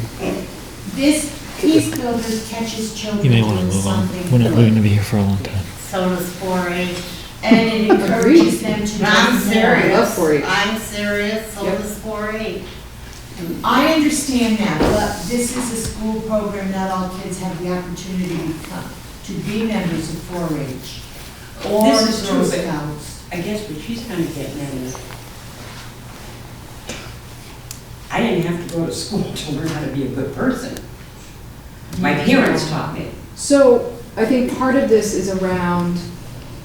This Peace Builders catches children You may want to doing move on. something We're not going to be here for a long time. So does 4-H. and it encourages them to do I'm more. serious. 4-H. I'm serious, so Yep. does 4-H. I understand that, but this is a school program, not all kids have the opportunity to be members of 4-H or This is Girl true, but Scouts. I guess what she's kind of getting at is, I didn't have to go to school to learn how to be a good person. My parents taught me. So I think part of this is around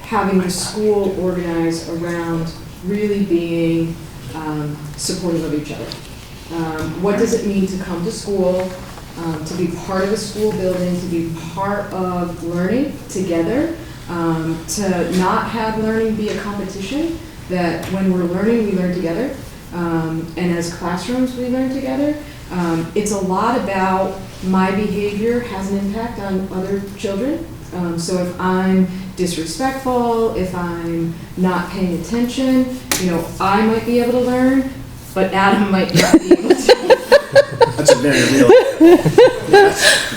having the school organized around really being supportive of each other. What does it mean to come to school, to be part of a school building, to be part of learning together, to not have learning be a competition, that when we're learning, we learn together, and as classrooms, we learn together. It's a lot about my behavior has an impact on other children. So if I'm disrespectful, if I'm not paying attention, you know, I might be able to learn, but Adam might not be able to. That's a very real.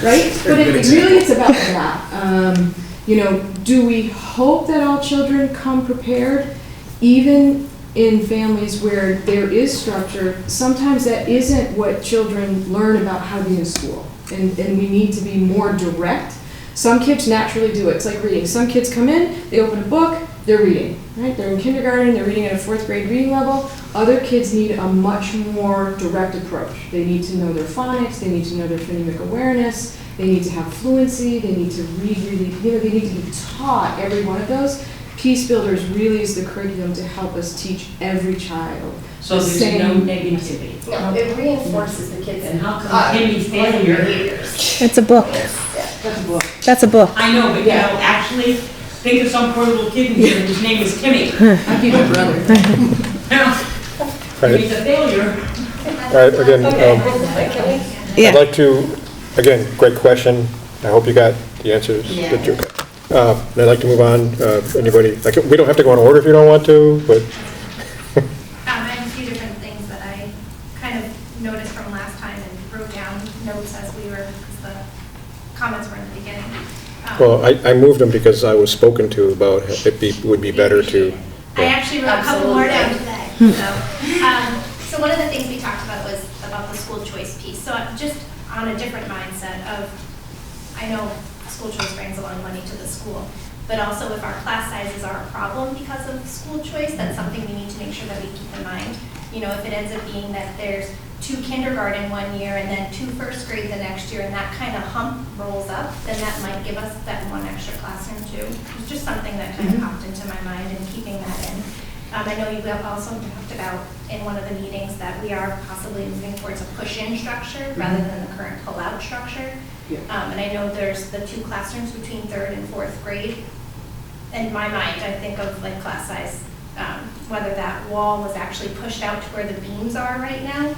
Right? But Very good really, it's about that. You know, do we hope that all children come prepared? Even in families where there is structure, sometimes that isn't what children learn about how to be in school. And we need to be more direct. Some kids naturally do it. It's like reading. Some kids come in, they open a book, they're reading, right? They're in kindergarten, they're reading at a 4th grade reading level. Other kids need a much more direct approach. They need to know their phonics, they need to know their phonemic awareness, they need to have fluency, they need to read really, you know, they need to be taught every one of those. Peace Builders really is the curriculum to help us teach every child. So there's no negativity. No, it reinforces the kids. And how come Timmy's failure? It's a book. That's a book. That's a book. I know, but you know, actually, think of some poor little kid in here whose name is Timmy. I'd be my brother. He's a failure. all right, again, I'd like to, again, great question. I hope you got the answers that you got. And I'd like to move on. Anybody, like, we don't have to go in order if you don't want to, but. I have a few different things that I kind of noticed from last time and wrote down notes as we were, because the comments were in the beginning. Well, I moved them because I was spoken to about would be better to. I actually wrote a couple more down today. So one of the things we talked about was about the school choice piece. So I'm just on a different mindset of, I know school choice brings a lot of money to the school, but also if our class sizes are a problem because of school choice, that's something we need to make sure that we keep in mind. You know, if it ends up being that there's 2 kindergarten one year and then 2 first grade the next year, and that kind of hump rolls up, then that might give us that 1 extra classroom too. It's just something that kind of popped into my mind and keeping that in. I know you also talked about in one of the meetings that we are possibly moving towards a push-in structure rather than the current pull-out structure. And I know there's the 2 classrooms between 3rd and 4th grade. In my mind, I think of like class size, whether that wall was actually pushed out to where the beams are right now.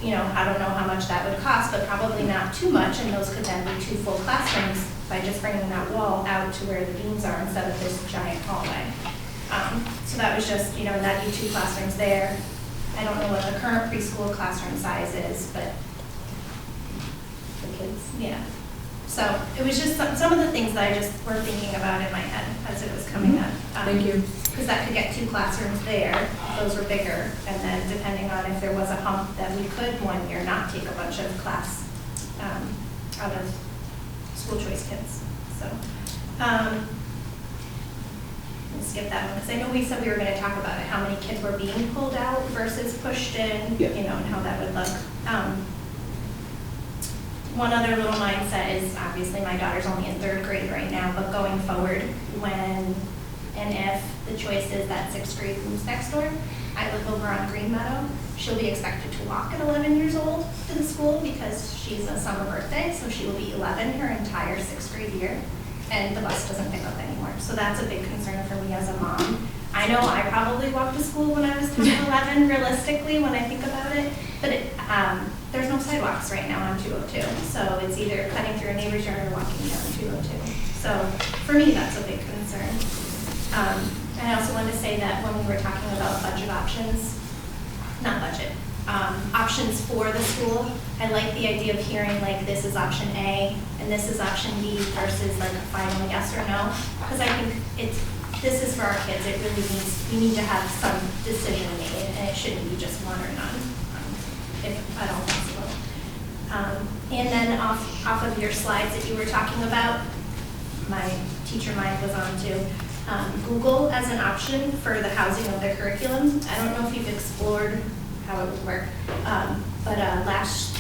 You know, I don't know how much that would cost, but probably not too much, and those could then be 2 full classrooms by just bringing that wall out to where the beams are instead of this giant hallway. So that was just, you know, and that'd be 2 classrooms there. I don't know what the current preschool classroom size is, but the kids, yeah. So it was just some of the things that I just were thinking about in my head as it was coming up. Thank you. Because that could get 2 classrooms there, those were bigger, and then depending on if there was a hump that we could one year not take a bunch of class out of school choice kids. So Let's skip that one, because I know we said we were gonna talk about it, how many kids were being pulled out versus pushed in, Yeah. you know, and how that would look. One other little mindset is, obviously, my daughter's only in 3rd grade right now, but going forward, when and if the choice is that 6th grade moves next door, I live over on Green Meadow, she'll be expected to walk at 11 years old to the school because she's a summer birthday, so she will be 11 her entire 6th grade year, and the bus doesn't pick up anymore. So that's a big concern for me as a mom. I know I probably walked to school when I was 10 or 11, realistically, when I think about it, but there's no sidewalks right now on 202, so it's either cutting through a neighbor's yard or walking down 202. So for me, that's a big concern. I also wanted to say that when we were talking about budget options, not budget, options for the school, I like the idea of hearing like this is option A and this is option B versus like a final yes or no, because I think this is for our kids. It really needs, we need to have some decision made, and it shouldn't be just one or none, if at all possible. And then off of your slides that you were talking about, my teacher mind was on too. Google as an option for the housing of the curriculum. I don't know if you've explored how it would work, but last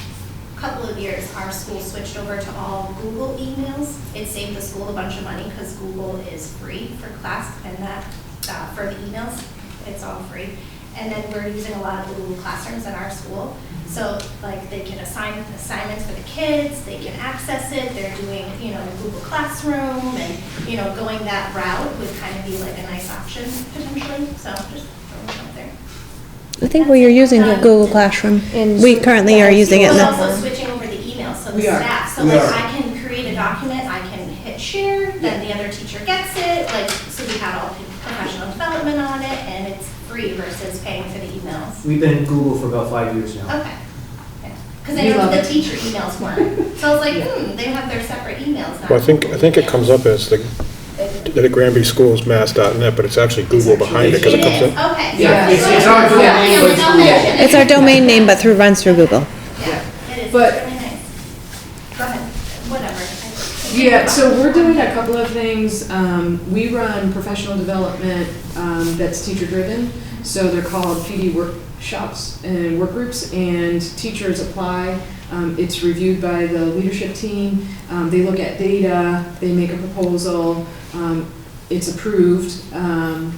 couple of years, our school switched over to all Google emails. It saved the school a bunch of money because Google is free for class, and that for the emails, it's all free. And then we're using a lot of the Google Classrooms in our school. So like they can assign assignments for the kids, they can access it, they're doing, you know, Google Classroom, and, you know, going that route would kind of be like a nice option potentially. So just throwing it out there. I think we are using Google Classroom. We currently are using it. We're also switching over the emails, so the staff. So like I can create a document, I can hit share, then the other teacher gets it, like, so we have all professional development on it, and it's free versus paying for the emails. We've been in Google for about 5 years now. Okay. Because I know the teacher emails weren't. So I was like, they have their separate emails now. Well, I think it comes up as the Granby Schools mass.net, but it's actually Google behind it because it comes in. Okay. Yeah, it's our domain name, but it's Google. It's our domain name, but runs through Google. Yeah, it is. But- It's really nice. Go ahead. Whatever. Yeah, so we're doing a couple of things. We run professional development that's teacher-driven. So they're called PD workshops and work groups, and teachers apply. It's reviewed by the leadership team. They look at data, they make a proposal, it's approved, and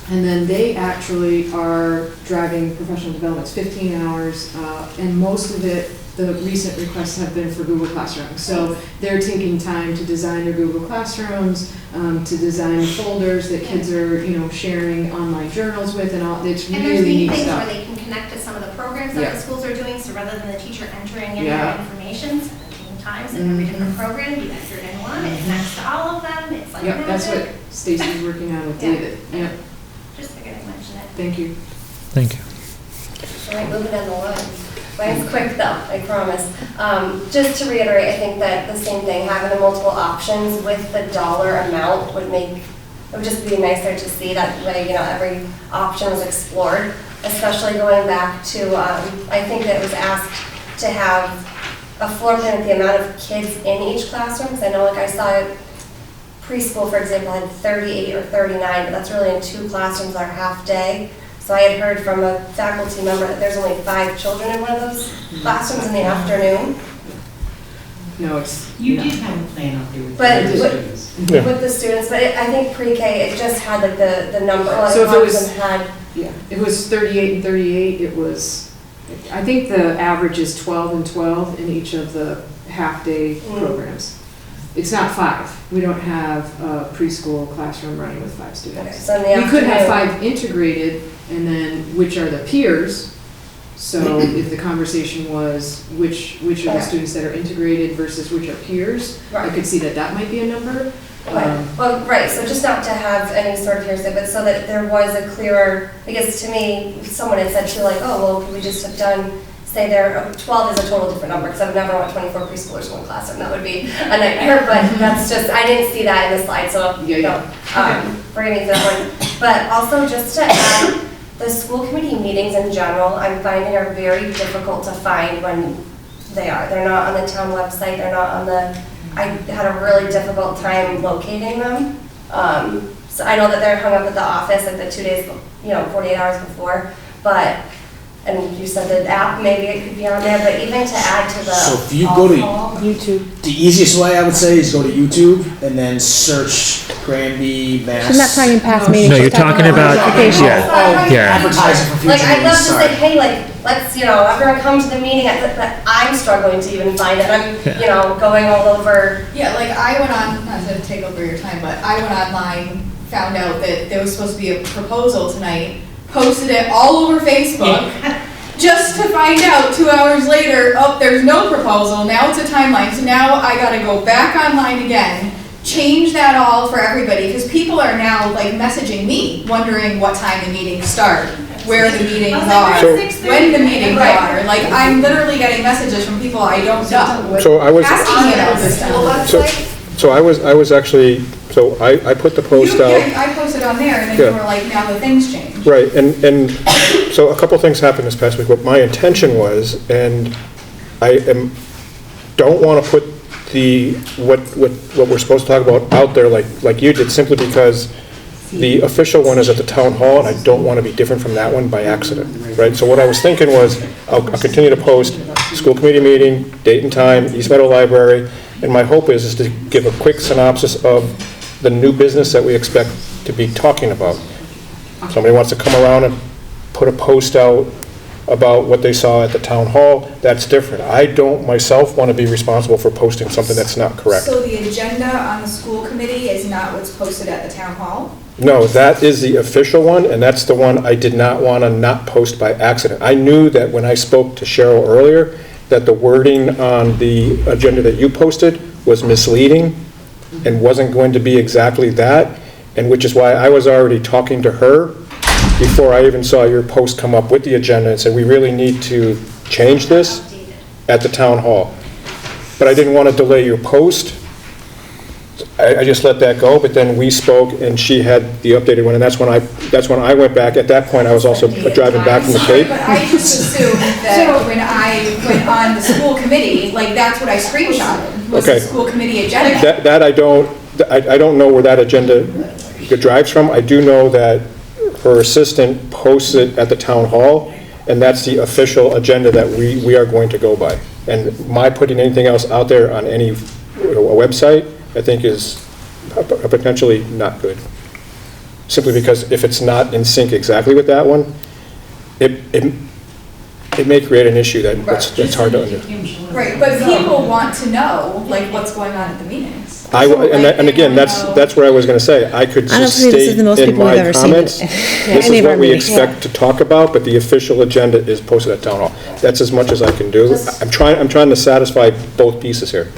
then they actually are driving professional development. It's 15 hours, and most of it, the recent requests have been for Google Classroom. So they're taking time to design their Google Classrooms, to design folders that kids are, you know, sharing online journals with, and all. It's And there's really neat neat things stuff. where they can connect to some of the programs that the schools are doing, so rather than the teacher entering in Yeah. their information 17 times in every different program, you entered in one, it connects to all of them, it's like Yep, that's what magic. Stacy's working on with Yeah. David. Yep, Just figured I'd mention it. thank you. Thank you. All right, moving on the line. Mine's quick though, I promise. Just to reiterate, I think that the same thing, having the multiple options with the dollar amount would just be nicer to see that way, you know, every option was explored, especially going back to, I think that it was asked to have a floor plan with the amount of kids in each classroom, because I know like I saw preschool, for example, had 38 or 39, but that's really in 2 classrooms that are half day. So I had heard from a faculty member that there's only 5 children in one of those classrooms in the afternoon. No, it's. You did have a plan up there with But the with- students. With the students, but I think pre-K, it just had like the number, a lot So of if it was- them had. Yeah, it was 38 and 38, it was, I think the average is 12 and 12 in each of the half-day programs. It's not 5. We don't have a preschool classroom running with 5 Okay, students. so in the We could have afternoon- 5 integrated, and then which are the peers. So if the conversation was which are the Okay. students that are integrated versus which are peers, I Right. could see that might be a number. Well, right, so just not to have any sort of hearsay, but so that there was a clearer, because to me, someone had said too, like, oh, well, could we just have done, say there, 12 is a total different number, because I've never want 24 preschoolers in one classroom, that would be a nightmare, but that's just, I didn't see that in the slide, so, forgive me for that one. But also just to add, the school committee meetings in general, I'm finding are very difficult to find when they are. They're not on the town website, they're not on the, I had a really difficult time locating them. So I know that they're hung up at the office like the 2 days, 48 hours before, but, and you said the app, maybe it could be on there, but even to add to the. So if you go to YouTube. The easiest way I would say is go to YouTube and then search Granby, Mass. She's not talking past meetings. No, she's you're talking about, notifications. yeah. Advertising for future Like, I'd love meetings, to sorry. say, hey, like, let's, everyone come to the meeting, but I'm struggling to even find it. I'm, going all over. Yeah, like I went on, not to take over your time, but I went online, found out that there was supposed to be a proposal tonight, posted it all over Facebook, just to find out 2 hours later, oh, there's no proposal, now it's a timeline, so now I gotta go back online again, change that all for everybody, because people are now like messaging me, wondering what time the meetings start, where the meetings are, when the meetings are, like I'm literally getting messages from people I don't know. So I was, Asking me about this stuff. so I was actually, so I put the post out. Yeah, I posted on there, and then you were like, now the things change. Right, and so a couple things happened this past week. What my intention was, and don't want to put what we're supposed to talk about out there like you did, simply because the official one is at the town hall, and I don't want to be different from that one by accident, right? So what I was thinking was, I'll continue to post school committee meeting, date and time, East Meadow Library, and my hope is to give a quick synopsis of the new business that we expect to be talking about. Somebody wants to come around and put a post out about what they saw at the town hall, that's different. I don't myself want to be responsible for posting something that's not correct. So the agenda on the school committee is not what's posted at the town hall? No, that is the official one, and that's the one I did not want to not post by accident. I knew that when I spoke to Cheryl earlier, that the wording on the agenda that you posted was misleading and wasn't going to be exactly that, and which is why I was already talking to her before I even saw your post come up with the agenda and said, we really need to change this at the town hall. But I didn't want to delay your post. I just let that go, but then we spoke and she had the updated one, and that's when I went back. At that point, I was also driving back from the Cape. But I just assumed that when I went on the school committee, like that's what I screenshotted, was the school committee agenda. That I don't know where that agenda drives from. I do know that her assistant posts it at the town hall, and that's the official agenda that we are going to go by. And my putting anything else out there on any website, I think is potentially not good. Simply because if it's not in sync exactly with that one, it may create an issue that's hard to understand. Right, but people want to know, like, what's going on at the meetings. And again, that's where I was going to say, I could just state in my comments, this is what we expect to talk about, but the official agenda is posted at town hall. That's as much as I can do. I'm trying to satisfy both pieces here.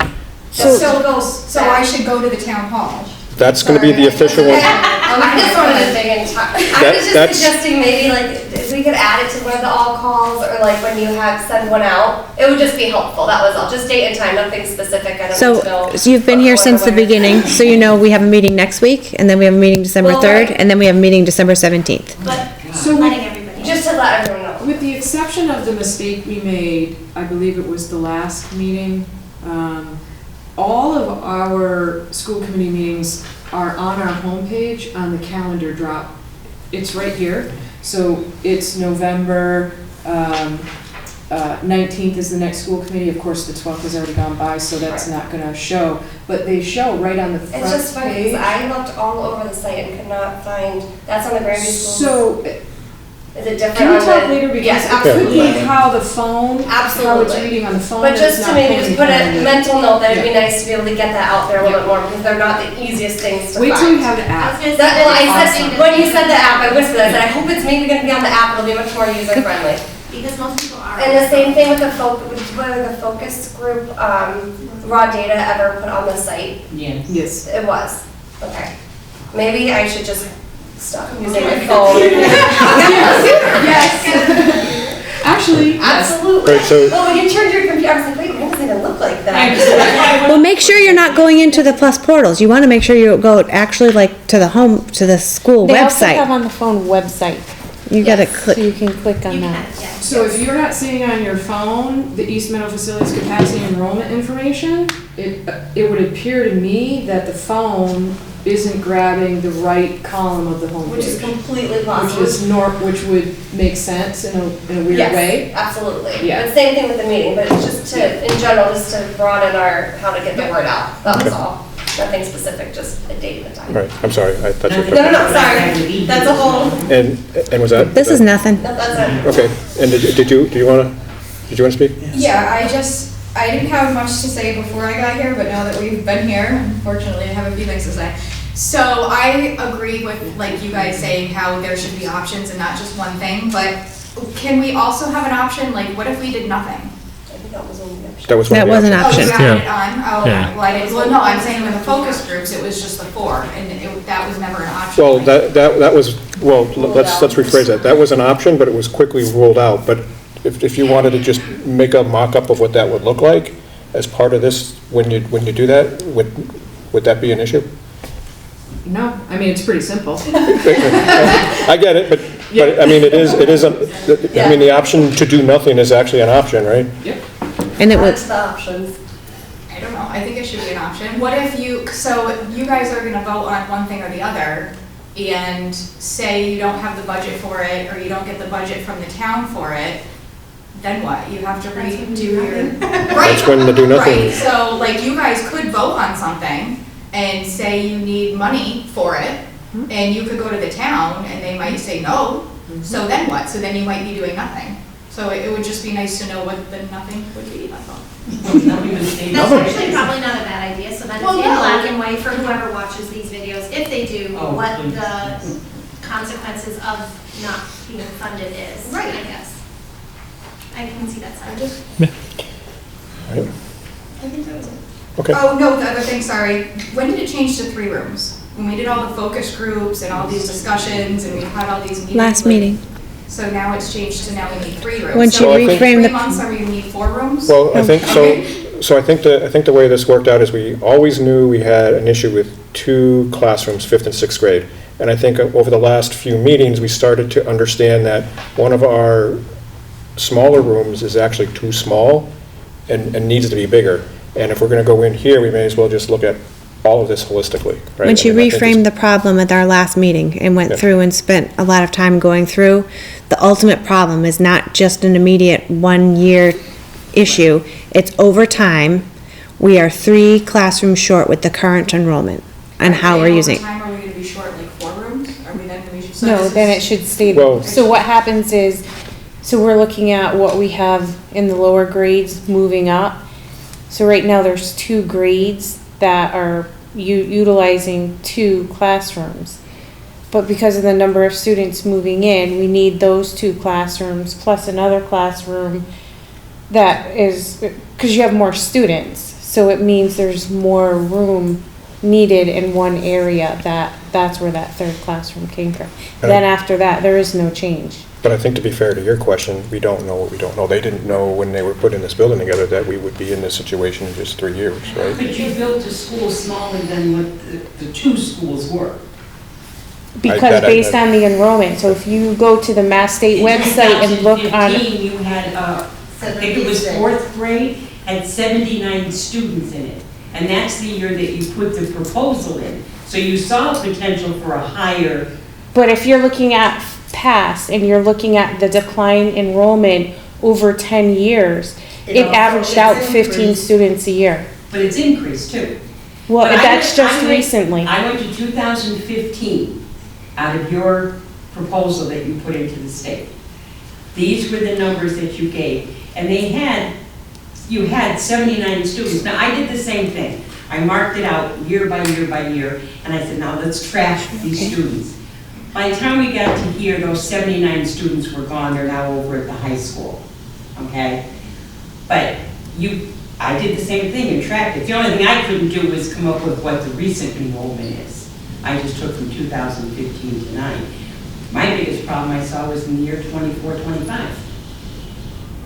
So I should go to the town hall. That's going to be the official one. I just wanted to dig in. I was just suggesting maybe like if we could add it to one of the all calls, or like when you send one out, it would just be helpful. That was all. Just date and time, nothing specific. I don't need to know. So you've been here since the beginning, so you know we have a meeting next week, and then we have a meeting December 3rd, and then we have a meeting December 17th. But So letting everybody, just to let everyone know. With the exception of the mistake we made, I believe it was the last meeting, all of our school committee meetings are on our homepage on the calendar drop. It's right here. So it's November 19th is the next school committee. Of course, the 12th has already gone by, so that's not going to show. But they show right on the front page. It's just funny because I looked all over the site and could not find, that's on the Granby Schools. So, is it different? can we talk later? Because yes, it could be how the phone, how it's reading on the phone. But just to maybe just put a calendar. mental note that it'd be nice to be able to get that out there a little bit more, because they're not the easiest things to Wait find. till you have the app. When you said the app, I whispered, I said, I hope it's maybe gonna be on the app, it'll be much more user friendly. Because most people are. And the same thing with the focus group, raw data ever put on the site? Yes. Yes. It was, okay. Maybe I should just stop using my phone. Yes. Actually, absolutely. Right, so- Well, when you turned your computer, I was like, wait, mine doesn't even look like that. Well, make sure you're not going into the plus portals. You want to make sure you go actually like to the school They also website. have on the phone website. You gotta Yes. click. So you can click on You that. can, yeah. So if you're not seeing on your phone the East Meadow Facilities Capacity Enrollment information, it would appear to me that the phone isn't grabbing the right column of the homepage. Which is completely possible. Which would make sense in a weird Yes, way. absolutely. Yeah. But same thing with the meeting, but it's just to, in general, just to broaden our, how to get the word out. That was all. Nothing specific, just a date and a time. Right, I'm sorry, I thought you were No, sorry. That's a whole, And was that? This is nothing. no, that's it. Okay, and did you wanna speak? Yeah, I didn't have much to say before I got here, but now that we've been here, unfortunately, I have a few things to say. So I agree with, like, you guys saying how there should be options and not just one thing, but can we also have an option, like, what if we did nothing? I think that was one of the options. That was one That of the was an options. option. Oh, you added it on? Oh, Yeah. well, I didn't, well, no, I'm saying with the focus groups, it was just the 4, and that was never an option. Well, that was, well, let's rephrase that. That was an option, but it was quickly ruled out. But if you wanted to just make a mock-up of what that would look like as part of this, when you do that, would that be an issue? No, I mean, it's pretty simple. I get it, but I mean, it is, I mean, the option to do nothing is actually an option, right? Yep. And it That's was, the options. I don't know, I think it should be an option. What if so you guys are gonna vote on one thing or the other, and say you don't have the budget for it, or you don't get the budget from the town for it, then what? You have to redo your. Right. That's when the do nothing. Right, so like you guys could vote on something and say you need money for it, and you could go to the town and they might say no, so then what? So then you might be doing nothing. So it would just be nice to know what the nothing would be, that's all. That's actually probably not a bad idea, so then it's Well, in no. black and white for whoever watches these videos, if they do, Oh, what please. the consequences of not being funded is, Right. I guess. I can see that side. Right. I think that was it. Okay. Oh, no, the other thing, sorry. When did it change to 3 rooms? When we did all the focus groups and all these discussions and we had all these meetings? last like- meeting. So now it's changed to now we need 3 rooms. Once So you in reframe 3 the- months, are we gonna need 4 rooms? Well, I think, so I think the way this worked out is we always knew we had an issue with 2 classrooms, 5th and 6th grade. And I think over the last few meetings, we started to understand that one of our smaller rooms is actually too small and needs to be bigger. And if we're gonna go in here, we may as well just look at all of this holistically, right? Once you I mean, I think reframed the problem at our last meeting and went Yeah. through and spent a lot of time going through, the ultimate problem is not just an immediate 1-year issue. It's over time. We are 3 classrooms short with the current enrollment and how we're using. Over time, are we gonna be short like 4 rooms? Are we then gonna be? So No, this then is- it should stay, Well- so what happens is, so we're looking at what we have in the lower grades moving up. So right now, there's 2 grades that are utilizing 2 classrooms. But because of the number of students moving in, we need those 2 classrooms plus another classroom that is, because you have more students. So it means there's more room needed in one area, that's where that 3rd classroom came from. Then after that, there is no change. But I think to be fair to your question, we don't know what we don't know. They didn't know when they were putting this building together that we would be in this situation in just 3 years, right? But you built a school smaller than what the 2 schools were. Because based on the enrollment, so if you go to the Mass State website and look on, 2015, you had, I think it was 4th grade, had 79 students in it. And that's the year that you put the proposal in. So you saw potential for a higher. but if you're looking at past and you're looking at the decline enrollment over 10 years, it averaged out 15 students a year. But it's increased too. Well, But that's just recently. I went to 2015 out of your proposal that you put into the state. These were the numbers that you gave. And you had 79 students. Now, I did the same thing. I marked it out year by year by year, and I said, now let's trash these students. By the time we got to here, those 79 students were gone. They're now over at the high school, okay? But I did the same thing and tracked it. The only thing I couldn't do was come up with what the recent enrollment is. I just took from 2015 to 9. My biggest problem I saw was in the year 24, 25.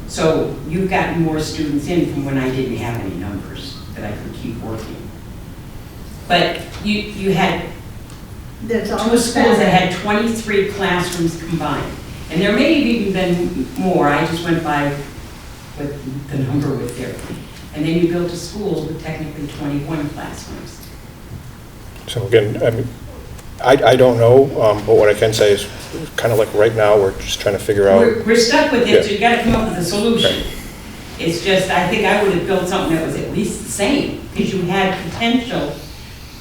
So you've gotten more students in from when I didn't have any numbers that I could keep working. But you had 2 schools that had 23 classrooms combined. And there may have even been more, I just went by what the number was there. And then you built a school with technically 21 classrooms. So again, I mean, I don't know, but what I can say is, kind of like right now, we're just trying to figure out. We're stuck with it, so Yeah. you gotta come up with a solution. It's just, I think I would have built something that was at least the same, because you had potential.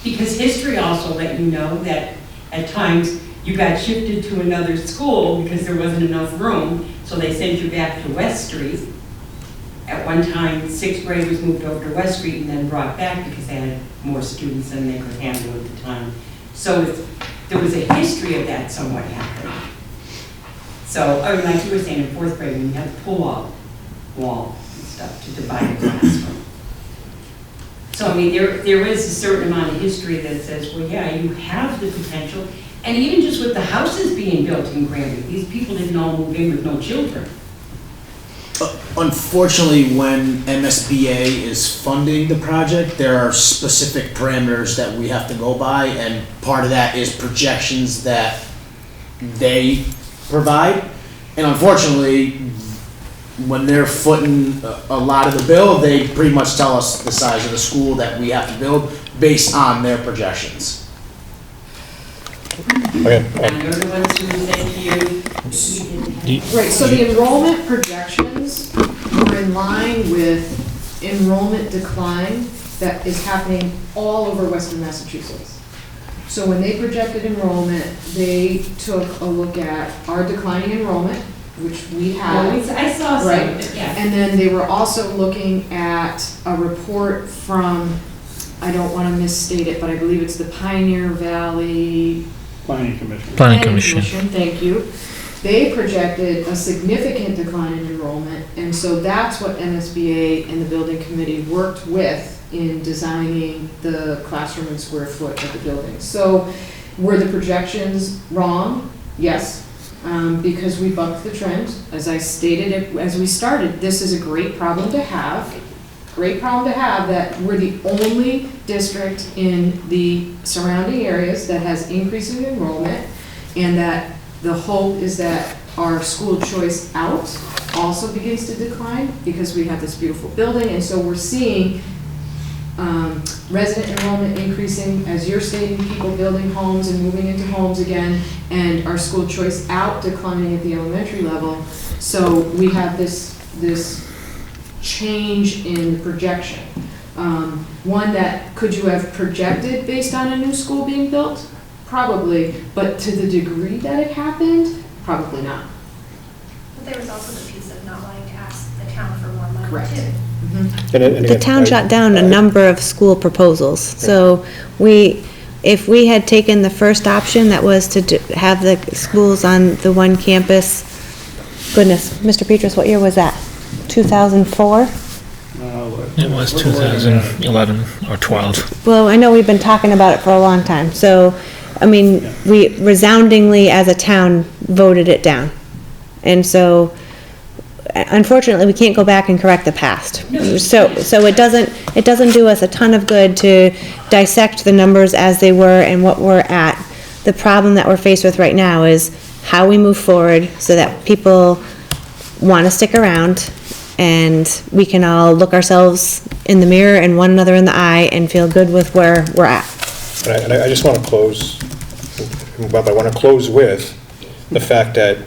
Because history also let you know that at times you got shifted to another school because there wasn't enough room, so they sent you back to West Street. At one time, sixth grade was moved over to West Street and then brought back because they had more students than they could handle at the time. So there was a history of that somewhat happening. So, I mean, like you were saying in fourth grade, when you had the pull-out wall and stuff to divide the classroom. So, I mean, there is a certain amount of history that says, well, yeah, you have the potential. And even just with the houses being built in Granby, these people didn't all move in with no children. Unfortunately, when MSBA is funding the project, there are specific parameters that we have to go by, and part of that is projections that they provide. And unfortunately, when they're footing a lot of the bill, they pretty much tell us the size of the school that we have to build based on their projections. Okay. And they're the ones who say to you, Right, so the enrollment projections were in line with enrollment decline that is happening all over Western Massachusetts. So when they projected enrollment, they took a look at our declining enrollment, which we have. I saw some, Right. yeah. And then they were also looking at a report from, I don't want to misstate it, but I believe it's the Pioneer Valley Planning Commission. Planning Commission. Thank you. They projected a significant decline in enrollment, and so that's what MSBA and the building committee worked with in designing the classroom and square foot of the building. So were the projections wrong? Yes, because we bucked the trend. As I stated as we started, this is a great problem to have. Great problem to have that we're the only district in the surrounding areas that has increasing enrollment, and that the hope is that our school choice out also begins to decline because we have this beautiful building, and so we're seeing resident enrollment increasing, as you're stating, people building homes and moving into homes again, and our school choice out declining at the elementary level. So we have this change in projection. One that, could you have projected based on a new school being built? Probably, but to the degree that it happened, probably not. But there was also the piece of not wanting to ask the town for more money Correct. too. The town shot down a number of school proposals, so if we had taken the first option, that was to have the schools on the one campus, goodness, Mr. Petras, what year was that? 2004? It was 2011 or 12. Well, I know we've been talking about it for a long time, so, I mean, we resoundingly as a town voted it down. And so, unfortunately, we can't go back and correct the past. So it doesn't do us a ton of good to dissect the numbers as they were and what we're at. The problem that we're faced with right now is how we move forward so that people want to stick around and we can all look ourselves in the mirror and one another in the eye and feel good with where we're at. And I just want to close, Bob, I want to close with the fact that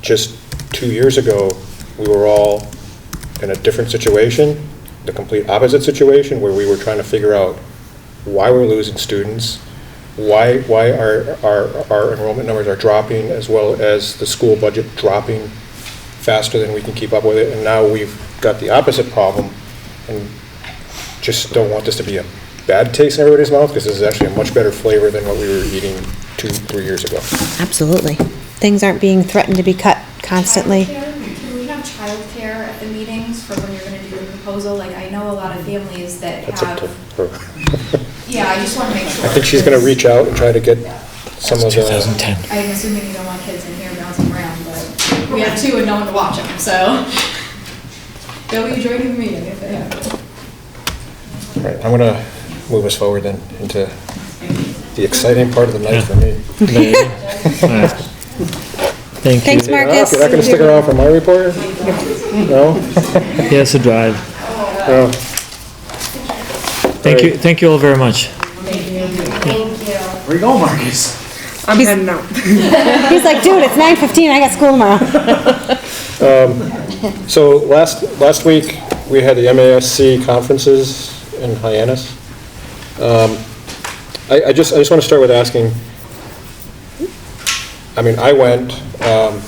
just 2 years ago, we were all in a different situation, the complete opposite situation, where we were trying to figure out why we're losing students, why our enrollment numbers are dropping, as well as the school budget dropping faster than we can keep up with it. And now we've got the opposite problem, and just don't want this to be a bad taste in everybody's mouth, because this is actually a much better flavor than what we were eating 2-3 years ago. Absolutely. Things aren't being threatened to be cut constantly. Can we have childcare at the meetings for when you're gonna do the proposal? Like, I know a lot of families that That's up to have, her. yeah, I just wanna make sure. I think she's going to reach out and try to get some of the... 2010. I'm assuming you don't want kids in here bouncing around, but we have two and no one to watch them, so. They'll be joining the meeting if they have. All right, I'm going to move us forward then into the exciting part of the night for me. Thank you. Thanks, Marcus. You're not gonna stick around for my report? No? He has to drive. Oh. Thank you all very much. Thank you. Where you going, Marcus? I'm heading out. He's like, dude, it's 9:15, I got school tomorrow. So last week, we had the MASC conferences in Hyannis. I just want to start with asking, I mean, I went, and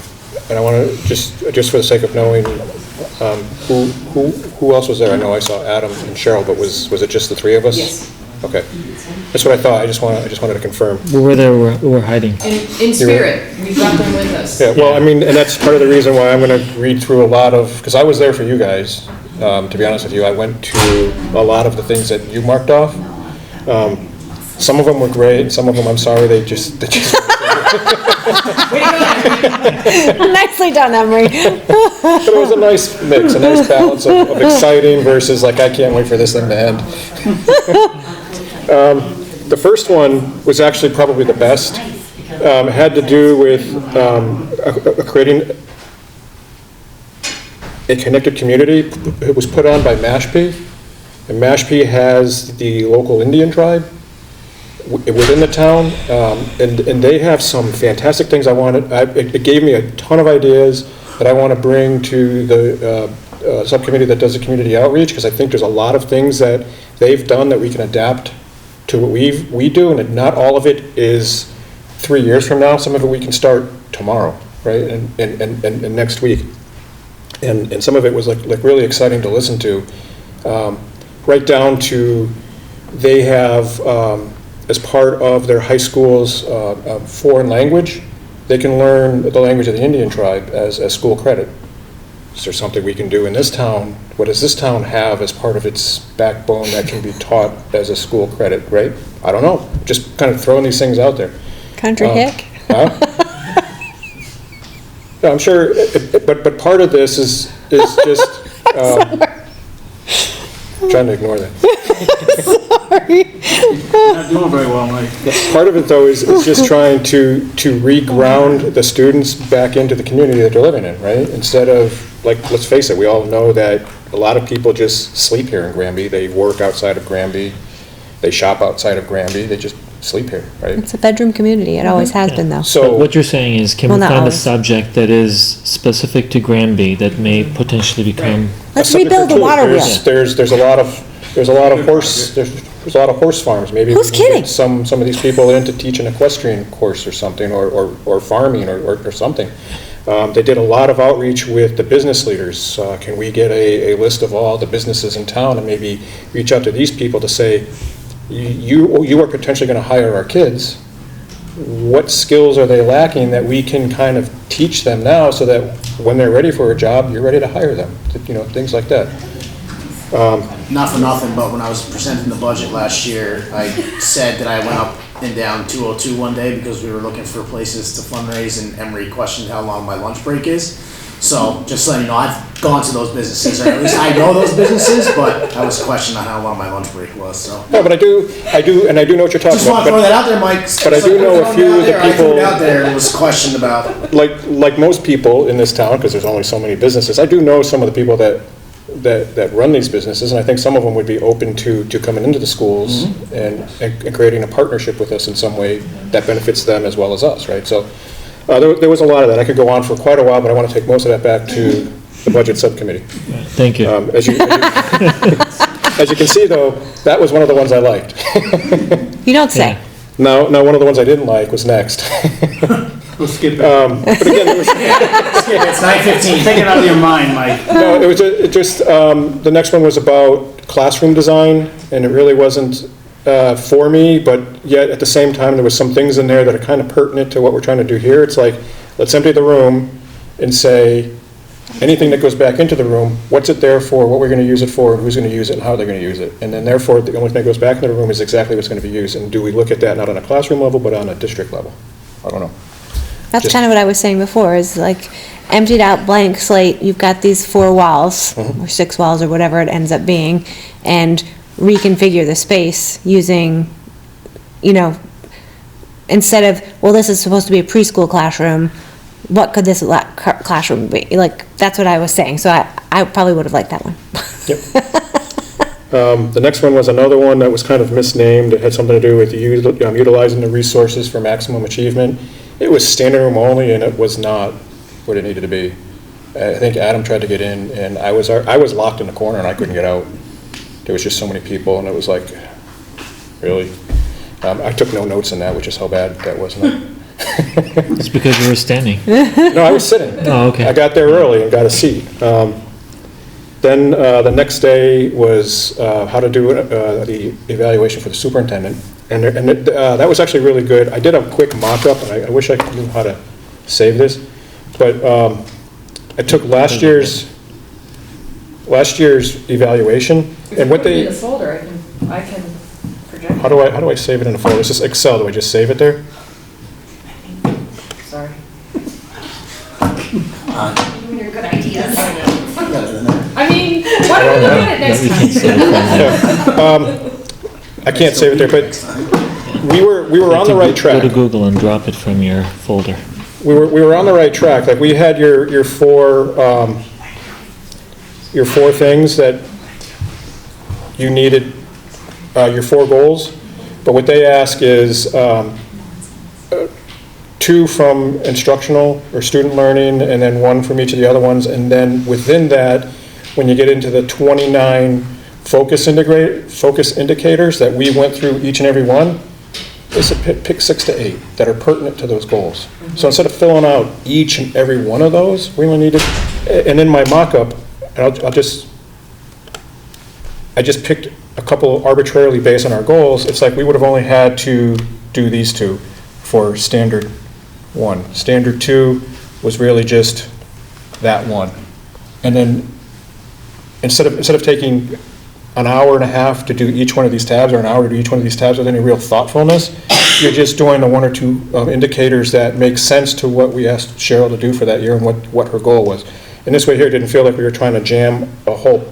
I want to, just for the sake of knowing, who else was there? I know I saw Adam and Cheryl, but was it just the three of us? Yes. Okay. That's what I thought. I just wanted to confirm. We were there, we were hiding. In spirit, we brought them with us. Yeah, well, I mean, and that's part of the reason why I'm going to read through a lot of, because I was there for you guys, to be honest with you. I went to a lot of the things that you marked off. Some of them were great, and some of them, I'm sorry, they just Nicely done, Emery. But it was a nice mix, a nice balance of exciting versus like, I can't wait for this thing to end. The first one was actually probably the best. It had to do with creating a connected community. It was put on by Mashpee, and Mashpee has the local Indian tribe within the town, and they have some fantastic things. It gave me a ton of ideas that I want to bring to the subcommittee that does the community outreach, because I think there's a lot of things that they've done that we can adapt to what we do, and not all of it is 3 years from now. Some of it we can start tomorrow, right, and next week. And some of it was like really exciting to listen to, right down to they have, as part of their high school's foreign language, they can learn the language of the Indian tribe as school credit. Is there something we can do in this town? What does this town have as part of its backbone that can be taught as a school credit, right? I don't know. Just kind of throwing these things out there. Country hick? Huh? No, I'm sure, but part of this is just trying to ignore that. Not doing very well, Mike. Part of it, though, is just trying to re-ground the students back into the community that they're living in, right? Instead of, like, let's face it, we all know that a lot of people just sleep here in Granby. They work outside of Granby. They shop outside of Granby. They just sleep here, right? It's a bedroom community, it always has been, though. So What you're saying is, can Well, we not find a always. subject that is specific to Granby that may potentially become? Let's rebuild the water wheel. There's a lot of horse farms. Maybe Who's we can kidding? get some of these people in to teach an equestrian course or something, or farming or something. They did a lot of outreach with the business leaders. Can we get a list of all the businesses in town and maybe reach out to these people to say, you are potentially going to hire our kids. What skills are they lacking that we can kind of teach them now so that when they're ready for a job, you're ready to hire them, things like that. Not for nothing, but when I was presenting the budget last year, I said that I went up and down 202 one day because we were looking for places to fundraise, and Emery questioned how long my lunch break is. So just letting you know, I've gone to those businesses, or at least I know those businesses, but I was questioning on how long my lunch break was, so. No, but I do know what you're talking Just about. want to throw that out there, Mike. But I do know a few of the I threw people, it out there and was questioned about. like most people in this town, because there's only so many businesses, I do know some of the people that run these businesses, and I think some of them would be open to coming into the schools and creating a partnership with us in some way that benefits them as well as us, right? So there was a lot of that. I could go on for quite a while, but I want to take most of that back to the budget subcommittee. Thank you. As you can see, though, that was one of the ones I liked. You don't say. Now, one of the ones I didn't like was next. We'll skip it. But again, it was... It's 9:15. Take it out of your mind, Mike. No, it was the next one was about classroom design, and it really wasn't for me, but yet at the same time, there was some things in there that are kind of pertinent to what we're trying to do here. It's like, let's empty the room and say, anything that goes back into the room, what's it there for, what we're going to use it for, and who's going to use it, and how they're going to use it. And then therefore, the only thing that goes back into the room is exactly what's going to be used. And do we look at that not on a classroom level, but on a district level? I don't know. That's Just- kind of what I was saying before, is like, emptied out blank slate, you've got these 4 walls, or 6 walls, or whatever it ends up being, and reconfigure the space using, instead of, well, this is supposed to be a preschool classroom, what could this classroom be? Like, that's what I was saying, so I probably would have liked that one. The next one was another one that was kind of misnamed. It had something to do with utilizing the resources for maximum achievement. It was standing room only, and it was not what it needed to be. I think Adam tried to get in, and I was locked in the corner, and I couldn't get out. There was just so many people, and it was like, really? I took no notes in that, which is how bad that was. It's because you were standing. No, I was sitting. Oh, okay. I got there early and got a seat. Then the next day was how to do the evaluation for the superintendent. And that was actually really good. I did a quick mock-up, and I wish I knew how to save this. But I took last year's evaluation, and what they... The folder, I can project. How do I save it in a folder? Is this Excel? Do I just save it there? Sorry. Your good ideas. I mean, why don't we look at it next time? I can't save it there, but we were on the right track. Go to Google and drop it from your folder. We were on the right track. Like, we had your four things that you needed, your 4 goals. But what they ask is 2 from instructional or student learning, and then 1 from each of the other ones. And then within that, when you get into the 29 focus indicators that we went through each and every one, they said pick 6 to 8 that are pertinent to those goals. So instead of filling out each and every one of those, we only needed, and in my mock-up, and I just picked a couple arbitrarily based on our goals. It's like we would have only had to do these 2 for standard 1. Standard 2 was really just that one. And then instead of taking an hour and a half to do each one of these tabs, or an hour to do each one of these tabs with any real thoughtfulness, you're just doing the 1 or 2 indicators that make sense to what we asked Cheryl to do for that year and what her goal was. And this way here, it didn't feel like we were trying to jam a whole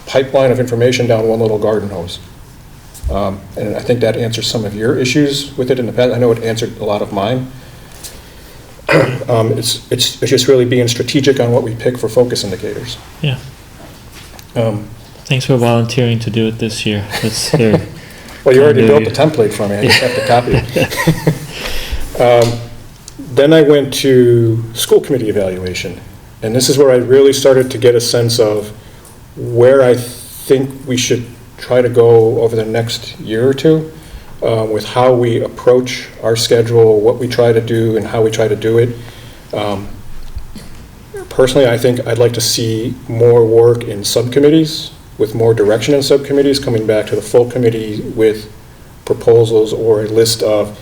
pipeline of information down one little garden hose. And I think that answers some of your issues with it in the past. I know it answered a lot of mine. It's just really being strategic on what we pick for focus indicators. Yeah. Thanks for volunteering to do it this year. That's very well, you already built the template for me. I just have to copy it. Then I went to school committee evaluation. And this is where I really started to get a sense of where I think we should try to go over the next year or 2 with how we approach our schedule, what we try to do, and how we try to do it. Personally, I think I'd like to see more work in subcommittees, with more direction in subcommittees, coming back to the full committee with proposals or a list of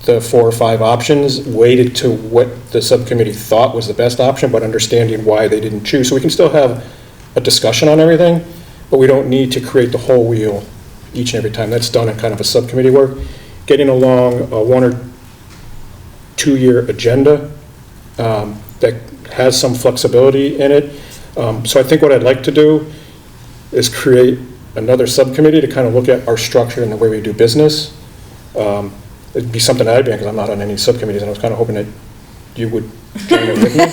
the 4 or 5 options, weighted to what the subcommittee thought was the best option, but understanding why they didn't choose. So we can still have a discussion on everything, but we don't need to create the whole wheel each and every time. That's done in kind of a subcommittee work. Getting along a 1 or 2 year agenda that has some flexibility in it. So I think what I'd like to do is create another subcommittee to kind of look at our structure and the way we do business. It'd be something I'd be in, because I'm not on any subcommittees, and I was kind of hoping that you would join in with me.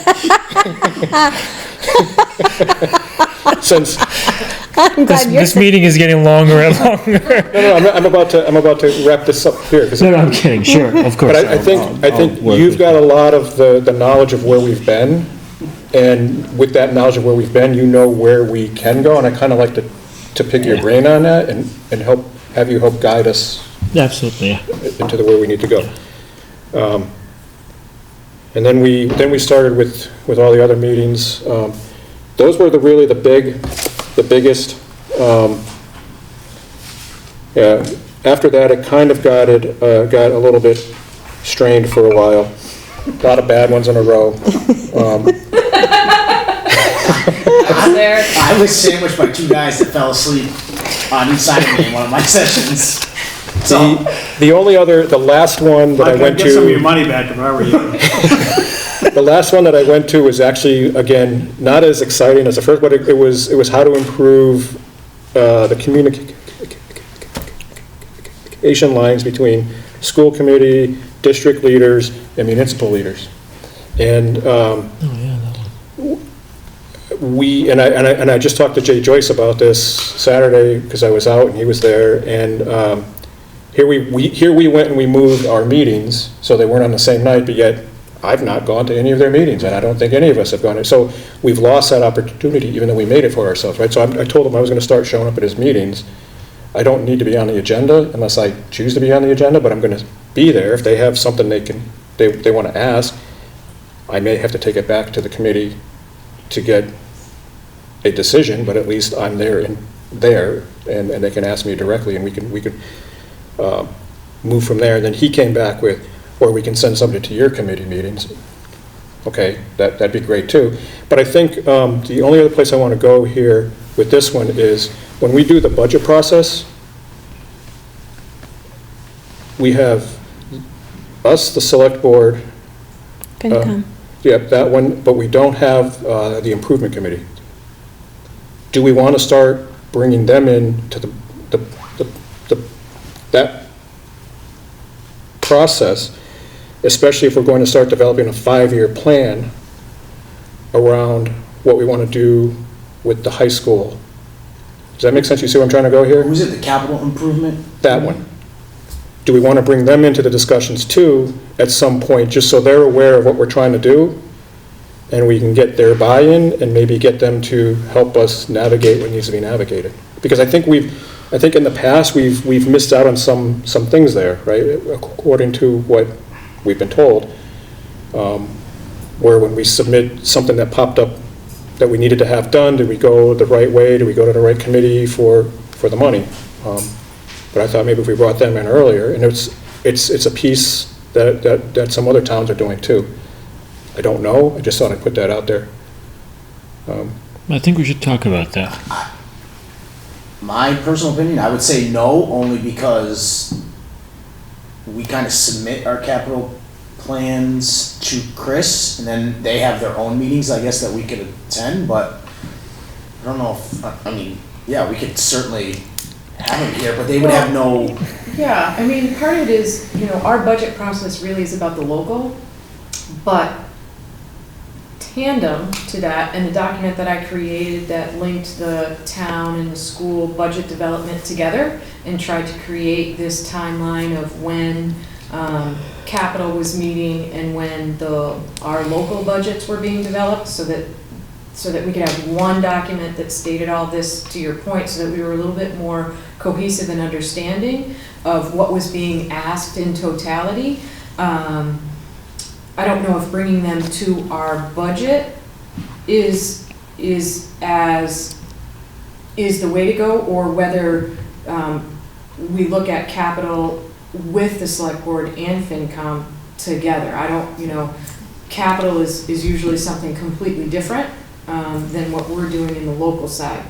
Since this meeting is getting longer and longer. No, I'm about to wrap this up here. No, I'm kidding. Sure, of course. But I think you've got a lot of the knowledge of where we've been, and with that knowledge of where we've been, you know where we can go, and I kind of like to pick your brain on that and have you help guide us. Absolutely, yeah. Into the way we need to go. And then we started with all the other meetings. Those were really the biggest. Yeah. After that, it kind of got a little bit strained for a while. A lot of bad ones in a row. I was sandwiched by 2 guys that fell asleep on each side of me in one of my sessions. So the last one that I went to. Get some of your money back if I were you. The last one that I went to was actually, again, not as exciting as the first, but it was how to improve the communication lines between school committee, district leaders, and municipal leaders. And I just talked to Jay Joyce about this Saturday, because I was out and he was there, and here we went and we moved our meetings, so they weren't on the same night, but yet I've not gone to any of their meetings, and I don't think any of us have gone. So we've lost that opportunity, even though we made it for ourselves, right? So I told him I was going to start showing up at his meetings. I don't need to be on the agenda unless I choose to be on the agenda, but I'm going to be there. If they have something they want to ask, I may have to take it back to the committee to get a decision, but at least I'm there and they can ask me directly, and we can move from there. And then he came back with, or we can send somebody to your committee meetings. Okay, that'd be great too. But I think the only other place I want to go here with this one is when we do the budget process, we have us, the select board. FinCom. Yeah, that one, but we don't have the improvement committee. Do we want to start bringing them in to that process, especially if we're going to start developing a 5-year plan around what we want to do with the high school? Does that make sense? You see where I'm trying to go here? Who's it, the capital improvement? That one. Do we want to bring them into the discussions too at some point, just so they're aware of what we're trying to do, and we can get their buy-in and maybe get them to help us navigate what needs to be navigated? Because I think in the past we've missed out on some things there, right? According to what we've been told, where when we submit something that popped up that we needed to have done, did we go the right way? Did we go to the right committee for the money? But I thought maybe if we brought them in earlier, and it's a piece that some other towns are doing too. I don't know. I just thought I'd put that out there. I think we should talk about that. My personal opinion, I would say no, only because we kind of submit our capital plans to Chris, and then they have their own meetings, I guess, that we could attend, but I don't know if, I mean, yeah, we could certainly have them here, but they would have no... Yeah, I mean, part of it is, our budget process really is about the local, but tandem to that, and the document that I created that linked the town and the school budget development together and tried to create this timeline of when capital was meeting and when our local budgets were being developed, so that we could have one document that stated all this, to your point, so that we were a little bit more cohesive and understanding of what was being asked in totality. I don't know if bringing them to our budget is the way to go, or whether we look at capital with the select board and FinCom together. I don't, capital is usually something completely different than what we're doing in the local side.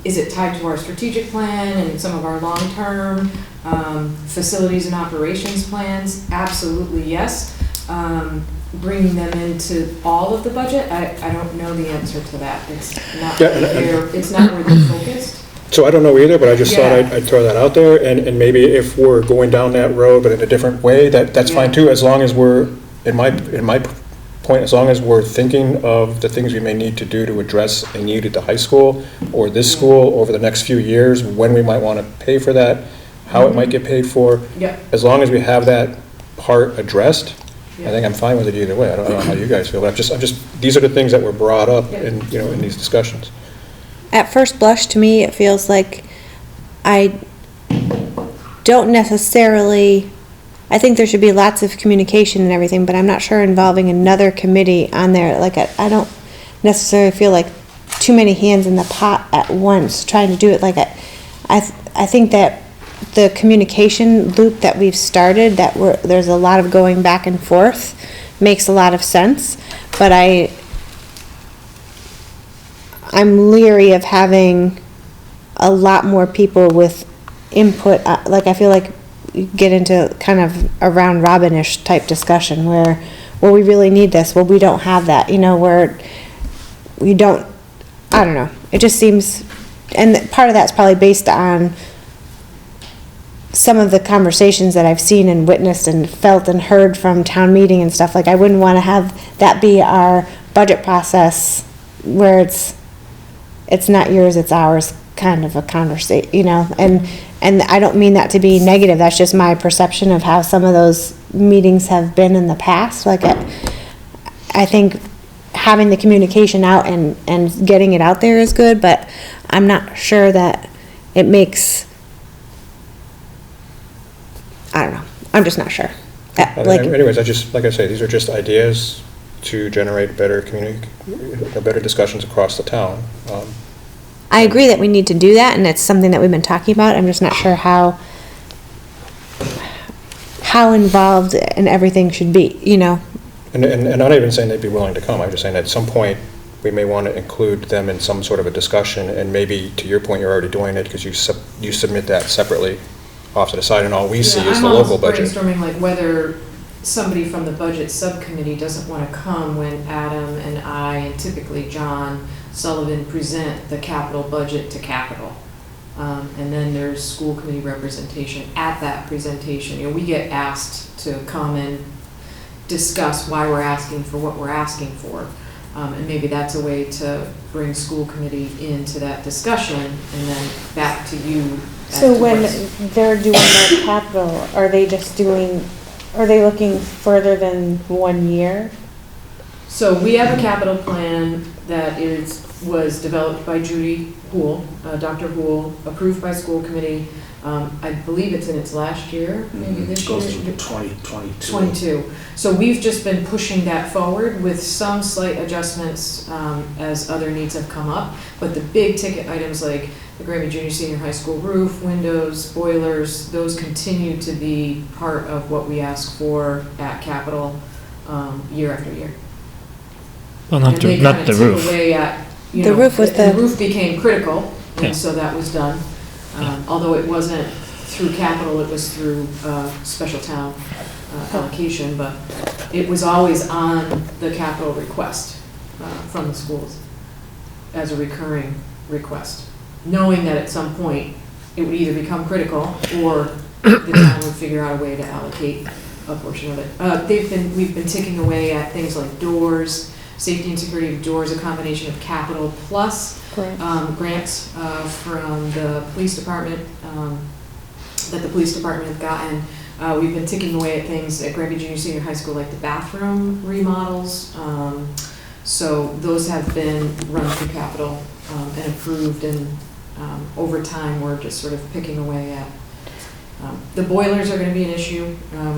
Is it tied to our strategic plan and some of our long-term facilities and operations plans? Absolutely, yes. Bringing them into all of the budget, I don't know the answer to that. It's not it's not where they're focused. So I don't know either, but I just thought I'd throw that out there, and maybe if we're going down that road, but in a different way, that's fine too, as long as we're, in my point, as long as we're thinking of the things we may need to do to address a need at the high school or this school over the next few years, when we might want to pay for that, how it might get paid for. As long as we have that part addressed, I think I'm fine with it either way. I don't know how you guys feel, but I'm just these are the things that were brought up in these discussions. At first blush, to me, it feels like I don't necessarily, I think there should be lots of communication and everything, but I'm not sure involving another committee on there. Like, I don't necessarily feel like too many hands in the pot at once trying to do it. Like, I think that the communication loop that we've started, there's a lot of going back and forth, makes a lot of sense, but I'm leery of having a lot more people with input. Like, I feel like you get into kind of a round robin-ish type discussion where, well, we really need this. Well, we don't have that, where we don't, I don't know. It just seems, and part of that's probably based on some of the conversations that I've seen and witnessed and felt and heard from town meeting and stuff, like I wouldn't want to have that be our budget process where it's not yours, it's ours kind of a conversation, you know, and I don't mean that to be negative, that's just my perception of how some of those meetings have been in the past. Like I think having the communication out and getting it out there is good, but I'm not sure that it makes, I don't know, I'm just not sure. Anyways, like I say, these are just ideas to generate better better discussions across the town. I agree that we need to do that, and it's something that we've been talking about. I'm just not sure how involved and everything should be, you know? And I'm not even saying they'd be willing to come. I'm just saying at some point, we may want to include them in some sort of a discussion, and maybe, to your point, you're already doing it because you submit that separately off to the side, and all we see is the local budget. I'm almost brainstorming like whether somebody from the budget subcommittee doesn't want to come when Adam and I, and typically John Sullivan, present the capital budget to capital. And then there's school committee representation at that presentation. You know, we get asked to come and discuss why we're asking for what we're asking for. And maybe that's a way to bring school committee into that discussion and then back to you. So when they're doing their capital, are they looking further than 1 year? So we have a capital plan that was developed by Judy Houle, Dr. Houle, approved by school committee. I believe it's in its last year, maybe this year. Goes to 2022. 22. So we've just been pushing that forward with some slight adjustments as other needs have come up. But the big ticket items like the Granby Junior Senior High School roof, windows, boilers, those continue to be part of what we ask for at capital year after year. Well, not the roof. The roof became critical, and so that was done. Although it wasn't through capital, it was through special town allocation, but it was always on the capital request from the schools as a recurring request, knowing that at some point it would either become critical or the town would figure out a way to allocate a portion of it. We've been ticking away at things like doors, safety and security of doors, a combination of capital plus grants from the police department that the police department have gotten. We've been ticking away at things at Granby Junior Senior High School like the bathroom remodels. So those have been run through capital and approved, and over time we're just sort of picking away at. The boilers are going to be an issue.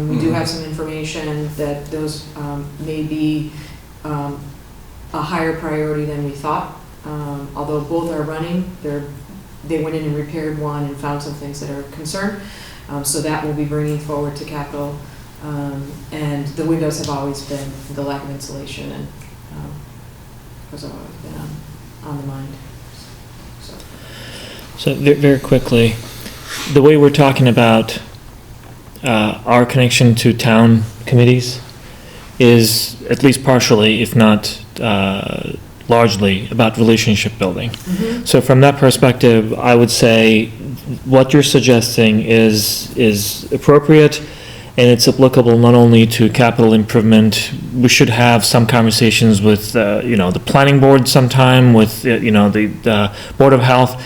We do have some information that those may be a higher priority than we thought. Although both are running, they went in and repaired one and found some things that are of concern. So that will be bringing forward to capital. And the windows have always been, the lack of insulation and has always been on the mind. So very quickly, the way we're talking about our connection to town committees is at least partially, if not largely, about relationship building. Mm-hmm. So from that perspective, I would say what you're suggesting is appropriate, and it's applicable not only to capital improvement. We should have some conversations with the planning board sometime, with the Board of Health.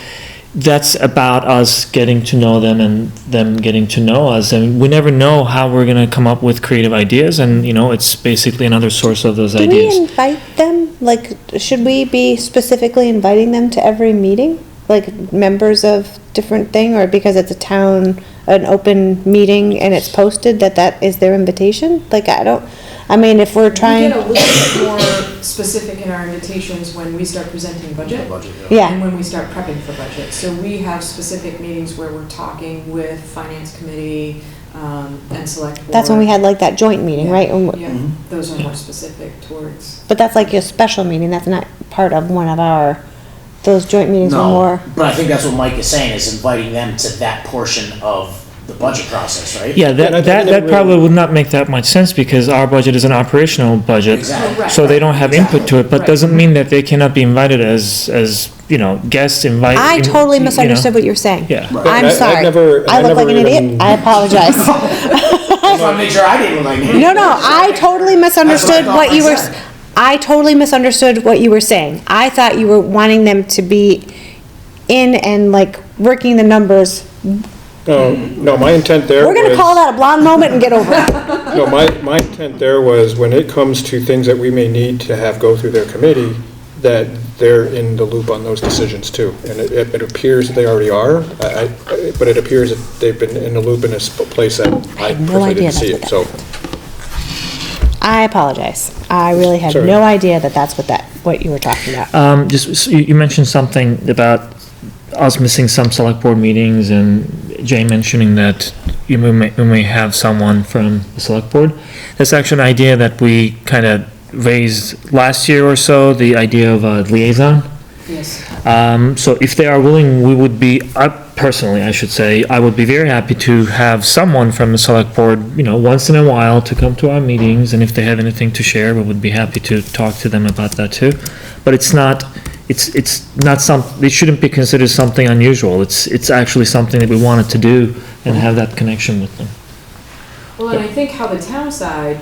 That's about us getting to know them and them getting to know us. And we never know how we're going to come up with creative ideas. And, it's basically another source of those ideas. Do we invite them? Like, should we be specifically inviting them to every meeting? Like members of different thing? Or because it's an open meeting and it's posted that is their invitation? Like, if we're trying. We get a little bit more specific in our invitations when we start presenting budget. Yeah. And when we start prepping for budget. So we have specific meetings where we're talking with finance committee and select board. That's when we had like that joint meeting, right? Yeah, those are more specific towards. But that's like your special meeting, that's not part of one of those joint meetings are more. But I think that's what Mike is saying, is inviting them to that portion of the budget process, right? Yeah, that probably would not make that much sense because our budget is an operational budget. Exactly. So they don't have input to it, but doesn't mean that they cannot be invited as, guests invited. I totally misunderstood what you were saying. Yeah. I'm sorry. I look like an idiot. I apologize. I just want to make sure I didn't look like an idiot. No, I totally misunderstood That's what you were, I thought. I totally misunderstood what you were saying. I thought you were wanting them to be in and like working the numbers. No, my intent there was... We're gonna call that a blonde moment and get over it. No, my intent there was when it comes to things that we may need to have go through their committee, that they're in the loop on those decisions too. And it appears that they already are, but it appears that they've been in the loop in a place that I personally didn't see it, so. I apologize. I really had Sorry. no idea that that's what you were talking about. You mentioned something about us missing some select board meetings and Jay mentioning that we may have someone from the select board. That's actually an idea that we kind of raised last year or so, the idea of a liaison. Yes. So if they are willing, we would be, personally, I should say, I would be very happy to have someone from the select board, once in a while to come to our meetings, and if they have anything to share, we would be happy to talk to them about that too. But it's not it shouldn't be considered something unusual. It's actually something that we wanted to do and have that connection with them. Well, and I think how the town side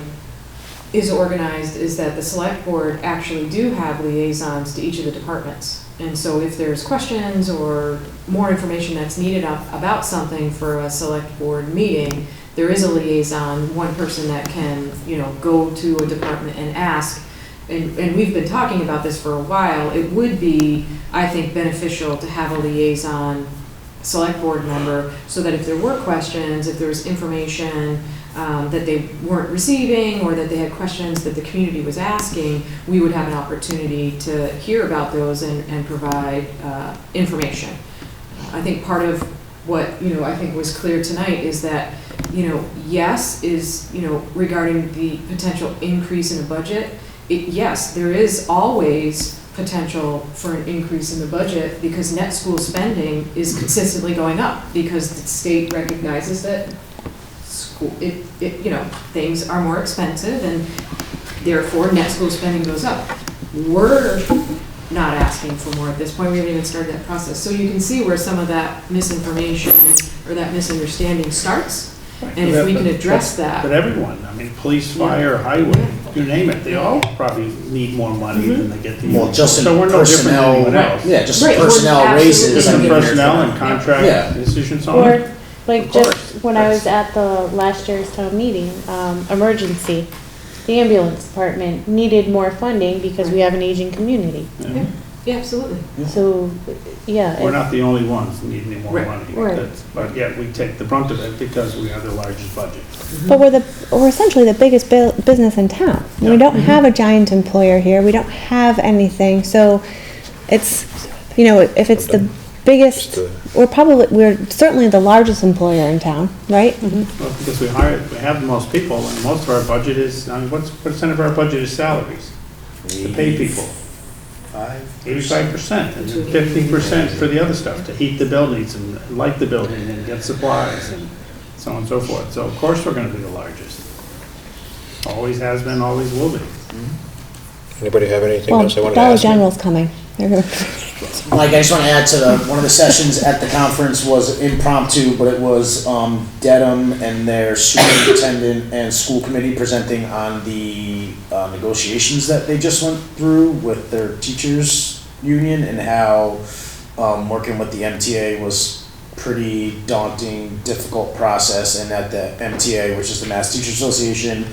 is organized is that the select board actually do have liaisons to each of the departments. And so if there's questions or more information that's needed about something for a select board meeting, there is a liaison, one person that can, go to a department and ask. And we've been talking about this for a while. It would be, I think, beneficial to have a liaison select board member so that if there were questions, if there was information that they weren't receiving or that they had questions that the community was asking, we would have an opportunity to hear about those and provide information. I think part of what, I think was clear tonight is that, yes, is, regarding the potential increase in the budget, yes, there is always potential for an increase in the budget because net school spending is consistently going up because the state recognizes that things are more expensive and therefore net school spending goes up. We're not asking for more at this point. We haven't even started that process. So you can see where some of that misinformation or that misunderstanding starts. And if we can address that. But everyone, police, fire, highway, you name it, they all probably need more money than they get to use. Well, just So we're no different than anyone else. Yeah, just Right, personnel we're raises. Different personnel and contract decisions on it. Or, like, just when I was at the last year's town meeting, emergency, the ambulance department needed more funding because we have an aging community. Yeah, absolutely. So, yeah. We're not the only ones needing more Right. money. Right. But yet we take the brunt of it because we have the largest budget. But we're essentially the biggest business in town. We don't have a giant employer here. We don't have anything. So it's, if it's the biggest, we're certainly the largest employer in town, right? Well, because we have the most people and most of our budget is, what percent of our budget is salaries? To pay people. 85%, and then 15% for the other stuff, to heat the buildings and light the building and get supplies and so on and so forth. So of course we're gonna be the largest. Always has been, always will be. Anybody have anything Well, else they wanted to Dollar ask me? General's coming. They're gonna. Mike, I just want to add to one of the sessions at the conference was impromptu, but it was Dedham and their superintendent and school committee presenting on the negotiations that they just went through with their teachers union and how working with the MTA was pretty daunting, difficult process, and that the MTA, which is the Mass Teachers Association,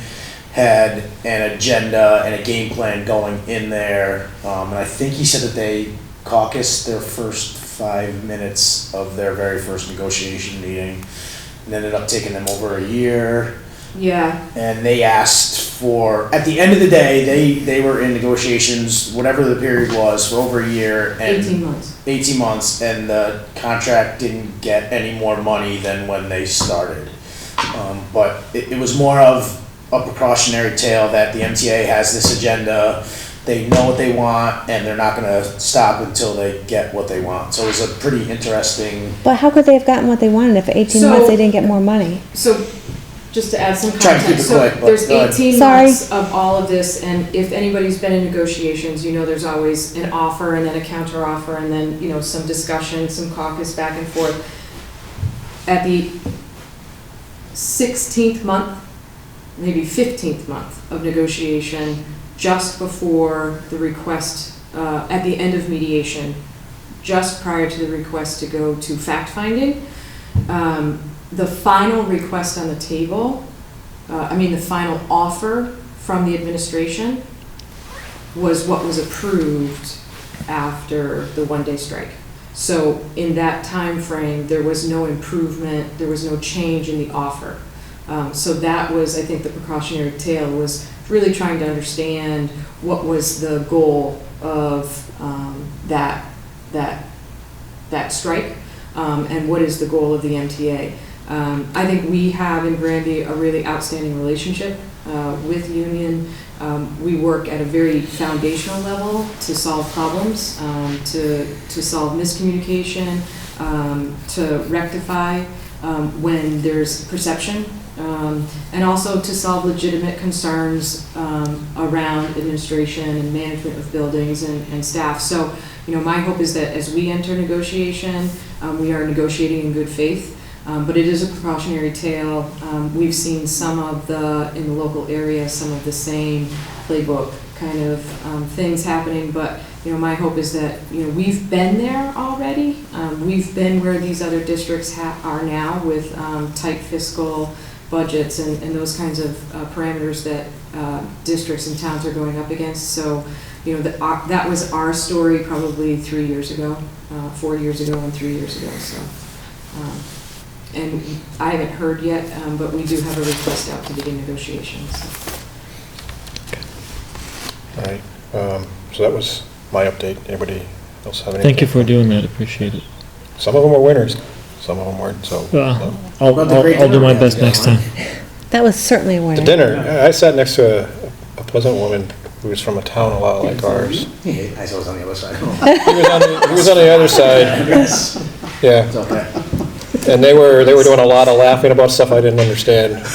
had an agenda and a game plan going in there. And I think he said that they caucused their first 5 minutes of their very first negotiation meeting and ended up taking them over a year. Yeah. And they asked for, at the end of the day, they were in negotiations, whatever the period was, for over a year. And 18 months. 18 months, and the contract didn't get any more money than when they started. But it was more of a precautionary tale that the MTA has this agenda they know what they want, and they're not gonna stop until they get what they want. So it was a pretty interesting. But how could they have gotten what they wanted if 18 months they didn't get more money? So, just to add some Trying to keep context, it so quick, but there's go ahead. 18 Sorry. months of all of this, and if anybody's been in negotiations, you know there's always an offer and then a counter offer and then, you know, some discussion, some caucus back and forth. At the 16th month, maybe 15th month of negotiation, just before the request, at the end of mediation, just prior to the request to go to fact-finding, the final request on the table, the final offer from the administration was what was approved after the one-day strike. So in that time frame, there was no improvement, there was no change in the offer. So that was, I think, the precautionary tale, was really trying to understand what was the goal of that strike, and what is the goal of the MTA. I think we have in Granby a really outstanding relationship with Union. We work at a very foundational level to solve problems, to solve miscommunication, to rectify when there's perception, and also to solve legitimate concerns around administration and management of buildings and staff. So, you know, my hope is that as we enter negotiation, we are negotiating in good faith. But it is a precautionary tale. We've seen in the local area, some of the same playbook kind of things happening. But, you know, my hope is that, you know, we've been there already. We've been where these other districts are now, with tight fiscal budgets and those kinds of parameters that districts and towns are going up against. So, you know, that was our story probably 3 years ago, 4 years ago, and 3 years ago. So. And I haven't heard yet, but we do have a request out to begin negotiations. All right, so that was my update. Anybody else have anything? Thank you for doing that, appreciate it. Some of them were winners, some of them weren't, so. I'll do my best next time. That was certainly a winner. The dinner, I sat next to a pleasant woman who was from a town a lot like ours. I saw it was on the other side. He was on the other side. Yeah. It's okay. And they were doing a lot of laughing about stuff I didn't understand.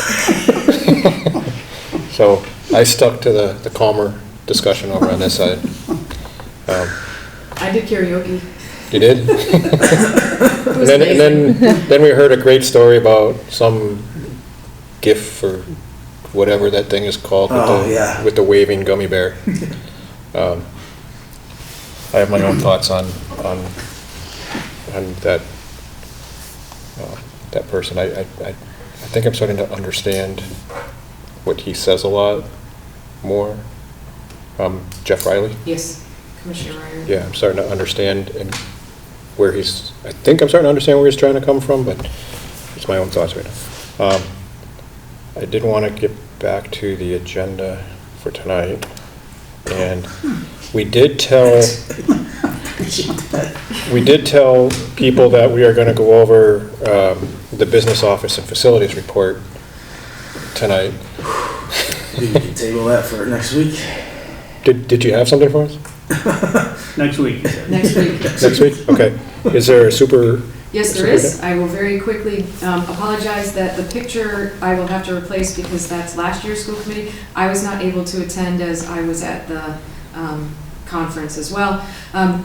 So I stuck to the calmer discussion over on this side. I did karaoke. You did? And then we heard a great story about some GIF for whatever that thing is called with the waving gummy bear. I have my own thoughts on that. That person. I think I'm starting to understand what he says a lot more. Jeff Riley? Yes, Commissioner Ryder. Yeah, I'm starting to understand I think I'm starting to understand where he's trying to come from, but it's my own thoughts right now. I did want to get back to the agenda for tonight, and we did tell people that we are going to go over the business office and facilities report tonight. We can table that for next week. Did you have something for us? Next week. Next week. Next week? Okay. Is there a super? Yes, there is. I will very quickly apologize that the picture I will have to replace because that's last year's school committee. I was not able to attend as I was at the conference as well.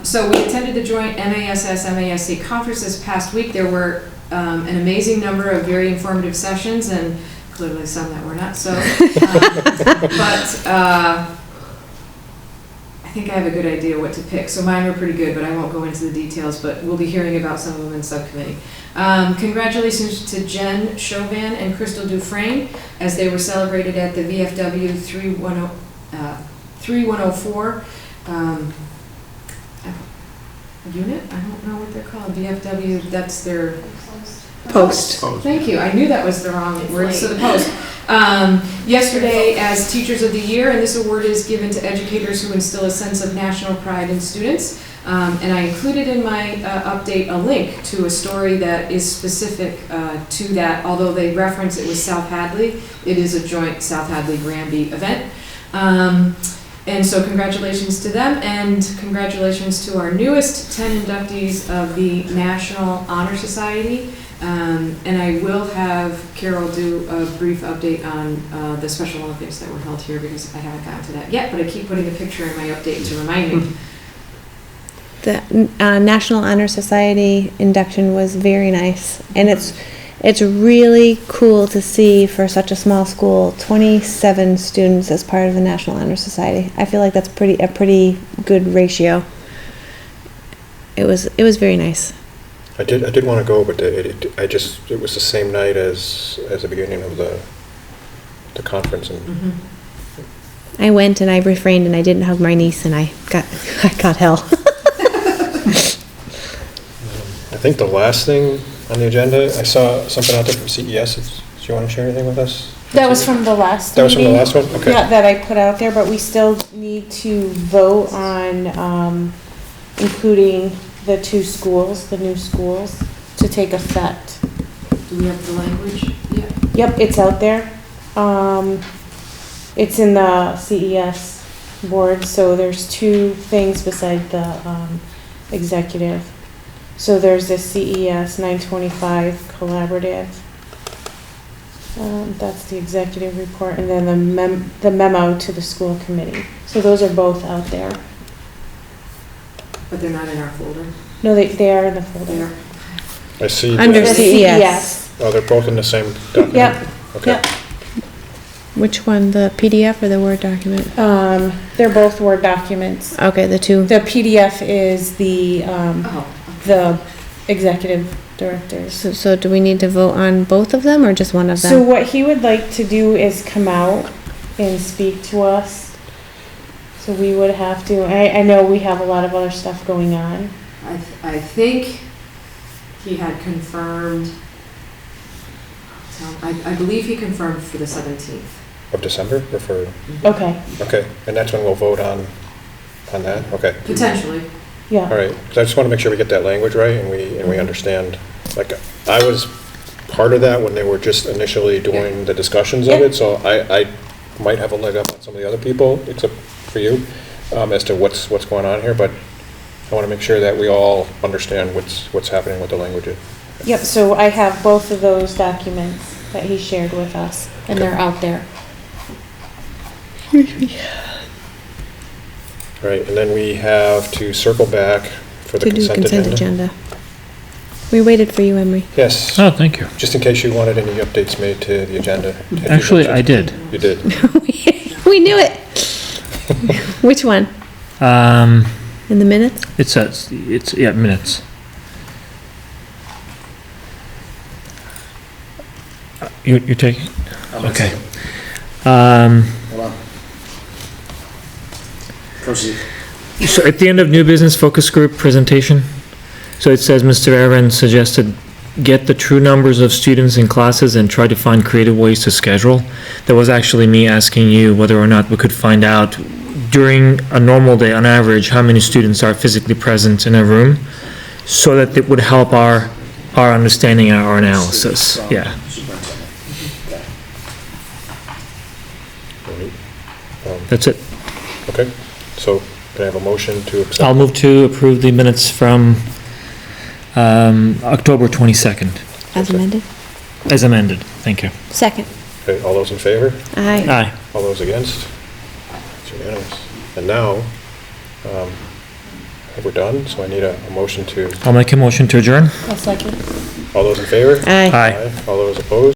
So we attended the joint MASS-MASC conference this past week. There were an amazing number of very informative sessions and clearly some that were not so. But I think I have a good idea what to pick. So mine were pretty good, but I won't go into the details, but we'll be hearing about some of them in subcommittee. Congratulations to Jen Chauvin and Crystal Dufresne as they were celebrated at the VFW 3104 unit. I don't know what they're called. VFW, that's their Post. Thank you. I knew that was the wrong word. So the post. Yesterday as Teachers of the Year, and this award is given to educators who instill a sense of national pride in students. And I included in my update a link to a story that is specific to that. Although they reference it was South Hadley, it is a joint South Hadley Granby event. And so congratulations to them, and congratulations to our newest 10 inductees of the National Honor Society. And I will have Carol do a brief update on the Special Olympics that were held here, because I haven't gotten to that yet, but I keep putting a picture in my update to remind me. The National Honor Society induction was very nice, and it's really cool to see for such a small school, 27 students as part of the National Honor Society. I feel like that's a pretty good ratio. It was very nice. I did want to go, but it was the same night as the beginning of the conference, and I went and I refrained and I didn't hug my niece and I got hell. I think the last thing on the agenda, I saw something out there from CES. Do you want to share anything with us? That was from the last That was from the meeting. last one? Okay. Yeah, that I put out there, but we still need to vote on, including the two schools, the new schools, to take effect. Do we have the language? Yeah. Yep, it's out there. It's in the CES board, so there's two things beside the, executive. So there's the CES 925 collaborative. That's the executive report, and then the memo to the school committee. So those are both out there. But they're not in our folder. No, they are in the folder. I see. Under that- CES. Oh, they're both in the same document? Yep. Okay. Yep. Which one, the PDF or the Word document? They're both Word documents. Okay, the two. The PDF is the, Oh. the executive directors. So do we need to vote on both of them or just one of them? So what he would like to do is come out and speak to us. So we would have to, I know we have a lot of other stuff going on. I think he had confirmed, I believe he confirmed for the 17th. Of December, or for? Okay, Okay, and that's when we'll vote on that? Okay. Potentially. yeah. All right, so I just want to make sure we get that language right and we understand. Like, I was part of that when they were just initially doing the discussions of it, so I might have a leg up on some of the other people, except for you, as to what's going on here, but I want to make sure that we all understand what's happening with the languages. Yep, so I have both of those documents that he shared with us, and they're out there. Right, and then we have to circle back for the To do consent agenda. We waited for you, Emery. Yes. Oh, thank you. Just in case you wanted any updates made to the agenda. Actually, I did. You did. We knew it. Which one? In the minutes? It says, yeah, minutes. You're taking? Okay. Hold on. Proceed. So at the end of new business focus group presentation, so it says Mr. Aaron suggested get the true numbers of students in classes and try to find creative ways to schedule. That was actually me asking you whether or not we could find out during a normal day on average how many students are physically present in a room, so that it would help our understanding and our analysis. Yeah. That's it. Okay, so can I have a motion to accept? I'll move to approve the minutes from October 22nd, As amended? as amended. Thank you. Second. Okay, all those in favor? Aye. Aye. All those against? It's unanimous. And now, I think we're done, so I need a motion to, I'll make a motion to adjourn. A second. all those in favor? Aye. Aye. All those opposed?